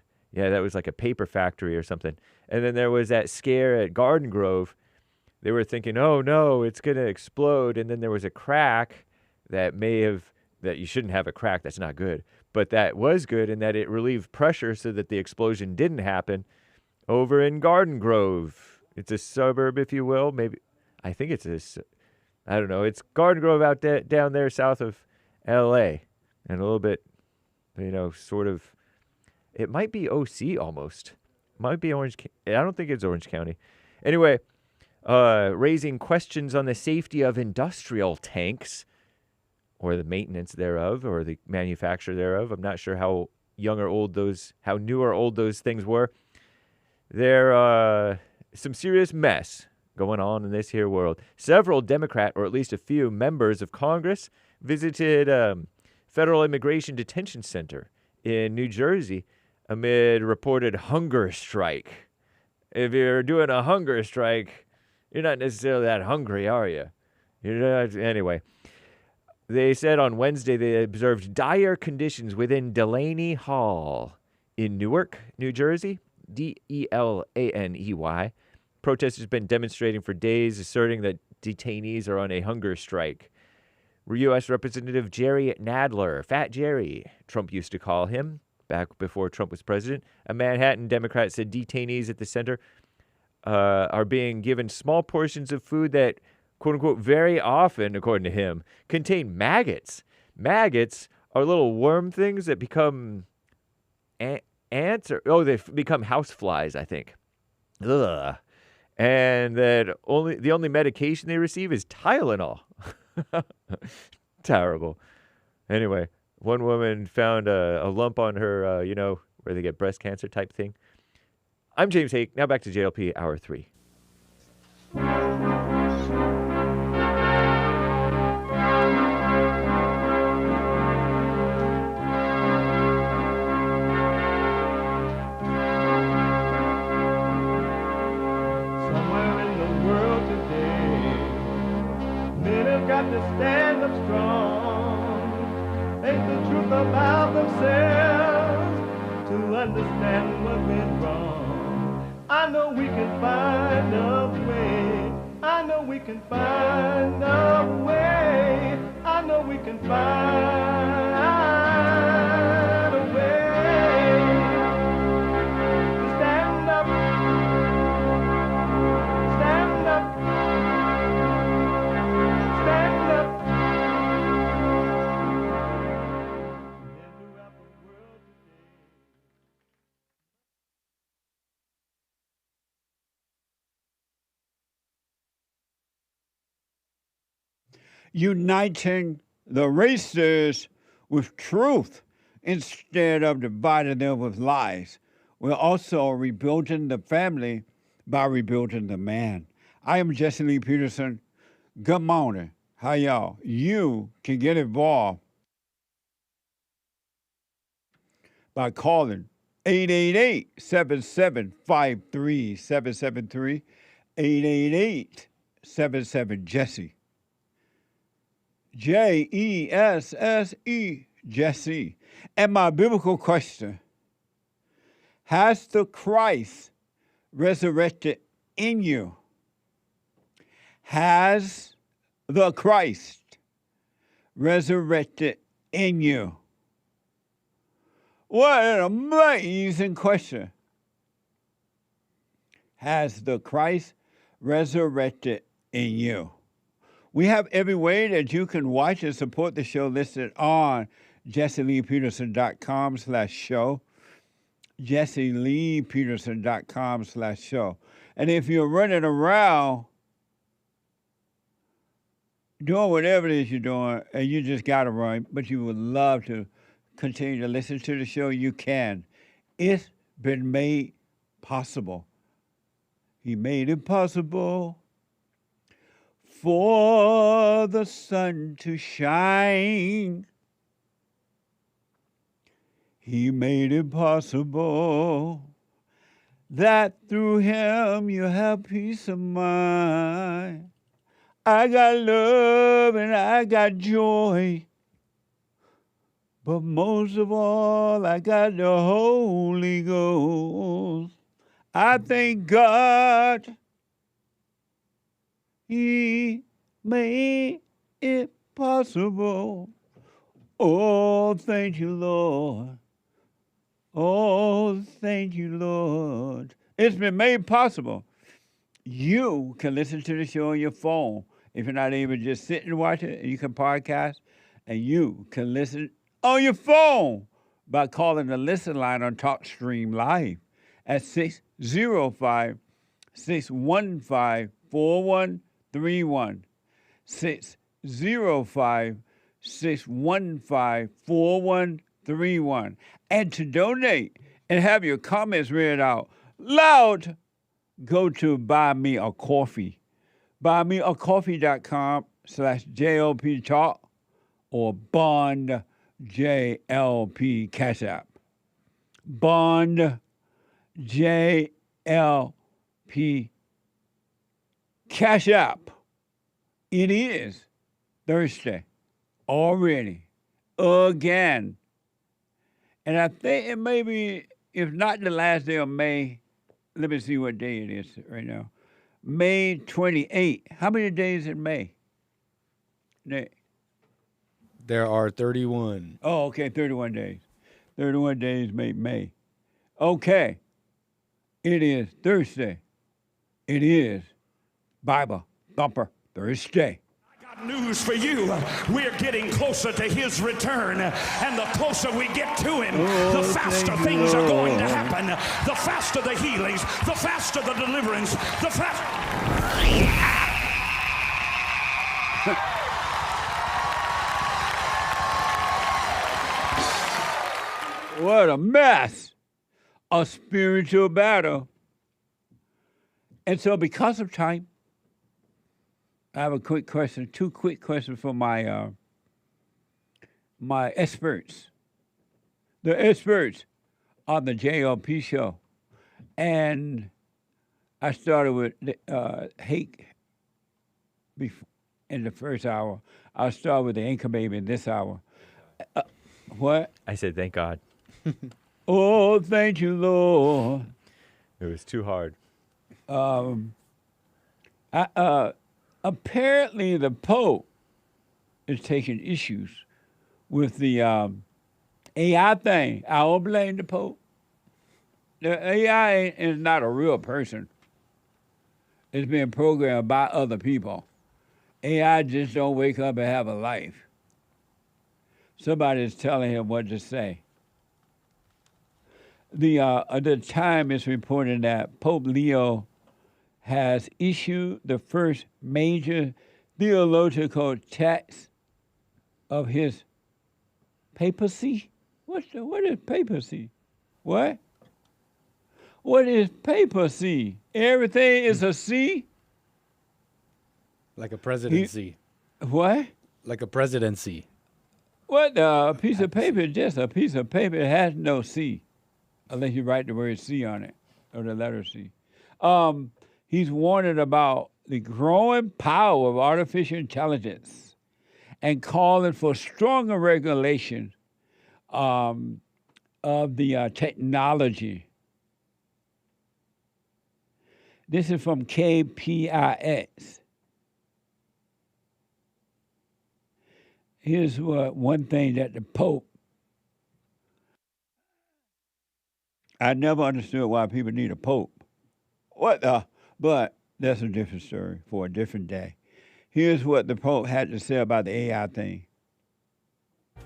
Speaker 4: that was like a paper factory or something. And then there was that scare at Garden Grove. They were thinking, oh no, it's going to explode. And then there was a crack that you shouldn't have a crack. That's not good. But that was good in that it relieved pressure so that the explosion didn't happen over in Garden Grove. It's a suburb, if you will. Maybe, I think I don't know. It's Garden Grove out down there south of L.A. And a little bit, sort of, it might be OC almost. Might be Orange. I don't think it's Orange County. Anyway, raising questions on the safety of industrial tanks, or the maintenance thereof, or the manufacture thereof. I'm not sure how new or old those things were. There some serious mess going on in this here world. Several Democrat, or at least a few members of Congress, visited Federal Immigration Detention Center in New Jersey amid reported hunger strike. If you're doing a hunger strike, you're not necessarily that hungry, are you? Anyway, they said on Wednesday they observed dire conditions within Delaney Hall in Newark, New Jersey, Delaney. Protesters have been demonstrating for days, asserting that detainees are on a hunger strike. U.S. Representative Jerry Nadler, Fat Jerry, Trump used to call him, back before Trump was president, a Manhattan Democrat, said detainees at the center are being given small portions of food that, quote-unquote, very often, according to him, contain maggots. Maggots are little worm things that become ants, they become houseflies, I think. Ugh. and that the only medication they receive is Tylenol. Terrible. Anyway, one woman found a lump on her, where they get breast cancer type thing. I'm James Hake. Now back to JLP, Hour 3.
Speaker 2: Somewhere in the world today, men have got to stand up strong, think the truth about themselves, to understand what went wrong. I know we can find a way. I know we can find a way. I know we can find a way to stand up, stand up, stand up.
Speaker 1: Uniting the races with truth instead of dividing them with lies. We're also rebuilding the family by rebuilding the man. I am Jesse Lee Peterson. Good morning. How y'all? You can get involved by calling 888-775-3773, 888-77-JESSE. Jesse, Jesse. And my biblical question, has the Christ resurrected in you? Has the Christ resurrected in you? What an amazing question. Has the Christ resurrected in you? We have every way that you can watch and support the show listed on jesseleepeterson.com/show, jesseleepeterson.com/show. And if you're running around doing whatever it is you're doing and you just got to run, but you would love to continue to listen to the show, you can. It's been made possible. He made it possible for the sun to shine. He made it possible that through him you have peace of mind. I got love and I got joy, but most of all, I got the Holy Ghost. I thank God He made it possible. Oh, thank you, Lord. Oh, thank you, Lord. It's been made possible. You can listen to the show on your phone. If you're not able to just sit and watch it, you can podcast, and you can listen on your phone by calling the listen line on TalkStream Live at 605-615-4131. 605-615-4131. And to donate and have your comments read out loud, go to Buy Me a Coffee. BuyMeACoffee.com/JLP Talk or Bond JLP Cash App. Bond JLP Cash App. It is Thursday already, again. And I think it may be, if not the last day of May, let me see what day it is right now. May 28. How many days in May?
Speaker 5: There are 31.
Speaker 1: Oh, okay, 31 days. 31 days make May. Okay. It is Thursday. It is Bible Thumper Thursday.
Speaker 3: News for you. We're getting closer to his return, and the closer we get to him, the faster things are going to happen. The faster the healings, the faster the deliverance, the faster.
Speaker 1: What a mess. A spiritual battle. And so because of time, I have a quick question, two quick questions for my my experts. The experts on the JLP show. And I started with hate in the first hour. I'll start with the anchor baby in this hour. What?
Speaker 4: I said, thank God.
Speaker 1: Oh, thank you, Lord.
Speaker 4: It was too hard.
Speaker 1: Apparently, the Pope is taking issues with the AI thing. I don't blame the Pope. The AI is not a real person. It's being programmed by other people. AI just don't wake up and have a life. Somebody is telling him what to say. The Time is reporting that Pope Leo has issued the first major theological text of his papacy. What is papacy? What? What is papacy? Everything is a C?
Speaker 5: Like a presidency.
Speaker 1: What?
Speaker 5: Like a presidency.
Speaker 1: What? A piece of paper is just a piece of paper. It has no C, unless you write the word C on it, or the letter C. He's warning about the growing power of artificial intelligence and calling for stronger regulation of the technology. This is from KPIX. Here's one thing that the Pope, I never understood why people need a Pope. But that's a different story for a different day. Here's what the Pope had to say about the AI thing.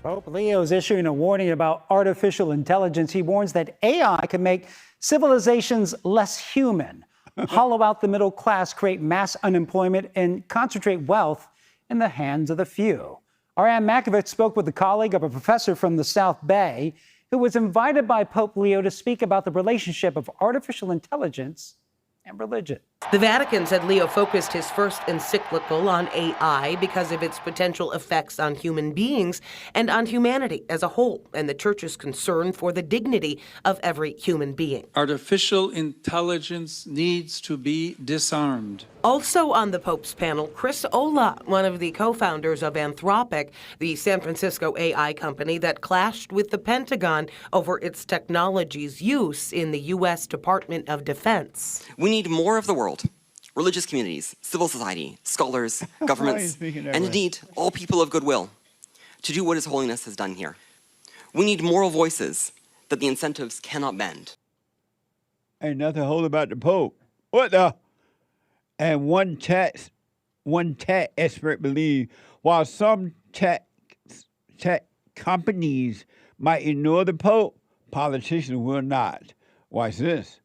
Speaker 10: Pope Leo is issuing a warning about artificial intelligence. He warns that AI can make civilizations less human, hollow out the middle class, create mass unemployment, and concentrate wealth in the hands of the few. Ariane Makovich spoke with a colleague of a professor from the South Bay who was invited by Pope Leo to speak about the relationship of artificial intelligence and religion.
Speaker 12: The Vatican said Leo focused his first encyclical on AI because of its potential effects on human beings and on humanity as a whole, and the Church's concern for the dignity of every human being.
Speaker 23: Artificial intelligence needs to be disarmed.
Speaker 12: Also on the Pope's panel, Chris Olah, one of the co-founders of Anthropic, the San Francisco AI company that clashed with the Pentagon over its technology's use in the U.S. Department of Defense.
Speaker 24: We need more of the world. Religious communities, civil society, scholars, governments, and indeed all people of goodwill to do what His Holiness has done here. We need moral voices that the incentives cannot bend.
Speaker 1: Ain't nothing holy about the Pope. What the? And one tech expert believes while some tech companies might ignore the Pope, politicians will not. Watch this.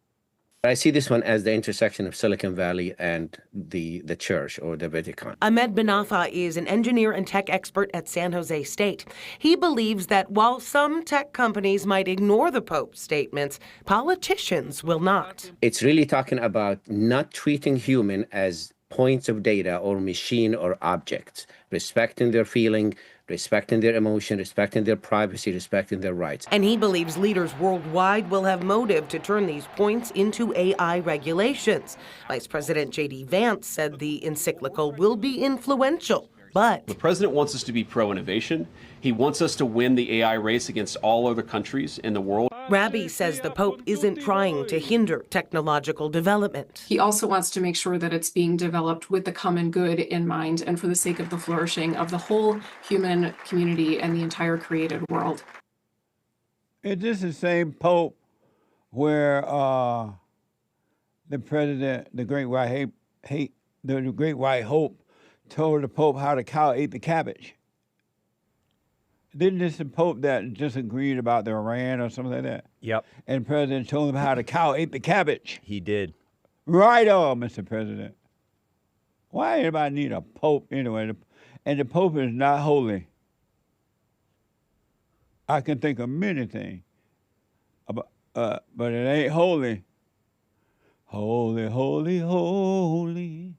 Speaker 25: I see this one as the intersection of Silicon Valley and the church or the Vatican.
Speaker 12: Ahmed Benafa is an engineer and tech expert at San Jose State. He believes that while some tech companies might ignore the Pope's statements, politicians will not.
Speaker 25: It's really talking about not treating human as points of data or machine or objects, respecting their feeling, respecting their emotion, respecting their privacy, respecting their rights.
Speaker 12: And he believes leaders worldwide will have motive to turn these points into AI regulations. Vice President J.D. Vance said the encyclical will be influential, but...
Speaker 26: The president wants us to be pro-innovation. He wants us to win the AI race against all other countries in the world.
Speaker 12: Rabbi says the Pope isn't trying to hinder technological development.
Speaker 27: He also wants to make sure that it's being developed with the common good in mind and for the sake of the flourishing of the whole human community and the entire created world.
Speaker 1: Is this the same Pope where the president, the Great White Hope, told the Pope how the cow ate the cabbage. Didn't this the Pope that disagreed about the Iran or something like that?
Speaker 4: Yep.
Speaker 1: And the president told him how the cow ate the cabbage.
Speaker 4: He did.
Speaker 1: Right on, Mr. President. Why anybody need a Pope anyway? And the Pope is not holy. I can think of many things, but it ain't holy. Holy, holy, holy.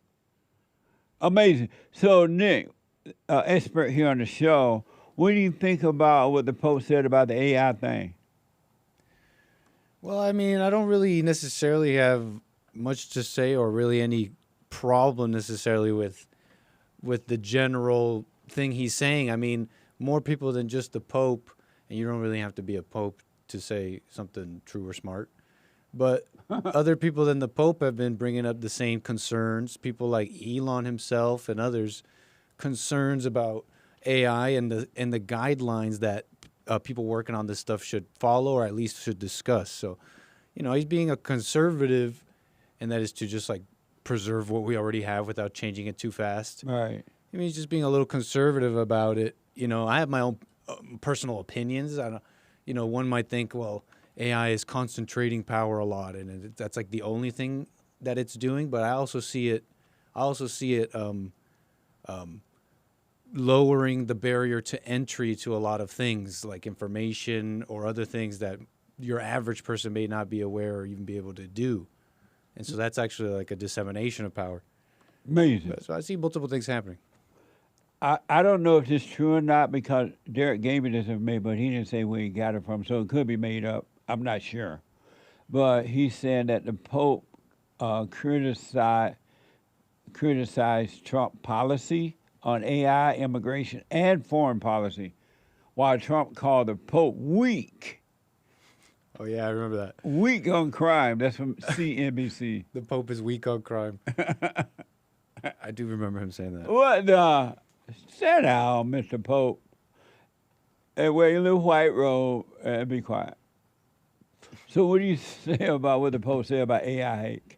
Speaker 1: Amazing. So, Nick, expert here on the show, what do you think about what the Pope said about the AI thing?
Speaker 5: Well, I mean, I don't really necessarily have much to say or really any problem necessarily with the general thing he's saying. I mean, more people than just the Pope, and you don't really have to be a Pope to say something true or smart. But other people than the Pope have been bringing up the same concerns. People like Elon himself and others, concerns about AI and the guidelines that people working on this stuff should follow or at least should discuss. So, you know, he's being a conservative, and that is to just like preserve what we already have without changing it too fast.
Speaker 1: Right.
Speaker 5: I mean, he's just being a little conservative about it. You know, I have my own personal opinions. I don't, you know, one might think, well, AI is concentrating power a lot, and that's like the only thing that it's doing. But I also see it lowering the barrier to entry to a lot of things like information or other things that your average person may not be aware or even be able to do. And so that's actually like a dissemination of power.
Speaker 1: Amazing.
Speaker 5: So I see multiple things happening.
Speaker 1: I don't know if this is true or not because Derek gave me this information, but he didn't say where he got it from, so it could be made up. I'm not sure. But he said that the Pope criticized Trump policy on AI, immigration, and foreign policy, while Trump called the Pope weak.
Speaker 5: Oh, yeah, I remember that.
Speaker 1: Weak on crime. That's from CNBC.
Speaker 5: The Pope is weak on crime. I do remember him saying that.
Speaker 1: What the? Sit down, Mr. Pope, and wear your little white robe and be quiet. So what do you say about what the Pope said about AI hate?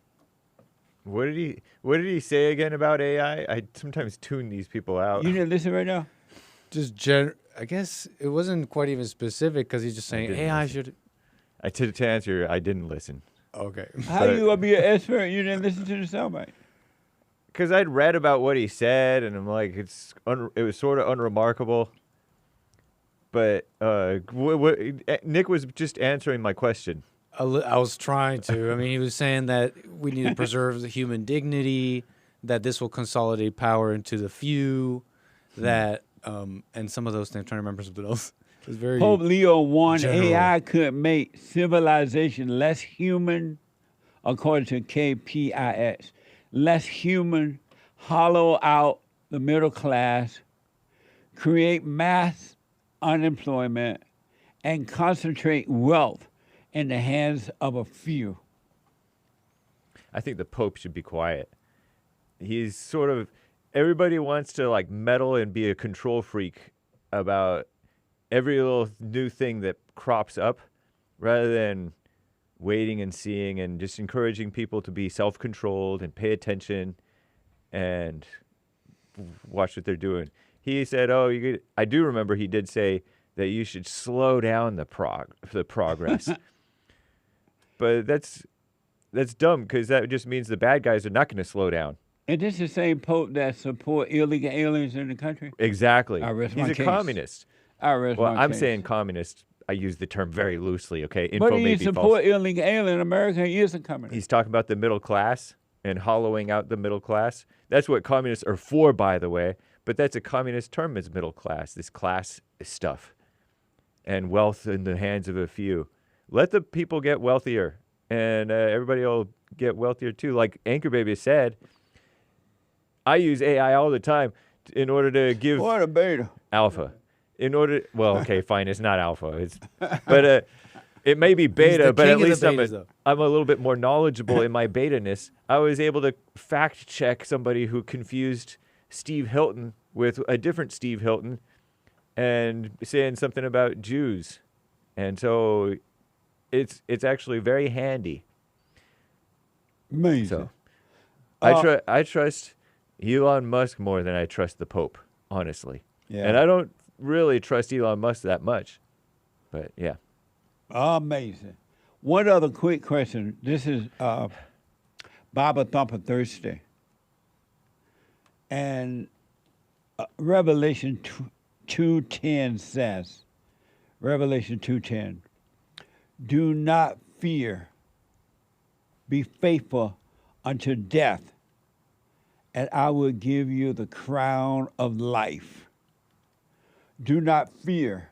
Speaker 4: What did he say again about AI? I sometimes tune these people out.
Speaker 1: You didn't listen right now?
Speaker 5: Just I guess it wasn't quite even specific because he's just saying AI should.
Speaker 4: To answer, I didn't listen.
Speaker 5: Okay.
Speaker 1: How you gonna be an expert? You didn't listen to the soundbite?
Speaker 4: Because I'd read about what he said, and I'm like, it was sort of unremarkable. But Nick was just answering my question.
Speaker 5: I was trying to. I mean, he was saying that we need to preserve the human dignity, that this will consolidate power into the few, that and some of those things. I'm trying to remember something else. It was very
Speaker 1: Pope Leo warned
Speaker 5: general.
Speaker 1: AI could make civilization less human, according to KPIX. Less human, hollow out the middle class, create mass unemployment, and concentrate wealth in the hands of a few.
Speaker 4: I think the Pope should be quiet. He's sort of, everybody wants to like meddle and be a control freak about every little new thing that crops up rather than waiting and seeing and just encouraging people to be self-controlled and pay attention and watch what they're doing. He said, I do remember he did say that you should slow down the progress. But that's dumb because that just means the bad guys are not going to slow down.
Speaker 1: And this is the same Pope that support illegal aliens in the country?
Speaker 4: Exactly.
Speaker 1: He's
Speaker 4: a communist. I'm saying communist. I use the term very loosely, okay?
Speaker 1: But he support illegal alien in America. He isn't communist.
Speaker 4: He's talking about the middle class and hollowing out the middle class. That's what communists are for, by the way. But that's a communist term, is middle class, this class stuff. And wealth in the hands of a few. Let the people get wealthier, and everybody will get wealthier too. Like Anchor Baby said, I use AI all the time in order to give...
Speaker 1: What a beta.
Speaker 4: Alpha. Okay, fine, it's not alpha. But it may be beta, but at least I'm a little bit more knowledgeable in my beta-ness. I was able to fact-check somebody who confused Steve Hilton with a different Steve Hilton and saying something about Jews. And so it's actually very handy.
Speaker 1: Amazing.
Speaker 4: So I trust Elon Musk more than I trust the Pope, honestly.
Speaker 1: Yeah.
Speaker 4: And I don't really trust Elon Musk that much. But yeah.
Speaker 1: Amazing. One other quick question. This is Bible Thumper Thursday. And Revelation 2:10 says, Revelation 2:10, do not fear, be faithful unto death, and I will give you the crown of life. Do not fear,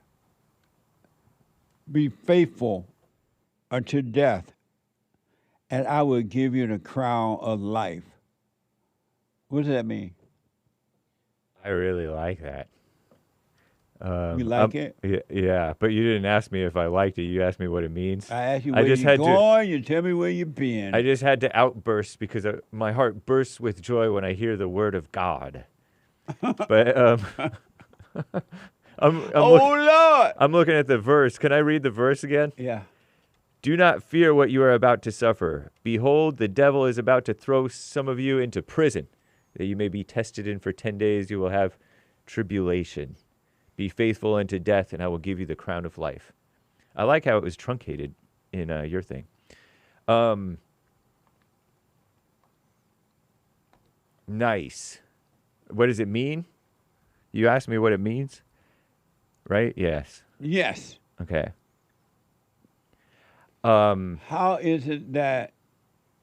Speaker 1: be faithful unto death, and I will give you the crown of life. What does that mean?
Speaker 4: I really like that.
Speaker 1: You like it?
Speaker 4: Yeah, but you didn't ask me if I liked it. You asked me what it means.
Speaker 1: I asked you where you're going, you tell me where you've been.
Speaker 4: I just had to outburst because my heart bursts with joy when I hear the word of God. But
Speaker 1: Lord!
Speaker 4: I'm looking at the verse. Can I read the verse again?
Speaker 1: Yeah.
Speaker 4: Do not fear what you are about to suffer. Behold, the devil is about to throw some of you into prison, that you may be tested, and for 10 days you will have tribulation. Be faithful unto death, and I will give you the crown of life. I like how it was truncated in your thing. Nice. What does it mean? You asked me what it means, right? Yes.
Speaker 1: Yes.
Speaker 4: Okay.
Speaker 1: How is it that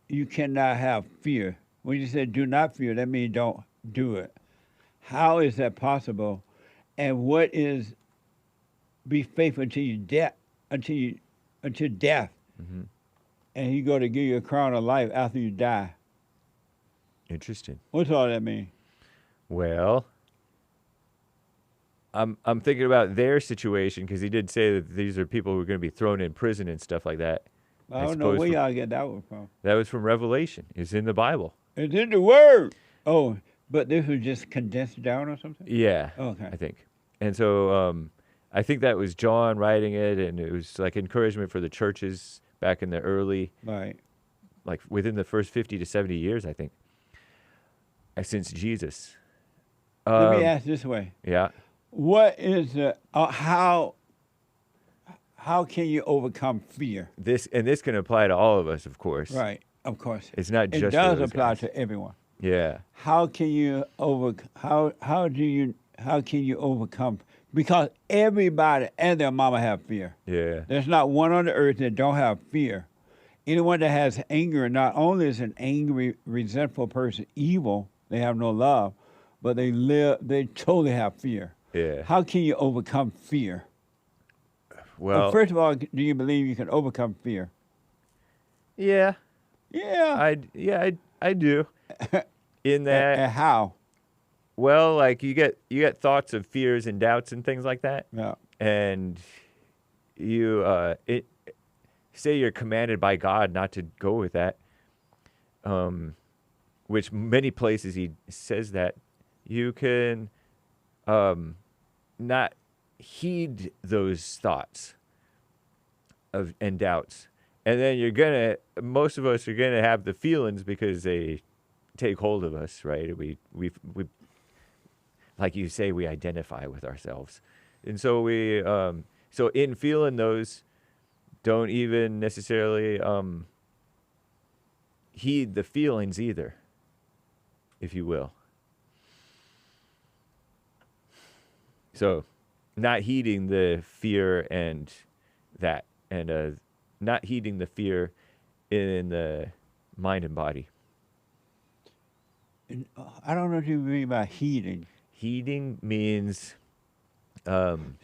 Speaker 1: you cannot have fear? When you say do not fear, that means don't do it. How is that possible? And what is be faithful until you death, until death, and He going to give you a crown of life after you die?
Speaker 4: Interesting.
Speaker 1: What's all that mean?
Speaker 4: Well, I'm thinking about their situation because He did say that these are people who are going to be thrown in prison and stuff like that.
Speaker 1: I don't know where y'all get that one from.
Speaker 4: That was from Revelation. It's in the Bible.
Speaker 1: It's in the Word. Oh, but this was just condensed down or something?
Speaker 4: Yeah.
Speaker 1: Okay.
Speaker 4: I think. And so I think that was John writing it, and it was like encouragement for the churches back in the early, like within the first 50 to 70 years, I think, since Jesus.
Speaker 1: Let me ask this way.
Speaker 4: Yeah.
Speaker 1: What is how can you overcome fear?
Speaker 4: This can apply to all of us, of course.
Speaker 1: Right, of course.
Speaker 4: It's not just
Speaker 1: it does
Speaker 4: those
Speaker 1: apply
Speaker 4: guys.
Speaker 1: to everyone.
Speaker 4: Yeah.
Speaker 1: How can you how can you overcome? Because everybody and their mama have fear.
Speaker 4: Yeah.
Speaker 1: There's not one on the earth that don't have fear. Anyone that has anger, not only is an angry, resentful person evil, they have no love, but they totally have fear.
Speaker 4: Yeah.
Speaker 1: How can you overcome fear?
Speaker 4: Well,
Speaker 1: first of all, do you believe you can overcome fear?
Speaker 4: Yeah.
Speaker 1: Yeah.
Speaker 4: I do. In that.
Speaker 1: And how?
Speaker 4: Well, like you get thoughts of fears and doubts and things like that.
Speaker 1: Yeah.
Speaker 4: And you say you're commanded by God not to go with that. Which many places He says that you can not heed those thoughts and doubts. And then most of us are gonna have the feelings because they take hold of us, right? We like you say, we identify with ourselves. And so so in feeling those, don't even necessarily heed the feelings either, if you will. So not heeding the fear and that, and not heeding the fear in the mind and body.
Speaker 1: I don't know what you mean by heeding.
Speaker 4: Heeding means...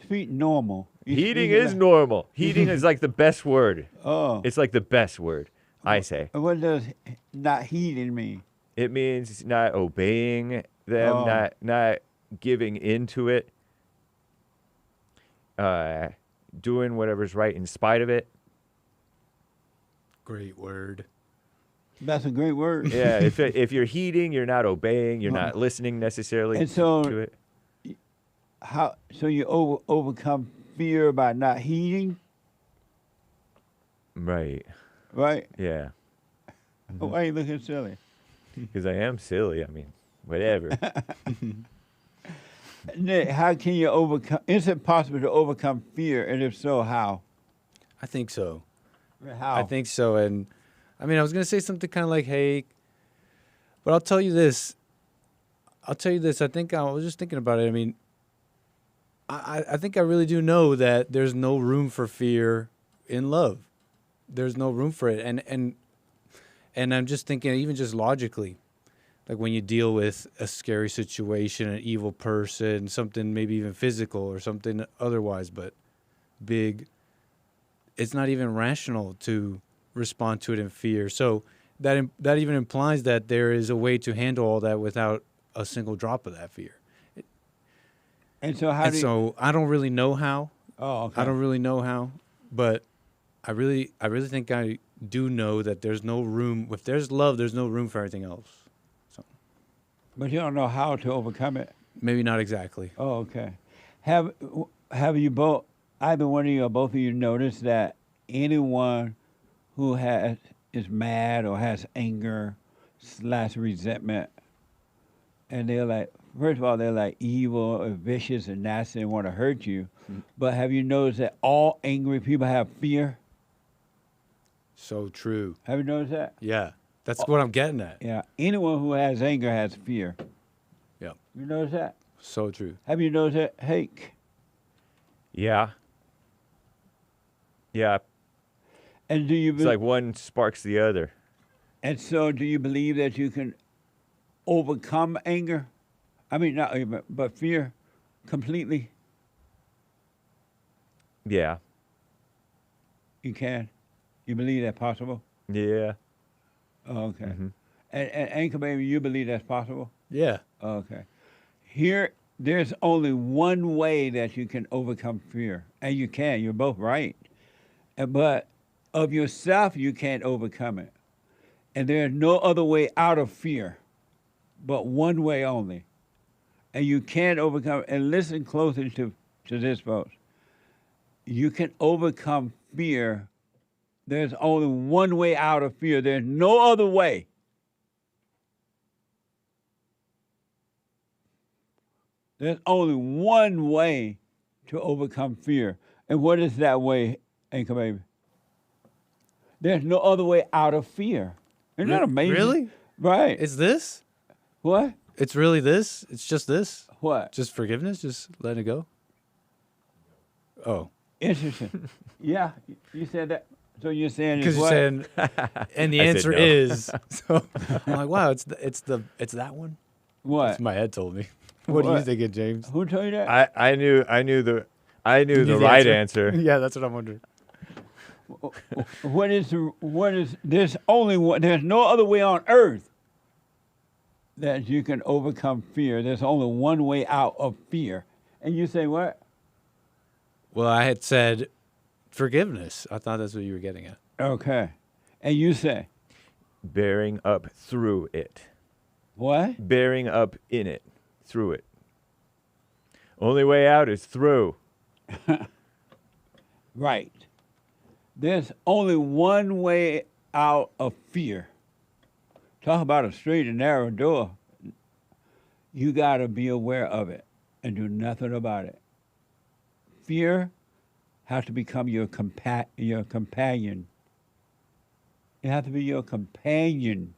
Speaker 1: Speak normal.
Speaker 4: Heeding is normal. Heeding is like the best word.
Speaker 1: Oh.
Speaker 4: It's like the best word, I say.
Speaker 1: What does not heeding mean?
Speaker 4: It means not obeying them, not giving into it, doing whatever's right in spite of it.
Speaker 5: Great word.
Speaker 1: That's a great word.
Speaker 4: Yeah, if you're heeding, you're not obeying, you're not listening necessarily
Speaker 1: and so,
Speaker 4: to it.
Speaker 1: So you overcome fear by not heeding?
Speaker 4: Right.
Speaker 1: Right?
Speaker 4: Yeah.
Speaker 1: Why are you looking silly?
Speaker 4: Because I am silly. I mean, Whatever.
Speaker 1: Nick, how can you overcome? Is it possible to overcome fear? And if so, how?
Speaker 5: I think so.
Speaker 1: How?
Speaker 5: I think so. And I mean, I was going to say something kind of like, hey, but I'll tell you this. I think I was just thinking about it. I mean, I think I really do know that there's no room for fear in love. There's no room for it. And I'm just thinking, even just logically, like when you deal with a scary situation, an evil person, something maybe even physical or something otherwise, but big, it's not even rational to respond to it in fear. So that even implies that there is a way to handle all that without a single drop of that fear.
Speaker 1: And so
Speaker 5: I don't really know how.
Speaker 1: Oh, okay.
Speaker 5: I don't really know how, but I really think I do know that there's no room. If there's love, there's no room for everything else. So.
Speaker 1: But you don't know how to overcome it.
Speaker 5: Maybe not exactly.
Speaker 1: Oh, okay. Have you both, either one of you or both of you, noticed that anyone who is mad or has anger / resentment, and they're like, first of all, they're like evil or vicious and nasty and want to hurt you. Mm-hmm. But have you noticed that all angry people have fear?
Speaker 5: So true.
Speaker 1: Have you noticed that?
Speaker 5: Yeah. That's what I'm getting at.
Speaker 1: Yeah. Anyone who has anger has fear.
Speaker 5: Yeah.
Speaker 1: You notice that?
Speaker 5: So true.
Speaker 1: Have you noticed that, Hake?
Speaker 4: Yeah. Yeah.
Speaker 1: And do you?
Speaker 4: It's like one sparks the other.
Speaker 1: And so, do you believe that you can overcome anger? I mean, not but fear completely?
Speaker 4: Yeah.
Speaker 1: You can? You believe that's possible?
Speaker 4: Yeah.
Speaker 1: Oh, okay.
Speaker 4: Mm-hmm.
Speaker 1: And Anchor Baby, you believe that's possible?
Speaker 5: Yeah.
Speaker 1: Okay. There's only one way that you can overcome fear. And you can. You're both right. But of yourself, you can't overcome it. And there's no other way out of fear but one way only. And you can't overcome it. And listen closely to this, folks. You can overcome fear. There's only one way out of fear. There's no other way. There's only one way to overcome fear. And what is that way, Anchor Baby? There's no other way out of fear. Isn't that amazing?
Speaker 5: Really?
Speaker 1: Right.
Speaker 5: It's this?
Speaker 1: What?
Speaker 5: It's really this? It's just this?
Speaker 1: What?
Speaker 5: Just forgiveness? Just letting it go? Oh.
Speaker 1: Interesting. Yeah, you said that. So you're saying
Speaker 5: because you're saying, and the answer is. So I'm like, wow, it's that one.
Speaker 1: What?
Speaker 5: That's my head told me. What are you thinking, James?
Speaker 1: Who told you that?
Speaker 4: I knew the right answer.
Speaker 5: Yeah, that's what I'm wondering.
Speaker 1: There's only one. There's no other way on earth that you can overcome fear. There's only one way out of fear. And you say what?
Speaker 5: Well, I had said forgiveness. I thought that's what you were getting at.
Speaker 1: Okay. And you say?
Speaker 4: Bearing up through it.
Speaker 1: What?
Speaker 4: Bearing up in it. Through it. Only way out is through.
Speaker 1: Right. There's only one way out of fear. Talk about a straight and narrow door. You got to be aware of it and do nothing about it. Fear has to become your companion. It has to be your companion.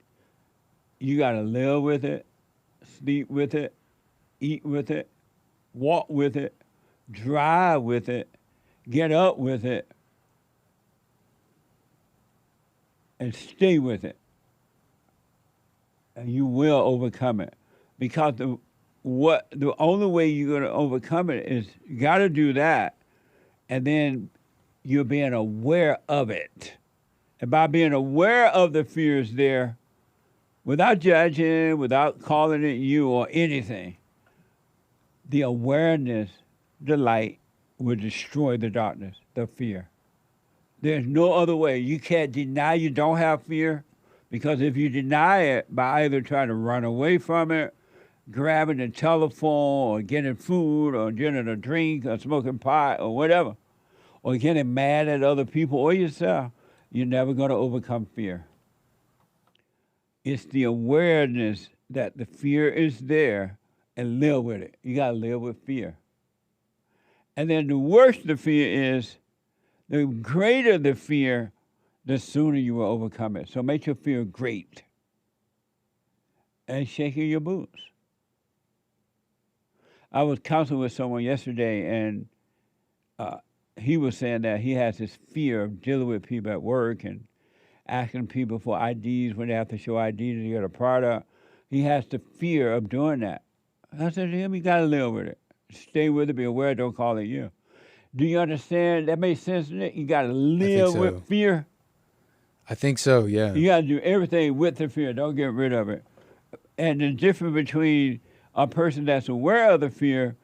Speaker 1: You got to live with it, sleep with it, eat with it, walk with it, drive with it, get up with it, and stay with it. And you will overcome it. Because the only way you're going to overcome it is you got to do that, and then you're being aware of it. And by being aware of the fears there, without judging, without calling it you or anything, the awareness, the light, will destroy the darkness, the fear. There's no other way. You can't deny you don't have fear, because if you deny it by either trying to run away from it, grabbing the telephone, or getting food, or getting a drink, or smoking pot, or whatever, or getting mad at other people or yourself, you're never going to overcome fear. It's the awareness that the fear is there and live with it. You got to live with fear. And then the worse the fear is, the greater the fear, the sooner you will overcome it. So make your fear great and shaking your boots. I was counseling with someone yesterday, and he was saying that he has this fear of dealing with people at work and asking people for IDs when they have to show IDs to get a product. He has the fear of doing that. I said to him, you got to live with it. Stay with it, be aware, don't call it you. Do you understand? That makes sense, Nick? You got to live with fear.
Speaker 5: I think so, yeah.
Speaker 1: You got to do everything with the fear. Don't get rid of it. And the difference between a person that's aware of the fear,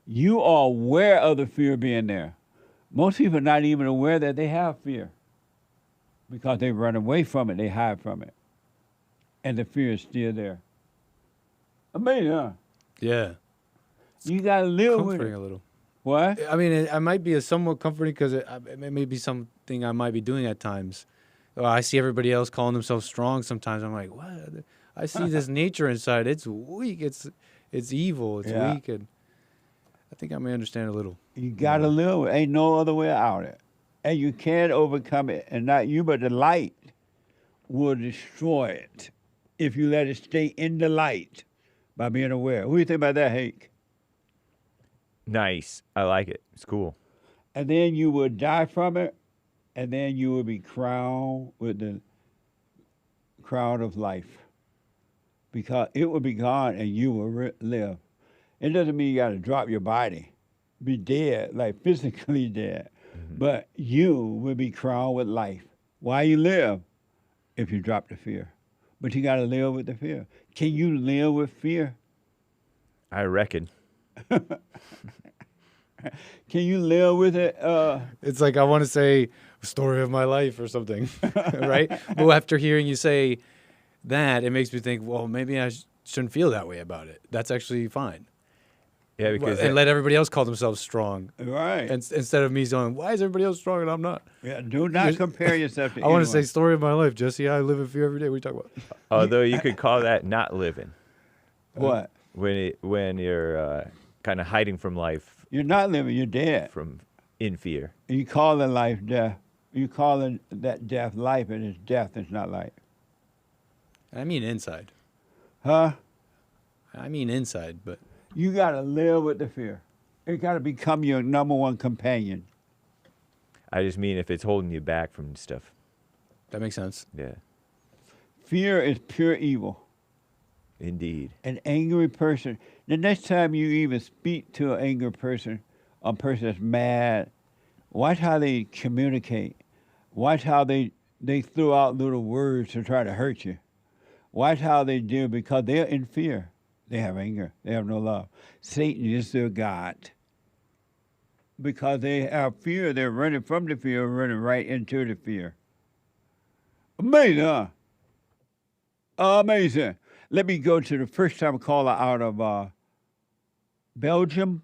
Speaker 1: you are aware of the fear being there. Most people are not even aware that they have fear because they run away from it, they hide from it. And the fear is still there. Amazing, huh?
Speaker 5: Yeah.
Speaker 1: You got to live with
Speaker 5: Comforting
Speaker 1: it.
Speaker 5: a little.
Speaker 1: What?
Speaker 5: I mean, it might be a somewhat comforting because it may be something I might be doing at times. I see everybody else calling themselves strong sometimes. I'm like, what? I see this nature inside. It's weak. It's evil. It's weak. And I think I may understand a little.
Speaker 1: You got to live with it. Ain't no other way out of it. And you can't overcome it. And not you, but the light will destroy it if you let it stay in the light by being aware. What do you think about that, Hake?
Speaker 4: Nice. I like it. It's cool.
Speaker 1: And then you will die from it, and then you will be crowned with the crown of life. Because it will be gone and you will live. It doesn't mean you got to drop your body, be dead, like physically dead. Mm-hmm. But you will be crowned with life. Why you live? If you drop the fear. But you got to live with the fear. Can you live with fear?
Speaker 4: I reckon.
Speaker 1: Can you live with it?
Speaker 5: It's like I want to say story of my life or something, right? But after hearing you say that, it makes me think, well, maybe I shouldn't feel that way about it. That's actually fine.
Speaker 4: Yeah, because
Speaker 5: and let everybody else call themselves strong.
Speaker 1: Right.
Speaker 5: And instead of me saying, why is everybody else strong and I'm not?
Speaker 1: Yeah, do not compare yourself to
Speaker 5: I want to say story of my life, Jesse. I live in fear every day. What are you talking about?
Speaker 4: Although you could call that not living.
Speaker 1: What?
Speaker 4: When you're kind of hiding from life.
Speaker 1: You're not living. You're dead.
Speaker 4: In fear.
Speaker 1: You call it life death. You call that death life, and it's death. It's not life.
Speaker 5: I mean inside.
Speaker 1: Huh?
Speaker 5: I mean inside, but.
Speaker 1: You got to live with the fear. It got to become your number one companion.
Speaker 4: I just mean if it's holding you back from stuff.
Speaker 5: That makes sense.
Speaker 4: Yeah.
Speaker 1: Fear is pure evil.
Speaker 4: Indeed.
Speaker 1: An angry person. The next time you even speak to an angry person, a person that's mad, watch how they communicate. Watch how they throw out little words to try to hurt you. Watch how they do because they're in fear. They have anger. They have no love. Satan is their God. Because they have fear, they're running from the fear, running right into the fear. Amazing, huh? Amazing. Let me go to the first-time caller out of Belgium.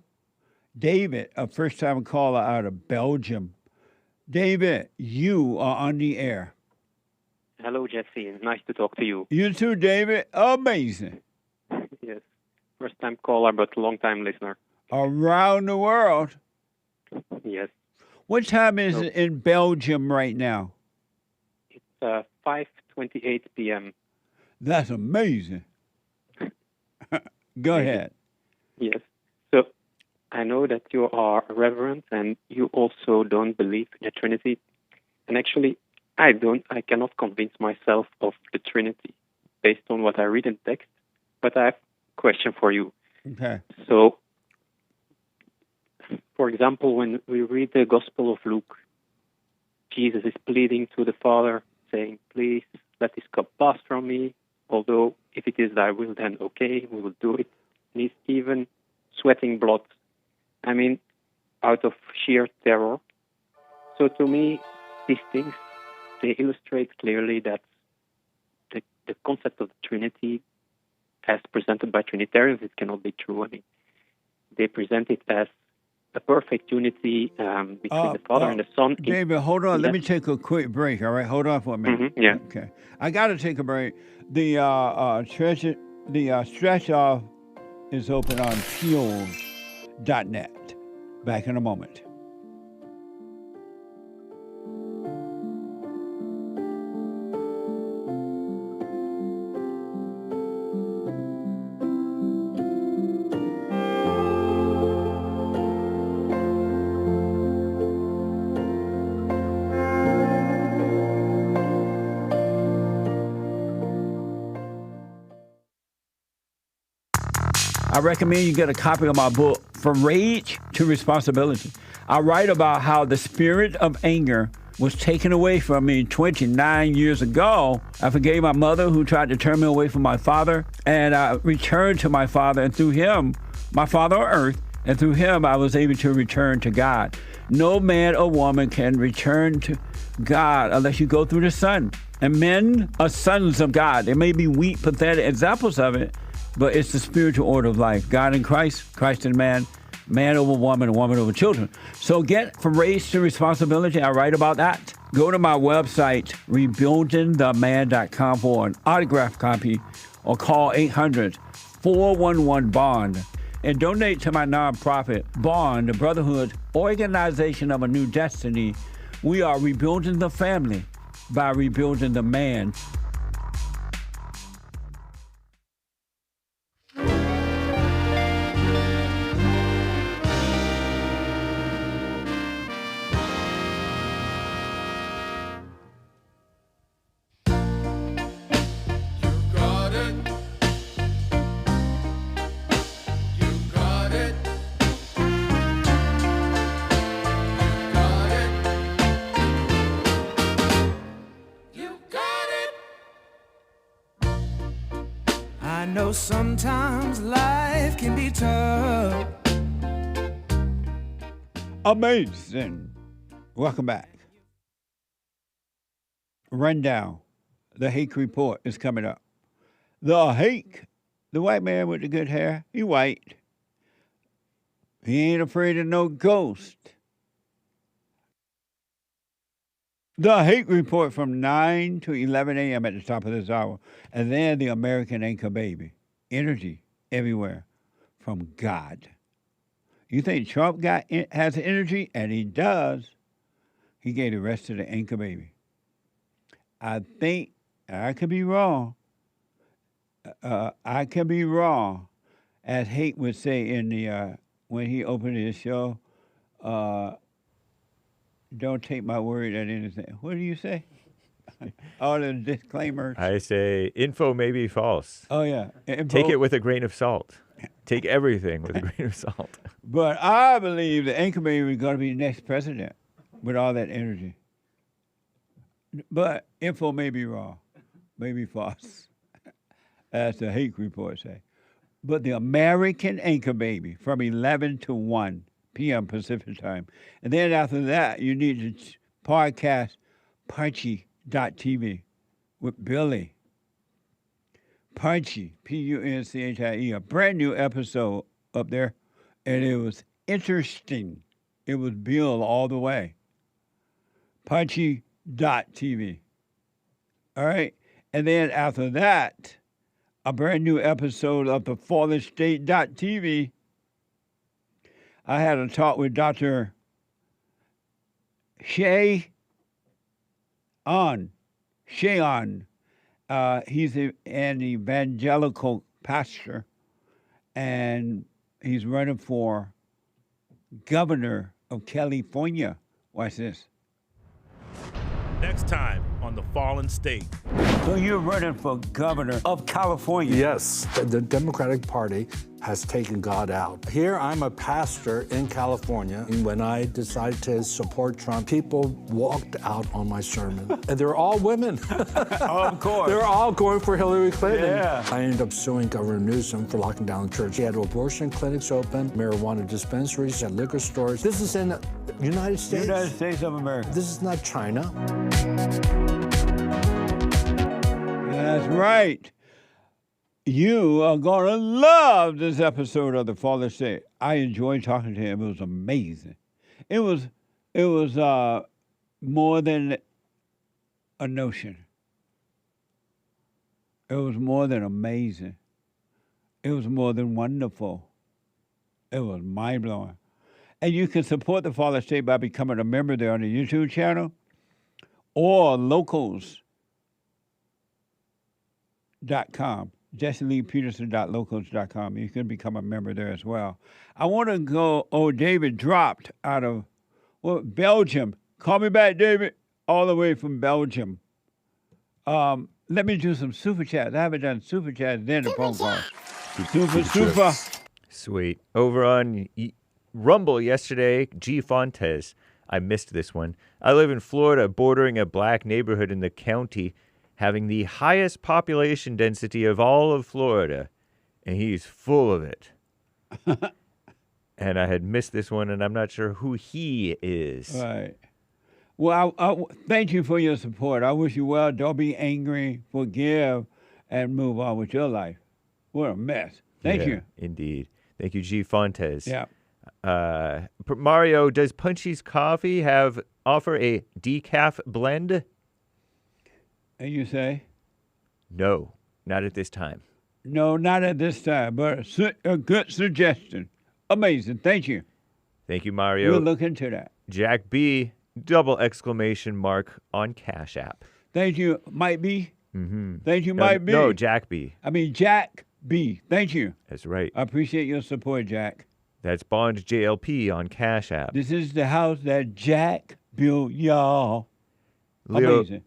Speaker 1: David, a first-time caller out of Belgium. David, you are on the air.
Speaker 6: Hello, Jesse. Nice to talk to you.
Speaker 1: You too, David. Amazing.
Speaker 6: Yes. First-time caller, but long-time listener.
Speaker 1: Around the world.
Speaker 6: Yes.
Speaker 1: What time is it in Belgium right now?
Speaker 6: It's 5:28 p.m.
Speaker 1: That's amazing. Go ahead.
Speaker 6: Yes. So I know that you are a reverend and you also don't believe in the Trinity. And actually, I cannot convince myself of the Trinity based on what I read in text. But I have a question for you.
Speaker 1: Okay.
Speaker 6: So, for example, when we read the Gospel of Luke, Jesus is pleading to the Father, saying, please let this cup pass from me. Although, if it is thy will, then okay, we will do it. And he's even sweating blood. I mean, out of sheer terror. So to me, these things, they illustrate clearly that the concept of the Trinity, as presented by Trinitarians, it cannot be true. I mean, they present it as a perfect unity between the Father and the Son.
Speaker 1: David, hold on. Let me take a quick break, all right? Hold on for a minute.
Speaker 6: Mm-hmm, yeah.
Speaker 1: Okay. I got to take a break. The The stretch off is open on peels.net. Back in a moment. I recommend you get a copy of my book, From Rage to Responsibility. I write about how the spirit of anger was taken away from me 29 years ago. I forgave my mother who tried to turn me away from my father, and I returned to my father, and through him, my father on earth, and through him I was able to return to God. No man or woman can return to God unless you go through the Son. And men are sons of God. There may be weak, pathetic examples of it, but it's the spiritual order of life. God in Christ, Christ in man, man over woman, and woman over children. So get From Rage to Responsibility. I write about that. Go to my website, rebuildingtheman.com for an autographed copy, or call 800-411-BOND. And donate to my nonprofit, Bond, the Brotherhood Organization of a New Destiny. We are rebuilding the family by rebuilding the man.
Speaker 8: Sometimes life can be tough.
Speaker 1: Amazing. Welcome back. Rundown. The Hake Report is coming up. The Hake, the white man with the good hair, he white. He ain't afraid of no ghost. The Hake Report from 9 to 11 a.m. at the top of this hour. And then the American Anchor Baby. Energy everywhere from God. You think Trump has energy? And he does. He gave the rest to the Anchor Baby. I think, I could be wrong. I could be wrong. As Hake would say in the when he opened his show, don't take my word at anything. What do you say? All the disclaimers.
Speaker 4: I say info may be false.
Speaker 1: Oh, yeah.
Speaker 4: Take it with a grain of salt. Take everything with a grain of salt.
Speaker 1: But I believe the Anchor Baby is going to be the next president with all that energy. But info may be wrong, may be false, as the Hake Report say. But the American Anchor Baby from 11 to 1 p.m. Pacific time. And then after that, you need to podcast Punchy.tv with Billy. Punchy, Punchie, a brand new episode up there. And it was interesting. It was Bill all the way. Punchy.tv. All right. And then after that, a brand new episode of the Fallen State.tv. I had a talk with Dr. Shawn. He's an evangelical pastor, and he's running for governor of California. Watch this.
Speaker 13: Next time on The Fallen State.
Speaker 1: So you're running for governor of California?
Speaker 14: Yes. The Democratic Party has taken God out. Here, I'm a pastor in California, and when I decided to support Trump, people walked out on my sermon. And they're all women.
Speaker 1: Of course.
Speaker 14: They're all going for Hillary Clinton.
Speaker 1: Yeah.
Speaker 14: I ended up suing Governor Newsom for locking down the church. He had abortion clinics open, marijuana dispensaries, and liquor stores. This is in the United States.
Speaker 1: United States of America.
Speaker 14: This is not China.
Speaker 1: That's right. You are going to love this episode of The Fallen State. I enjoyed talking to him. It was amazing. It was more than a notion. It was more than amazing. It was more than wonderful. It was mind-blowing. And you can support the Father State by becoming a member there on the YouTube channel or locals.com, JesseLeePeterson.locals.com. You can become a member there as well. I want to go, David dropped out of Belgium. Call me back, David, all the way from Belgium. Let me do some super chats. I haven't done super chats, then the phone call. Super.
Speaker 4: Sweet. Over on Rumble yesterday, G. Fontes. I missed this one. I live in Florida, bordering a black neighborhood in the county, having the highest population density of all of Florida, and he's full of it. And I had missed this one, and I'm not sure who he is.
Speaker 1: Right. Well, I thank you for your support. I wish you well. Don't be angry. Forgive, and move on with your life. What a mess. Thank you.
Speaker 4: Indeed. Thank you, G. Fontes.
Speaker 1: Yeah.
Speaker 4: Mario, does Punchy's Coffee offer a decaf blend?
Speaker 1: And you say?
Speaker 4: No, not at this time.
Speaker 1: No, not at this time, but a good suggestion. Amazing. Thank you.
Speaker 4: Thank you, Mario.
Speaker 1: We'll look into that.
Speaker 4: Jack B, double exclamation mark on Cash App.
Speaker 1: Thank you, Mike B.
Speaker 4: Mm-hmm.
Speaker 1: Thank you, Mike B.
Speaker 4: No, Jack B.
Speaker 1: I mean, Jack B. Thank you.
Speaker 4: That's right.
Speaker 1: I appreciate your support, Jack.
Speaker 4: That's Bond JLP on Cash App.
Speaker 1: This is the house that Jack built, y'all.
Speaker 4: Amazing.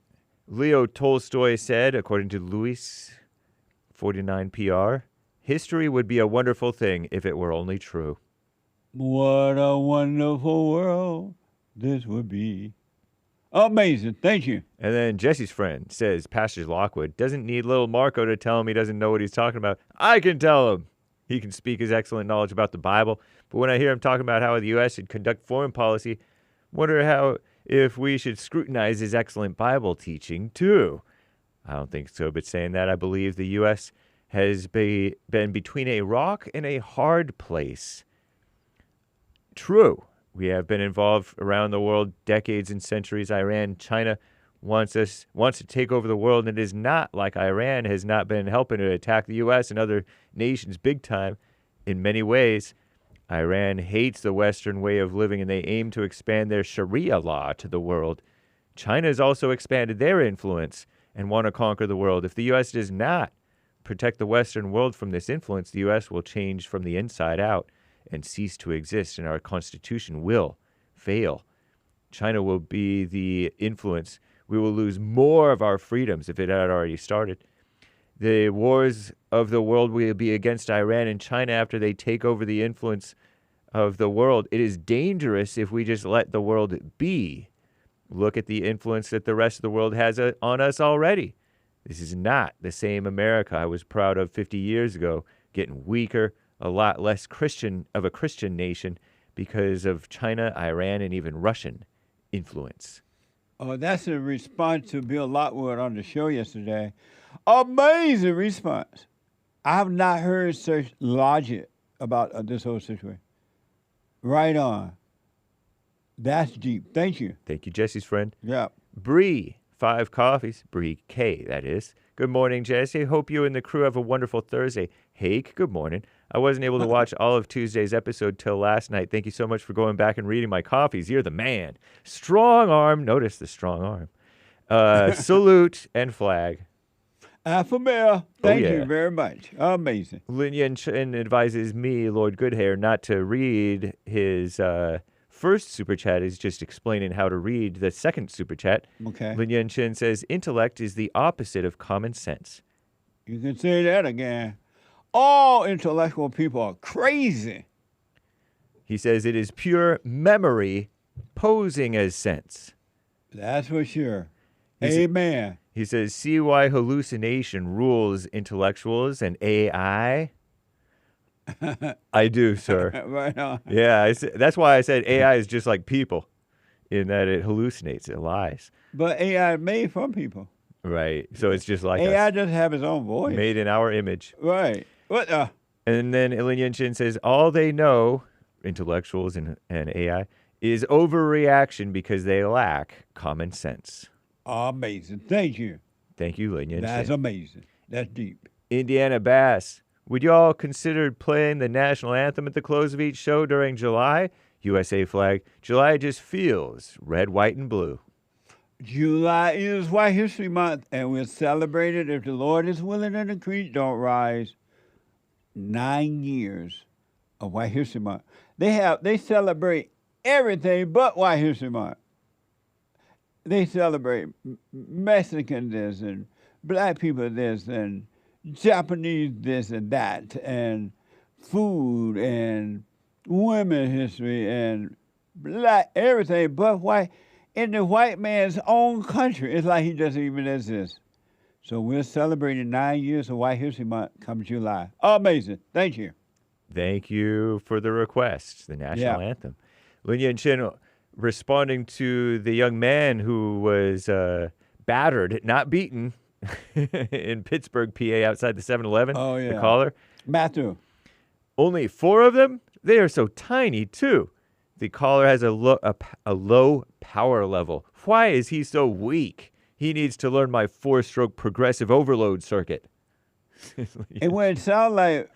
Speaker 4: Leo Tolstoy said, according to Luis 49 PR, history would be a wonderful thing if it were only true.
Speaker 1: What a wonderful world this would be. Amazing. Thank you.
Speaker 4: And then Jesse's friend says, Pastor Lockwood doesn't need little Marco to tell him he doesn't know what he's talking about. I can tell him. He can speak his excellent knowledge about the Bible. But when I hear him talking about how the U.S. should conduct foreign policy, wonder if we should scrutinize his excellent Bible teaching, too. I don't think so, but saying that, I believe the U.S. has been between a rock and a hard place. True. We have been involved around the world decades and centuries. Iran, China wants to take over the world, and it is not like Iran has not been helping to attack the U.S. and other nations big time. In many ways, Iran hates the Western way of living, and they aim to expand their Sharia law to the world. China has also expanded their influence and want to conquer the world. If the U.S. does not protect the Western world from this influence, the U.S. will change from the inside out and cease to exist, and our Constitution will fail. China will be the influence. We will lose more of our freedoms if it had already started. The wars of the world will be against Iran and China after they take over the influence of the world. It is dangerous if we just let the world be. Look at the influence that the rest of the world has on us already. This is not the same America I was proud of 50 years ago, getting weaker, a lot less Christian of a Christian nation because of China, Iran, and even Russian influence.
Speaker 1: Oh, that's a response to Bill Lockwood on the show yesterday. Amazing response. I have not heard such logic about this whole situation. Right on. That's deep. Thank you.
Speaker 4: Thank you, Jesse's friend.
Speaker 1: Yeah.
Speaker 4: Bree, 5 coffees. Bree K, that is. Good morning, Jesse. Hope you and the crew have a wonderful Thursday. Hake, good morning. I wasn't able to watch all of Tuesday's episode till last night. Thank you so much for going back and reading my coffees. You're the man. Strong arm. Notice the strong arm. Salute and flag.
Speaker 1: Alpha male. Thank you very much. Amazing.
Speaker 4: Lin Yen Chen advises me, Lord Goodhair, not to read his first super chat. Is just explaining how to read the second super chat.
Speaker 1: Okay.
Speaker 4: Lin Yen Chen says, intellect is the opposite of common sense.
Speaker 1: You can say that again. All intellectual people are crazy.
Speaker 4: He says it is pure memory posing as sense.
Speaker 1: That's for sure. Amen.
Speaker 4: He says, see why hallucination rules intellectuals and AI? I do, sir.
Speaker 1: Right on.
Speaker 4: Yeah, that's why I said AI is just like people in that it hallucinates, it lies.
Speaker 1: But AI is made from people.
Speaker 4: Right. So it's just like
Speaker 1: AI
Speaker 4: us.
Speaker 1: doesn't have its own voice.
Speaker 4: Made in our image.
Speaker 1: Right. What?
Speaker 4: And then Lin Yen Chin says, all they know, intellectuals and AI, is overreaction because they lack common sense.
Speaker 1: Amazing. Thank you.
Speaker 4: Thank you, Lin Yen Chin.
Speaker 1: That's amazing. That's deep.
Speaker 4: Indiana Bass, Would you all consider playing the national anthem at the close of each show during July? USA flag. July just feels red, white, and blue.
Speaker 1: July is White History Month, and we'll celebrate it if the Lord is willing and the creek don't rise. 9 years of White History Month. They celebrate everything but White History Month. They celebrate Mexican this and black people this and Japanese this and that and food and women history and black everything but white in the white man's own country. It's like he doesn't even exist. So we're celebrating 9 years of White History Month come July. Amazing. Thank you.
Speaker 4: Thank you for the request, the national anthem. Lin Yan Chen responding to the young man who was battered, not beaten, in Pittsburgh, PA, outside the 7-Eleven.
Speaker 1: Oh, yeah.
Speaker 4: The caller.
Speaker 1: Matthew.
Speaker 4: Only 4 of them? They are so tiny, too. The caller has a low power level. Why is he so weak? He needs to learn my 4-stroke progressive overload circuit.
Speaker 1: And when it sounded like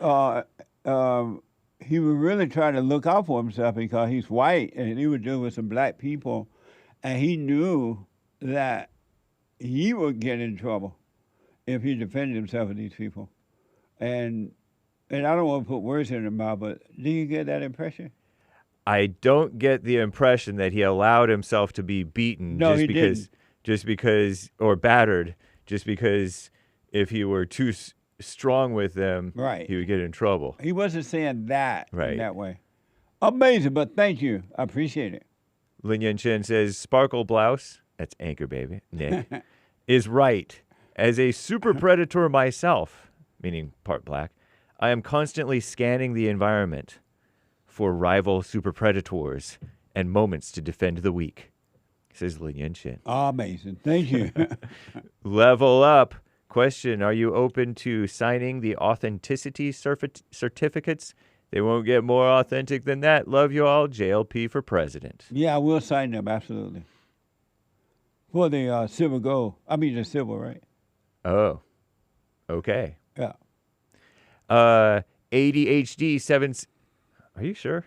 Speaker 1: he was really trying to look out for himself because he's white and he was dealing with some black people, and he knew that he would get in trouble if he defended himself with these people. And I don't want to put words in his mouth, but do you get that impression?
Speaker 4: I don't get the impression that he allowed himself to be beaten or battered, just because if he were too strong with them, he would get in trouble.
Speaker 1: He wasn't saying that in
Speaker 4: Right.
Speaker 1: that way. Amazing, but thank you. I appreciate it.
Speaker 4: Lin Yan Chen says, Sparkle Blouse, that's Anchor Baby, Nick, is right. As a super predator myself, meaning part black, I am constantly scanning the environment for rival super predators and moments to defend the weak, says Lin Yan Chen.
Speaker 1: Amazing. Thank you.
Speaker 4: Level up. Question, are you open to signing the authenticity certificates? They won't get more authentic than that. Love you all. JLP for president.
Speaker 1: Yeah, we'll sign them, absolutely. For the silver gold. I mean the silver, right?
Speaker 4: Oh, okay.
Speaker 1: Yeah.
Speaker 4: ADHD 7... Are you sure?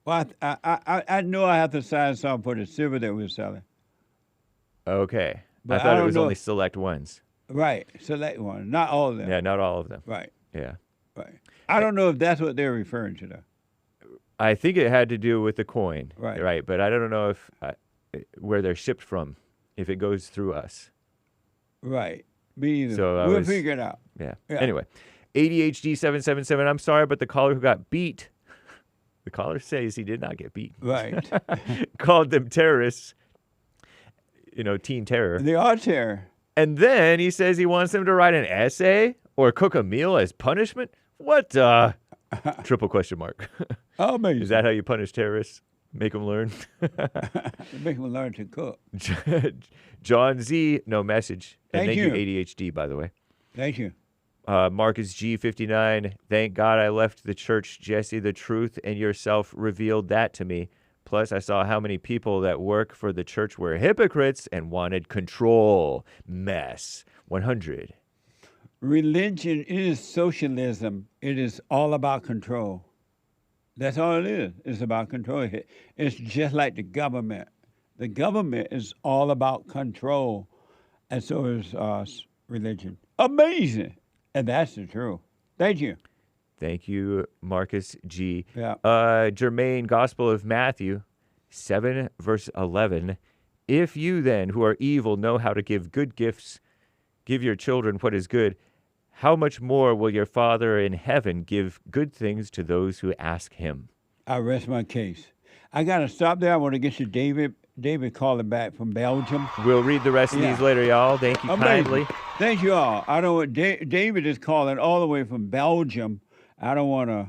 Speaker 1: Well, I know I have to sign something for the silver that we're selling.
Speaker 4: Okay.
Speaker 1: But
Speaker 4: I thought
Speaker 1: I
Speaker 4: it was
Speaker 1: don't know
Speaker 4: only
Speaker 1: if-
Speaker 4: select ones.
Speaker 1: Right, select one. Not all of them.
Speaker 4: Yeah, not all of them.
Speaker 1: Right.
Speaker 4: Yeah.
Speaker 1: Right. I don't know if that's what they're referring to, though.
Speaker 4: I think it had to do with the coin.
Speaker 1: Right.
Speaker 4: Right, but I don't know if where they're shipped from, if it goes through us.
Speaker 1: Right. Me either.
Speaker 4: So
Speaker 1: We'll figure it out.
Speaker 4: Yeah.
Speaker 1: Yeah.
Speaker 4: Anyway, ADHD 777. I'm sorry, but the caller who got beat, the caller says he did not get beat.
Speaker 1: Right.
Speaker 4: Called them terrorists. Teen terror.
Speaker 1: They are terror.
Speaker 4: And then he says he wants them to write an essay or cook a meal as punishment. What? Triple question mark.
Speaker 1: Amazing.
Speaker 4: Is that how you punish terrorists? Make them learn?
Speaker 1: Make them learn to cook.
Speaker 4: John Z, no message. And
Speaker 1: Thank
Speaker 4: you,
Speaker 1: you.
Speaker 4: ADHD, by the way.
Speaker 1: Thank you.
Speaker 4: Marcus G59, thank God I left the church, Jesse. The truth and yourself revealed that to me. Plus, I saw how many people that work for the church were hypocrites and wanted control. Mess. 100.
Speaker 1: Religion is socialism. It is all about control. That's all it is. It's about control. It's just like the government. The government is all about control, and so is religion. Amazing. And that's the truth. Thank you.
Speaker 4: Thank you, Marcus G.
Speaker 1: Yeah.
Speaker 4: Jermaine, Gospel of Matthew 7, verse 11. If you then, who are evil, know how to give good gifts, give your children what is good, how much more will your Father in heaven give good things to those who ask him?
Speaker 1: I rest my case. I got to stop there. I want to get you David. David calling back from Belgium.
Speaker 4: We'll read the rest of these later, y'all. Thank you
Speaker 1: Amazing.
Speaker 4: kindly.
Speaker 1: Thank you all. I don't. David is calling all the way from Belgium. I don't want to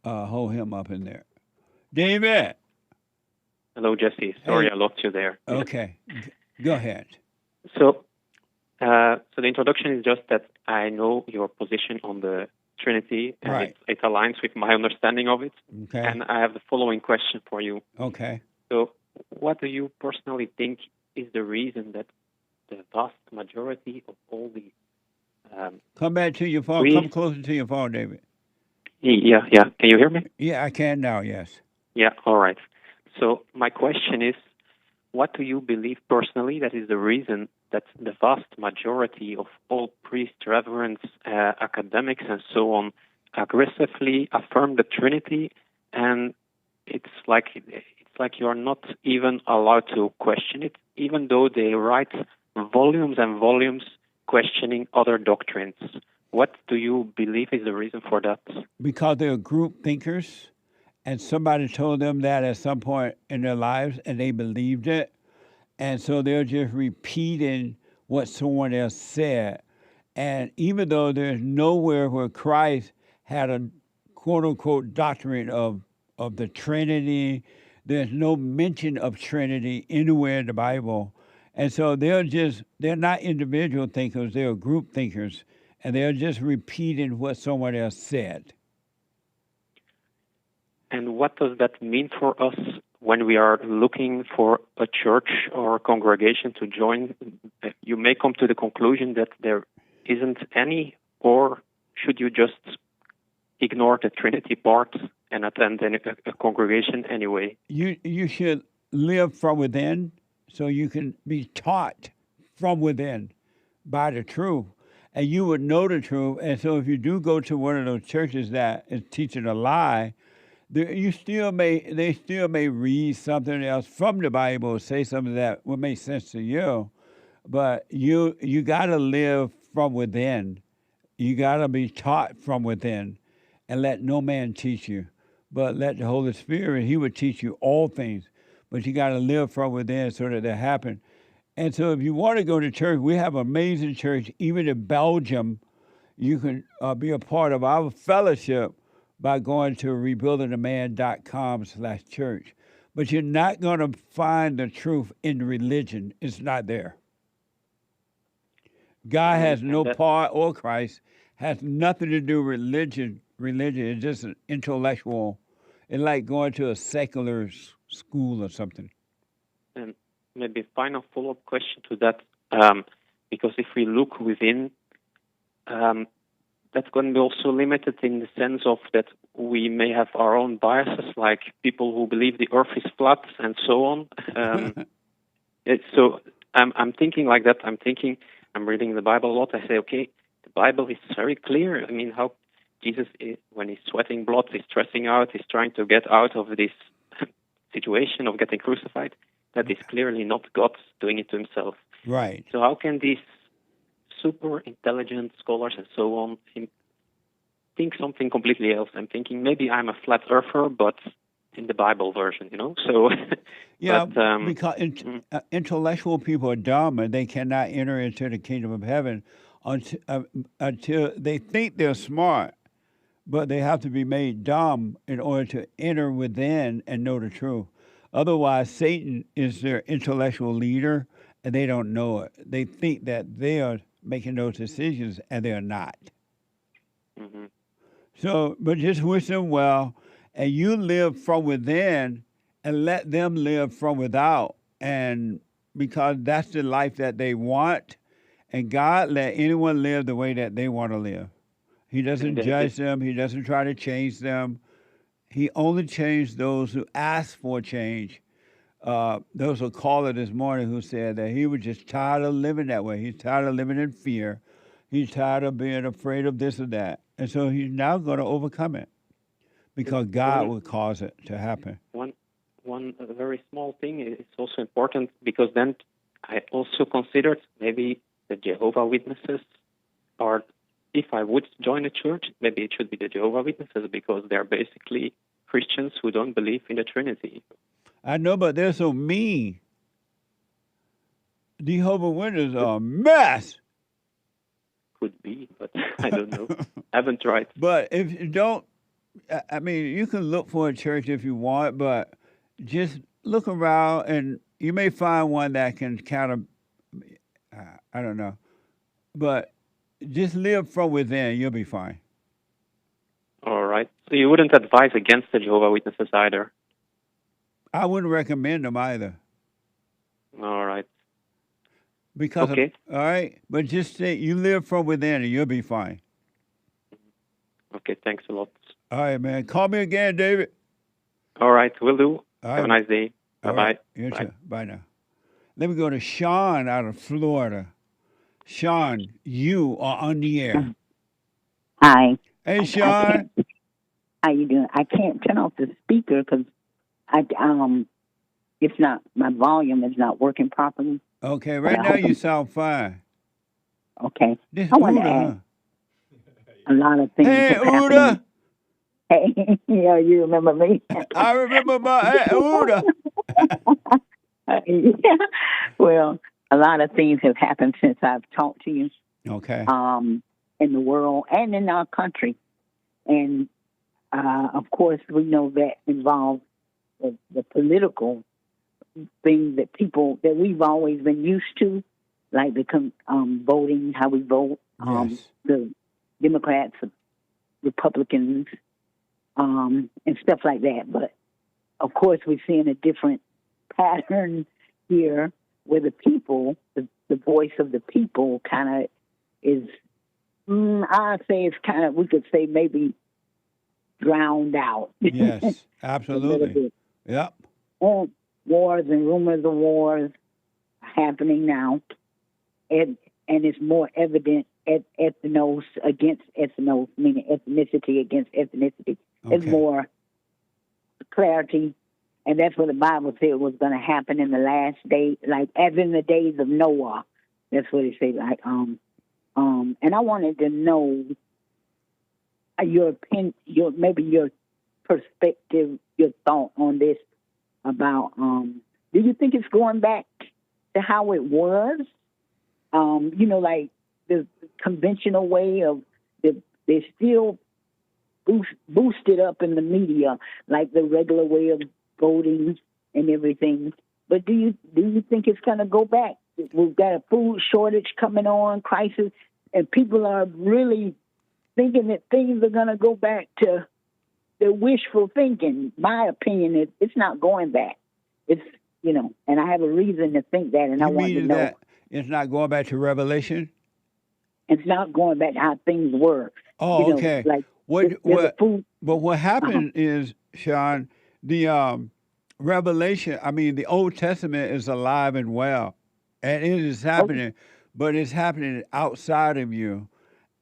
Speaker 1: hold him up in there. David.
Speaker 6: Hello, Jesse. Sorry I locked you there.
Speaker 1: Okay. Go ahead.
Speaker 6: So the introduction is just that I know your position on the Trinity, and
Speaker 1: Right.
Speaker 6: it aligns with my understanding of it.
Speaker 1: Okay.
Speaker 6: And I have the following question for you.
Speaker 1: Okay.
Speaker 6: So, what do you personally think is the reason that the vast majority of all the
Speaker 1: Come back to your phone.
Speaker 6: we,
Speaker 1: Come closer to your phone, David.
Speaker 6: yeah, can you hear me?
Speaker 1: Yeah, I can now, yes.
Speaker 6: Yeah, all right. So my question is, what do you believe personally that is the reason that the vast majority of all priests, reverends, academics, and so on aggressively affirm the Trinity, and it's like you are not even allowed to question it, even though they write volumes and volumes questioning other doctrines? What do you believe is the reason for that?
Speaker 1: Because they're group thinkers, and somebody told them that at some point in their lives, and they believed it. And so they're just repeating what someone else said. And even though there's nowhere where Christ had a quote unquote doctrine of the Trinity, there's no mention of Trinity anywhere in the Bible. And so they're not individual thinkers, they're group thinkers, and they're just repeating what someone else said.
Speaker 6: And what does that mean for us when we are looking for a church or a congregation to join? You may come to the conclusion that there isn't any, or should you just ignore the Trinity part and attend a congregation anyway?
Speaker 1: You should live from within so you can be taught from within by the truth. And you would know the truth. And so if you do go to one of those churches that is teaching a lie, they still may read something else from the Bible, say something that will make sense to you, but you got to live from within. You got to be taught from within, and let no man teach you, but let the Holy Spirit. He would teach you all things, but you got to live from within so that they happen. And so, if you want to go to church, we have an amazing church, even in Belgium. You can be a part of our fellowship by going to rebuildingaman.com/church. But you're not going to find the truth in religion. It's not there. God has no part, or Christ has nothing to do with religion. Religion is just an intellectual. It's like going to a secular school or something.
Speaker 6: And maybe a final follow-up question to that, because if we look within, that's going to be also limited in the sense of that we may have our own biases, like people who believe the earth is flat and so on. So I'm thinking like that. I'm reading the Bible a lot. I say, okay, the Bible is very clear. I mean, how Jesus, when he's sweating blood, he's stressing out, he's trying to get out of this situation of getting crucified. That is clearly not God doing it to himself.
Speaker 1: Right.
Speaker 6: So how can these super intelligent scholars and so on think something completely else? I'm thinking maybe I'm a flat earther, but in the Bible version, So
Speaker 1: yeah,
Speaker 6: but,
Speaker 1: because intellectual people are dumb and they cannot enter into the kingdom of heaven until they think they're smart, but they have to be made dumb in order to enter within and know the truth. Otherwise, Satan is their intellectual leader, and they don't know it. They think that they are making those decisions, and they're not.
Speaker 6: Mm-hmm.
Speaker 1: So, but just wish them well, and you live from within, and let them live from without, and because that's the life that they want, and God let anyone live the way that they want to live. He doesn't judge them. He doesn't try to change them. He only changed those who ask for change. There was a caller this morning who said that he was just tired of living that way. He's tired of living in fear. He's tired of being afraid of this or that. And so he's now going to overcome it because God will cause it to happen.
Speaker 6: One very small thing is also important, because then I also considered maybe the Jehovah Witnesses, or if I would join a church, maybe it should be the Jehovah Witnesses, because they're basically Christians who don't believe in the Trinity.
Speaker 1: I know, but they're so mean. The Jehovah Witnesses are a mess.
Speaker 6: Could be, but I don't know. I haven't tried.
Speaker 1: But if you don't, I mean, you can look for a church if you want, but just look around and you may find one that can kind of, I don't know, but just live from within, you'll be fine.
Speaker 6: All right. So you wouldn't advise against the Jehovah Witnesses either?
Speaker 1: I wouldn't recommend them either.
Speaker 6: All right.
Speaker 1: Because
Speaker 6: Okay.
Speaker 1: all right, but just say you live from within, and you'll be fine.
Speaker 6: Okay, thanks a lot.
Speaker 1: All right, man. Call me again, David.
Speaker 6: All right, will do.
Speaker 1: All
Speaker 6: Have a
Speaker 1: right.
Speaker 6: nice day.
Speaker 1: All
Speaker 6: Bye-bye.
Speaker 1: right. You
Speaker 6: Bye.
Speaker 1: too. Bye now. Let me go to Shawn out of Florida. Shawn, you are on the air.
Speaker 15: Hi.
Speaker 1: Hey, Shawn.
Speaker 15: How you doing? I can't turn off the speaker because it's not, my volume is not working properly.
Speaker 1: Okay,
Speaker 15: But
Speaker 1: right
Speaker 15: I
Speaker 1: now
Speaker 15: hope
Speaker 1: you
Speaker 15: I'm-
Speaker 1: sound fine.
Speaker 15: Okay.
Speaker 1: This
Speaker 15: I want to
Speaker 1: Uda,
Speaker 15: ask a lot of things.
Speaker 1: Hey,
Speaker 15: have happened.
Speaker 1: Uda.
Speaker 15: Hey, yeah, you remember me?
Speaker 1: I remember my Uda.
Speaker 15: Yeah. Well, a lot of things have happened since I've talked to you.
Speaker 1: Okay.
Speaker 15: In the world and in our country. And, of course, we know that involves the political things that people, that we've always been used to, like the voting, how we vote,
Speaker 1: Yes.
Speaker 15: the Democrats, Republicans, and stuff like that. But, of course, we're seeing a different pattern here where the people, the voice of the people kind of is, I say it's kind of, we could say maybe drowned out.
Speaker 1: Yes,
Speaker 15: A
Speaker 1: absolutely.
Speaker 15: little bit.
Speaker 1: Yep.
Speaker 15: And wars and rumors of wars happening now. And it's more evident ethnos against ethnos, meaning ethnicity against ethnicity. It's
Speaker 1: Okay.
Speaker 15: more clarity. And that's what the Bible said was going to happen in the last day, like as in the days of Noah. That's what it said. Like, and I wanted to know your opinion, maybe your perspective, your thought on this about. Do you think it's going back to how it was? Like the conventional way of they still boosted up in the media, like the regular way of voting and everything. But do you think it's going to go back? We've got a food shortage coming on, crisis, and people are really thinking that things are going to go back to the wishful thinking. My opinion is it's not going back. It's, and I have a reason to think that, and I
Speaker 1: You
Speaker 15: want to
Speaker 1: mean
Speaker 15: know.
Speaker 1: that it's not going back to Revelation?
Speaker 15: It's not going back to how things were.
Speaker 1: Oh, okay.
Speaker 15: Like
Speaker 1: What?
Speaker 15: there's a food.
Speaker 1: But what happened is, Shawn, the Revelation. I mean, the Old Testament is alive and well, and it is happening, but it's happening outside of you.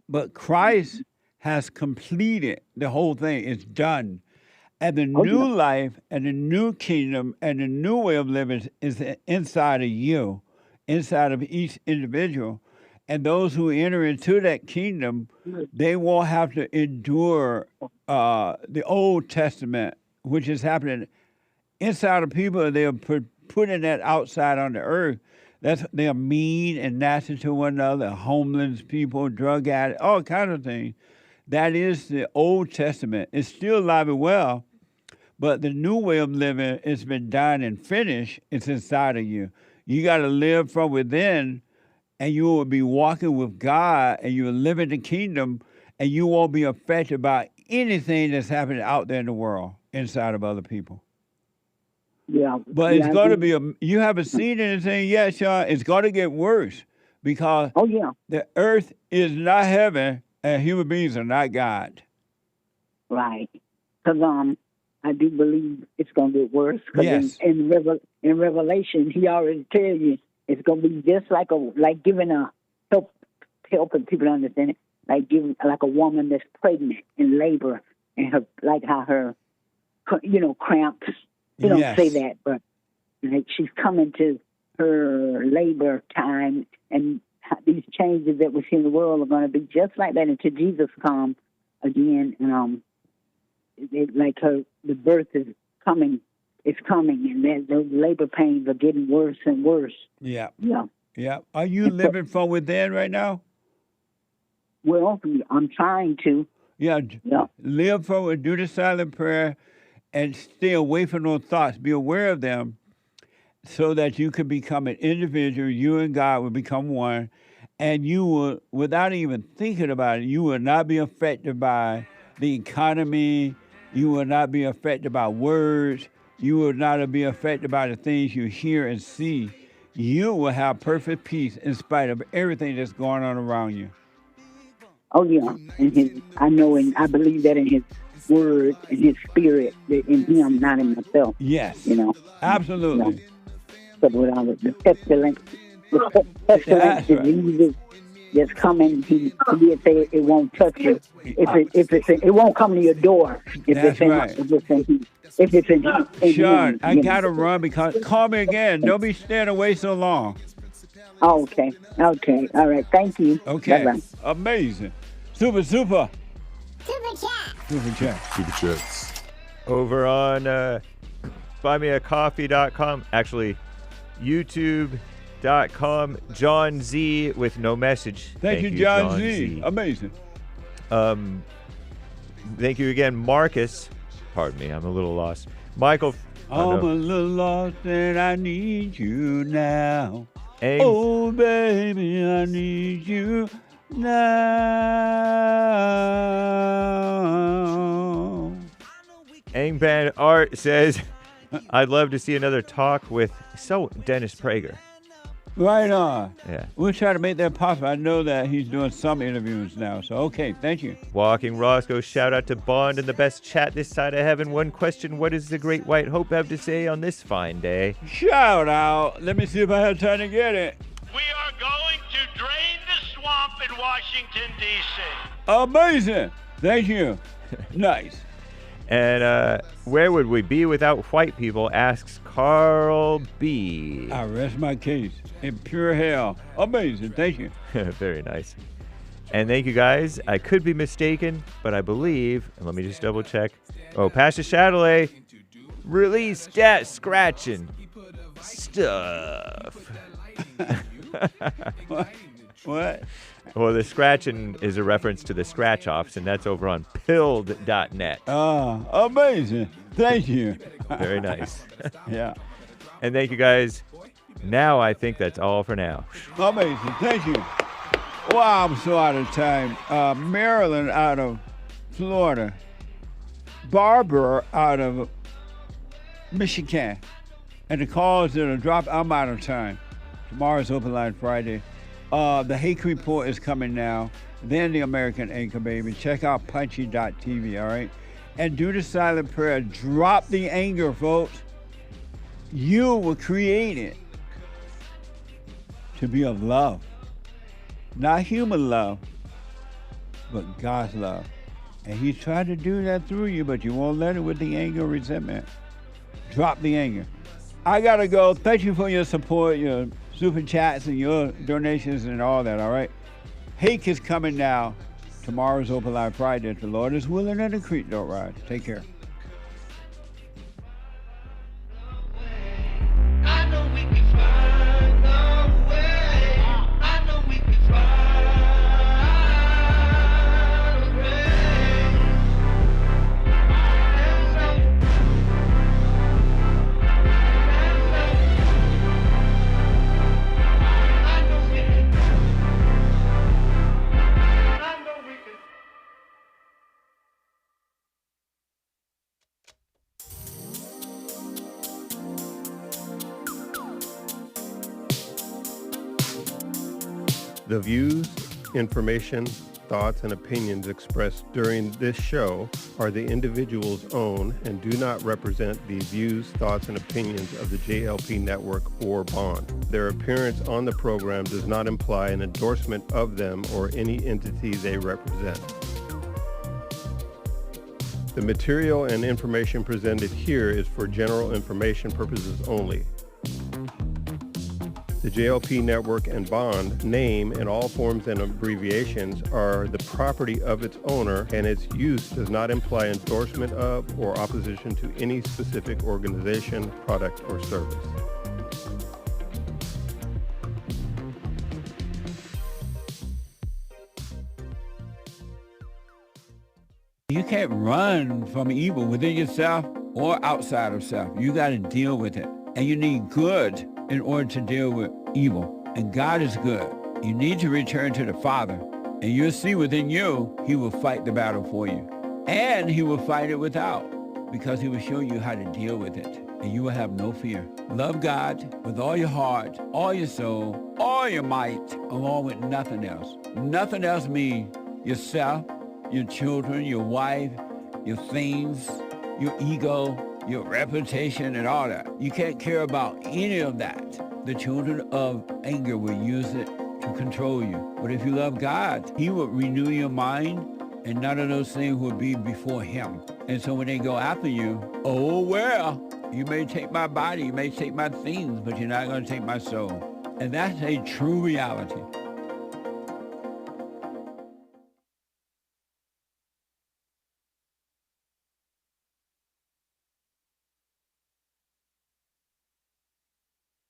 Speaker 1: But Christ has completed the whole thing. It's done. And the new life and the new kingdom and the new way of living is inside of you, inside of each individual. And those who enter into that kingdom, they won't have to endure the Old Testament, which is happening inside of people. They're putting that outside on the earth. They're mean and nasty to one another, homeless people, drug addicts, all kinds of things. That is the Old Testament. It's still alive and well, but the new way of living has been done and finished. It's inside of you. You got to live from within, and you will be walking with God, and you will live in the kingdom, and you won't be affected by anything that's happening out there in the world, inside of other people.
Speaker 15: Yeah.
Speaker 1: But it's going to be, you haven't seen anything yet, Shawn. It's going to get worse because the earth is not heaven and human beings are not God.
Speaker 15: Right. Because I do believe it's going to get worse. Cause
Speaker 1: Yes.
Speaker 15: in Revelation, he already tells you it's going to be just like giving helping people understand it, like giving like a woman that's pregnant in labor and her how her cramps. You don't
Speaker 1: Yes.
Speaker 15: say that, but like she's coming to her labor time, and these changes that we see in the world are going to be just like that until Jesus comes again. And the birth is coming. It's coming, and then those labor pains are getting worse and worse.
Speaker 1: Yeah.
Speaker 15: Yeah.
Speaker 1: Yeah. Are you living from within right now?
Speaker 15: Well, I'm trying to.
Speaker 1: Yeah.
Speaker 15: Yeah.
Speaker 1: Live from, do the silent prayer, and stay away from those thoughts. Be aware of them so that you can become an individual. You and God will become one. And you will, without even thinking about it, you will not be affected by the economy. You will not be affected by words. You will not be affected by the things you hear and see. you will have perfect peace in spite of everything that's going on around you.
Speaker 15: Oh yeah, and I know, and I believe that in his word and his spirit, that in him, not in myself.
Speaker 1: Yes.
Speaker 15: You know.
Speaker 1: Absolutely.
Speaker 15: But without the pestilence, diseases that's coming, he did say it won't touch you. It won't come to your door. If it's in
Speaker 1: Shawn, I gotta run because call me again. Don't be staying away so long.
Speaker 15: Oh, okay. All right. Thank you.
Speaker 1: Okay.
Speaker 15: Bye-bye.
Speaker 1: Amazing. Super.
Speaker 9: Super
Speaker 4: Chats. Over on buymeacoffee.com. Actually, youtube.com. John Z with no message.
Speaker 1: Thank you, John Z. Amazing.
Speaker 4: Thank you again, Marcus. Pardon me, I'm a little lost. Michael.
Speaker 1: I'm a little lost and I need you now.
Speaker 4: Ames.
Speaker 1: Oh, baby, I need you now.
Speaker 4: Angban Art says, I'd love to see another talk with Dennis Prager.
Speaker 1: Right on.
Speaker 4: Yeah.
Speaker 1: We'll try to make that possible. I know that he's doing some interviews now. So, okay, thank you.
Speaker 4: Walking Roscoe, shout out to Bond and the best chat this side of heaven. One question, what does the Great White Hope have to say on this fine day?
Speaker 1: Shout out. Let me see if I have time to get it.
Speaker 16: We are going to drain the swamp in Washington, D.C.
Speaker 1: Amazing. Thank you. Nice.
Speaker 4: And where would we be without white people, asks Carl B.
Speaker 1: I rest my case in pure hell. Amazing. Thank you.
Speaker 4: Very nice. And thank you guys. I could be mistaken, but I believe, and let me just double check. Oh, Pastor Chatelet, release that scratching stuff.
Speaker 1: What?
Speaker 4: Well, the scratching is a reference to the scratch offs, and that's over on pilled.net.
Speaker 1: Amazing. Thank you.
Speaker 4: Very nice.
Speaker 1: Yeah.
Speaker 4: And thank you guys. Now I think that's all for now.
Speaker 1: Amazing. Thank you. Wow, I'm so out of time. Maryland out of Florida. Barbara out of Michigan. And the calls that are dropped, I'm out of time. Tomorrow's Open Line Friday. The Hake Report is coming now. Then the American Anchor Baby. Check out punchy.tv, all right? And do the silent prayer. Drop the anger, folks. You were created to be of love. Not human love, but God's love. And he's trying to do that through you, but you won't let it with the anger or resentment. Drop the anger. I got to go. Thank you for your support, your super chats and your donations and all that, all right? Hake is coming now. Tomorrow's Open Line Friday. If the Lord is willing and the creek don't rise. Take care.
Speaker 16: I know we can find a way. I know we can find a way.
Speaker 17: The views, information, thoughts, and opinions expressed during this show are the individual's own and do not represent the views, thoughts, and opinions of the JLP Network or Bond. Their appearance on the program does not imply an endorsement of them or any entity they represent. The material and information presented here is for general information purposes only. The JLP Network and Bond name and all forms and abbreviations are the property of its owner, and its use does not imply endorsement of or opposition to any specific organization, product, or service.
Speaker 1: You can't run from evil within yourself or outside of self. You got to deal with it. And you need good in order to deal with evil. And God is good. You need to return to the Father. And you'll see within you, he will fight the battle for you. And he will fight it without, because he will show you how to deal with it. and you will have no fear. Love God with all your heart, all your soul, all your might, along with nothing else. Nothing else means yourself, your children, your wife, your things, your ego, your reputation, and all that. You can't care about any of that. The children of anger will use it to control you. But if you love God, he will renew your mind, and none of those things will be before him. And so when they go after you, oh, well, you may take my body, you may take my things, but you're not going to take my soul. And that's a true reality.